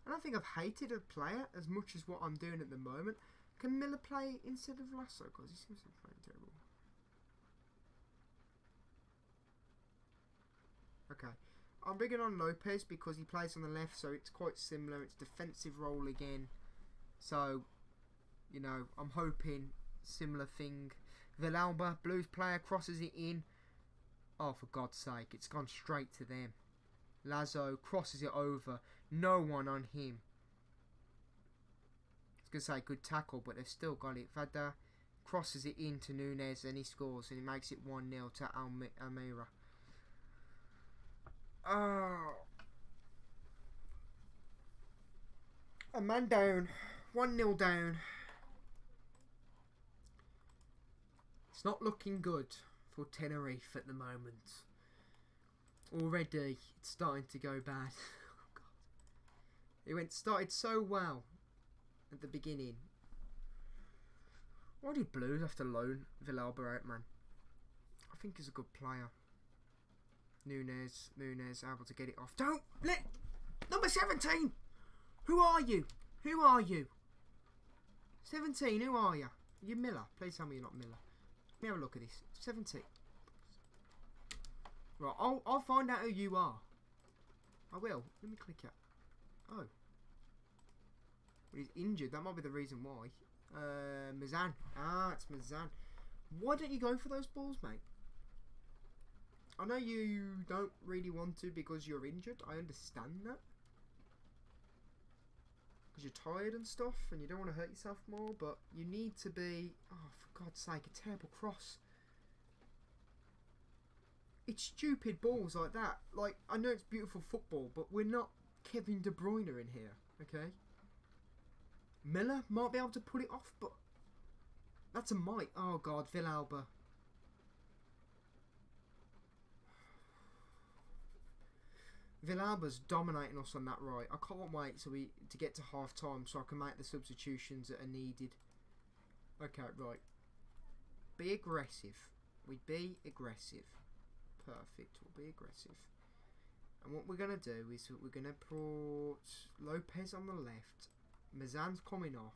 I don't think I've hated a player as much as what I'm doing at the moment. Can Miller play instead of Lasso? Because he seems to be playing terrible. Okay. I'm bringing on Lopez because he plays on the left, so it's quite similar. It's defensive role again. So, you know, I'm hoping similar thing. Villalba, Blues player, crosses it in. Oh, for God's sake, it's gone straight to them. Lazo crosses it over. No one on him. I was going to say good tackle, but they've still got it. Vada crosses it into Nunez and he scores and he makes it 1-0 to Almeida. Oh. A man down. 1-0 down. It's not looking good for Tenerife at the moment. Already, it's starting to go bad. It started so well at the beginning. Why did Blues have to loan Villalba out, man? I think he's a good player. Nunes able to get it off. Don't let number 17. Who are you? Who are you? 17. Who are you? You Miller. Please tell me you're not Miller. Let me have a look at this. 17. Right, I'll find out who you are. I will. Let me click it. Oh. Well, he's injured. That might be the reason why. Mazan. Ah, it's Mazan. Why don't you go for those balls, mate? I know you don't really want to because you're injured. I understand that. Because you're tired and stuff and you don't want to hurt yourself more. But you need to be... Oh, for God's sake, a terrible cross. It's stupid balls like that. Like, I know it's beautiful football, but we're not Kevin De Bruyne in here, okay? Miller might be able to pull it off, but that's a might. Oh, God, Villalba. Villalba's dominating us on that right. I can't wait to get to half time so I can make the substitutions that are needed. Okay, right. Be aggressive. We'd be aggressive. Perfect. We'll be aggressive. And what we're going to do is we're going to put Lopez on the left. Mazan's coming off.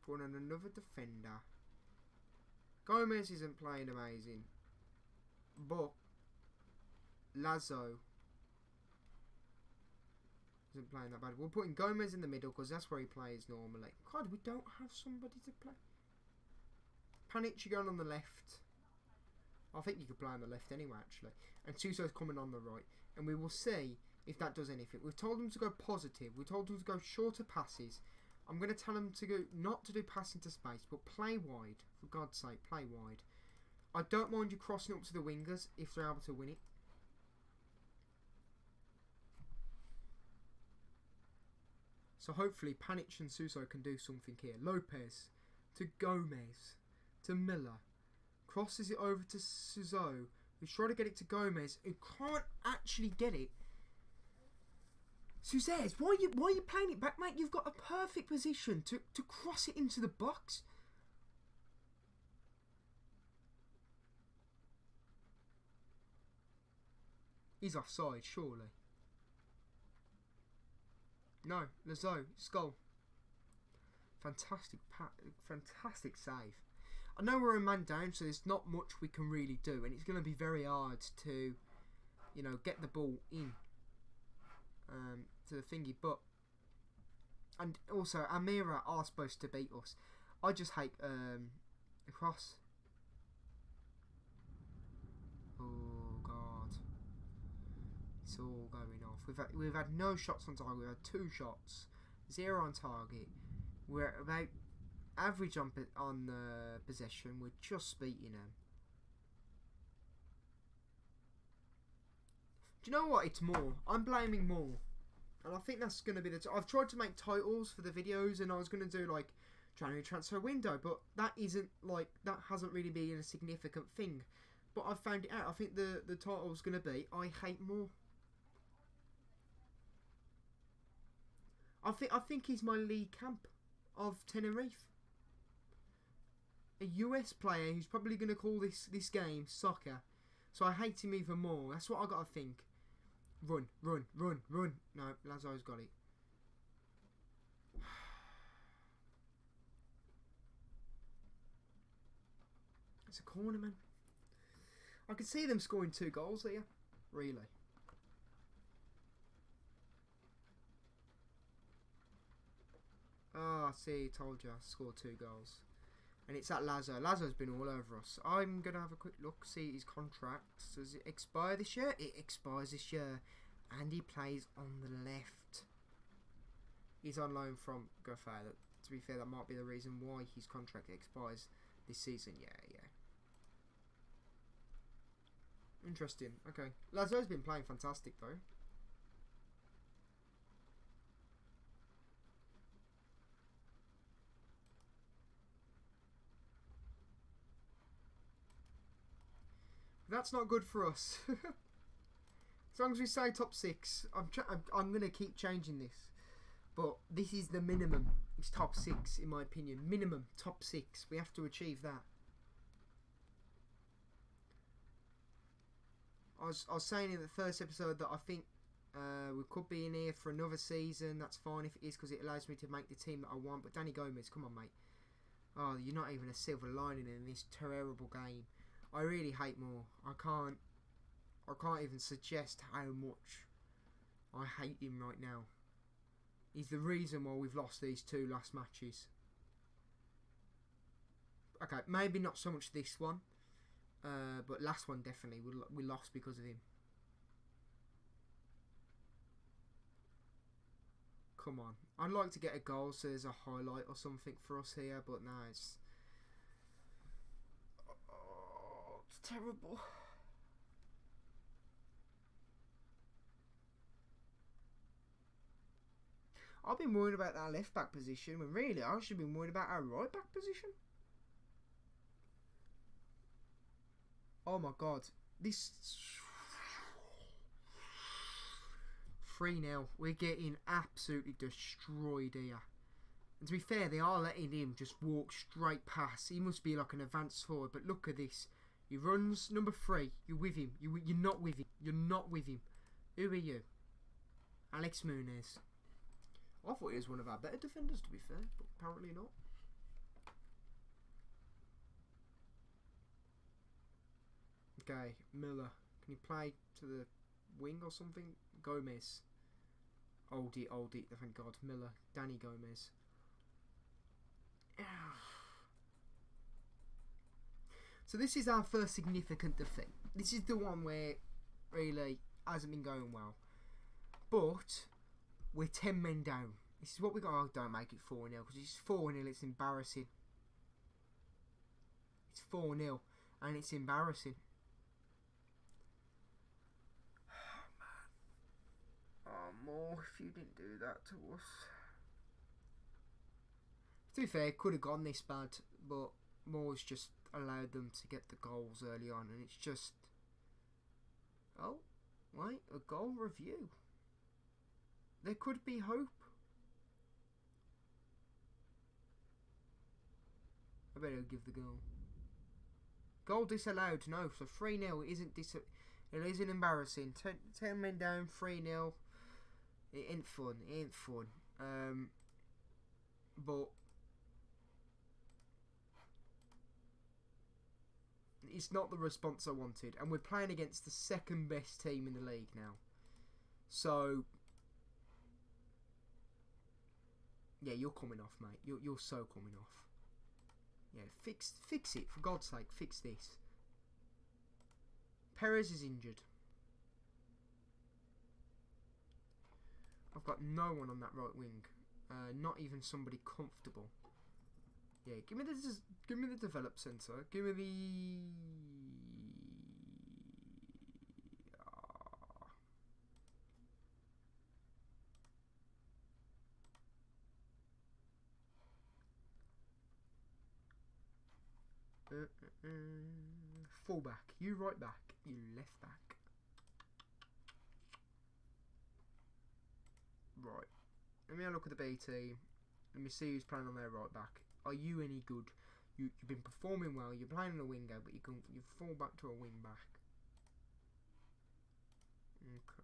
Put on another defender. Gomez isn't playing amazing. But Lazo isn't playing that bad. We're putting Gomez in the middle because that's where he plays normally. God, we don't have somebody to play. Panic, you're going on the left. I think you could play on the left anyway, actually. And Suso's coming on the right. And we will see if that does anything. We've told them to go positive. We told them to go shorter passes. I'm going to tell them to go not to do passing to space, but play wide. For God's sake, play wide. I don't mind you crossing up to the wingers if they're able to win it. So hopefully Panic and Suso can do something here. Lopez to Gomez to Miller. Crosses it over to Suso, who's trying to get it to Gomez, who can't actually get it. Suzes, why are you playing it back, mate? You've got a perfect position to cross it into the box. He's offside, surely. No, Lazo, Skull. Fantastic save. I know we're a man down, so there's not much we can really do, and it's going to be very hard to, you know, get the ball in to the thingy. But and also Amira are supposed to beat us. I just hate the cross. Oh God, it's all going off. We've had no shots on target. We've had 2 shots, 0 on target. We're about average on possession. We're just beating them. Do you know what? It's more. I'm blaming more. And I think that's going to be the... I've tried to make titles for the videos and I was going to do like January transfer window, but that isn't like... That hasn't really been a significant thing. But I've found it out. I think the title's going to be I hate more. I think he's my league camp of Tenerife. A US player who's probably going to call this game soccer. So I hate him even more. That's what I got to think. Run. No, Lazo's got it. It's a corner, man. I could see them scoring 2 goals here. Really. Oh, see, told you. I scored 2 goals. And it's at Lazo. Lazo's been all over us. I'm going to have a quick look, see his contract. Does it expire this year? It expires this year. And he plays on the left. He's on loan from Goffard. To be fair, that might be the reason why his contract expires this season. Yeah. Interesting. Okay. Lazo's been playing fantastic, though. That's not good for us. It's long as we say top 6, I'm gonna keep changing this. But this is the minimum. It's top 6 in my opinion. Minimum top 6. We have to achieve that. I was saying in the first episode that I think we could be in here for another season. That's fine if it is, because it allows me to make the team that I want. But Danny Gomez, come on, mate. Oh, you're not even a silver lining in this terrible game. I really hate Moore. I can't even suggest how much I hate him right now. He's the reason why we've lost these 2 last matches. Okay, maybe not so much this one. But last one definitely. We lost because of him. Come on. I'd like to get a goal so there's a highlight or something for us here. But no, it's... Oh, it's terrible. I've been worried about our left back position when really I should have been worried about our right back position. Oh my god. This 3-0. We're getting absolutely destroyed here. And to be fair, they are letting him just walk straight past. He must be like an advanced forward. But look at this. He runs number 3. You're with him. You're not with him. You're not with him. Who are you? Alex Muniz. I thought he was one of our better defenders, to be fair, but apparently not. Okay, Miller. Can you play to the wing or something? Gomez. Oldie, thank God. Miller. Danny Gomez. So this is our first significant defeat. This is the one where really hasn't been going well. But... we're 10 men down. This is what we got. Oh, don't make it 4-0 because it's 4-0. It's embarrassing. It's 4-0 and it's embarrassing. Oh man. Oh, Moore, if you didn't do that to us. To be fair, could have gone this bad, but Moore's just allowed them to get the goals early on, and it's just. Oh, wait, a goal review. There could be hope. I better give the goal. Goal disallowed. No, so 3-0. It isn't embarrassing. 10 men down, 3-0. It ain't fun. It ain't fun. But it's not the response I wanted, and we're playing against the second best team in the league now. So. Yeah, you're coming off, mate. You're so coming off. Yeah, fix it, for God's sake, fix this. Perez is injured. I've got no one on that right wing. Not even somebody comfortable. Yeah, give me the develop centre. Give me the. Full back. You right back. You left back. Right. Let me have a look at the BT. Let me see who's playing on their right back. Are you any good? You've been performing well. You're playing on a winger, but you fall back to a wing back. Okay.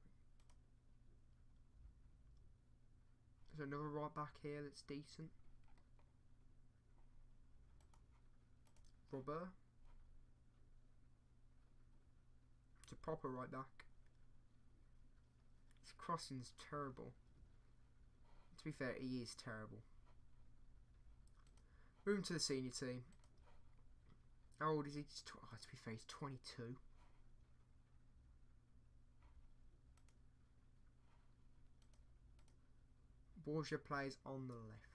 There's another right back here that's decent. Robert. It's a proper right back. His crossing's terrible. To be fair, he is terrible. Moving to the senior team. How old is he? To be fair, he's 22. Borgia plays on the left.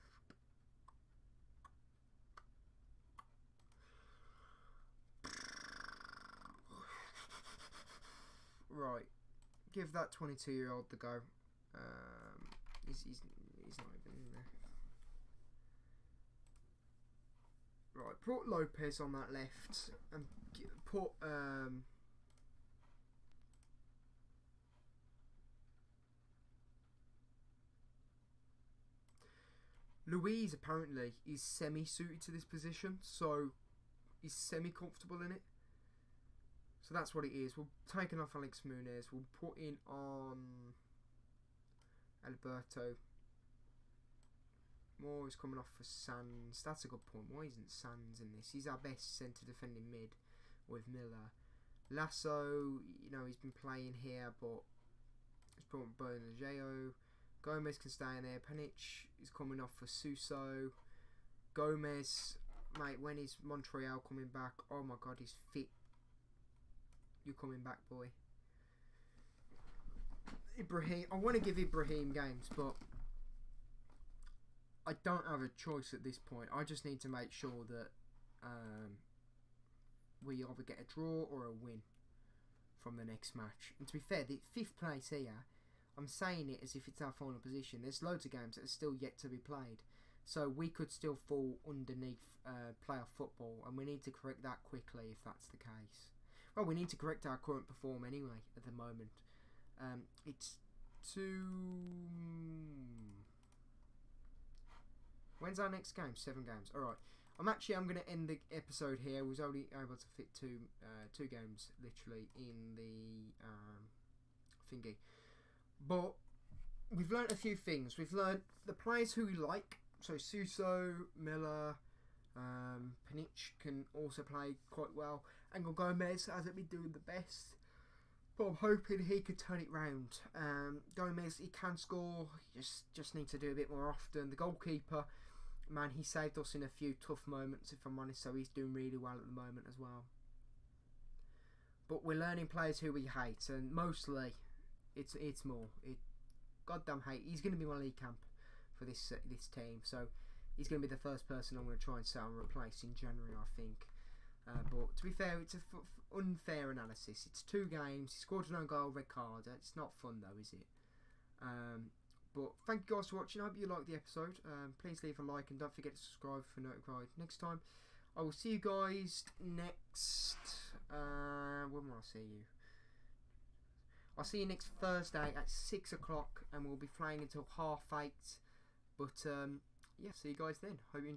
Right, give that 22-year-old the go. He's not even in there. Right, put Lopez on that left and put Louise apparently is semi-suited to this position, so he's semi-comfortable in it. So that's what it is. We're taking off Alex Muniz. We'll put in on Alberto. Moore is coming off for Sands. That's a good point. Why isn't Sands in this? He's our best centre defending mid with Miller. Lasso, he's been playing here, but he's put on Bernageo. Gomez can stay in there. Panic is coming off for Suso. Gomez, mate, when is Montreal coming back? Oh my god, he's fit. You're coming back, boy. Ibrahim, I want to give Ibrahim games, but I don't have a choice at this point. I just need to make sure that we either get a draw or a win from the next match. And to be fair, the 5th place here, I'm saying it as if it's our final position. There's loads of games that are still yet to be played. So we could still fall underneath playoff football, and we need to correct that quickly if that's the case. Well, we need to correct our current perform anyway at the moment. It's When's our next game? 7 games. Alright. I'm going to end the episode here. We was only able to fit two games, literally, in the thingy. But we've learnt a few things. We've learnt the players who we like. So Suso, Miller, Panic can also play quite well. Angel Gomez hasn't been doing the best, but I'm hoping he could turn it round. Gomez, he can score. Just need to do a bit more often. The goalkeeper, man, he saved us in a few tough moments, if I'm honest. So he's doing really well at the moment as well. But we're learning players who we hate, and mostly it's more. Goddamn hate. He's going to be my league camp for this team. So he's going to be the first person I'm going to try and sell and replace in January, I think. But to be fair, it's an unfair analysis. It's 2 games. He scored an own goal, red card. It's not fun though, is it? But thank you guys for watching. I hope you liked the episode. Please leave a like and don't forget to subscribe for notified next time. I will see you guys next. When will I see you? I'll see you next Thursday at 6 o'clock, and we'll be playing until 8:30. But yeah, see you guys then. Hope you enjoy.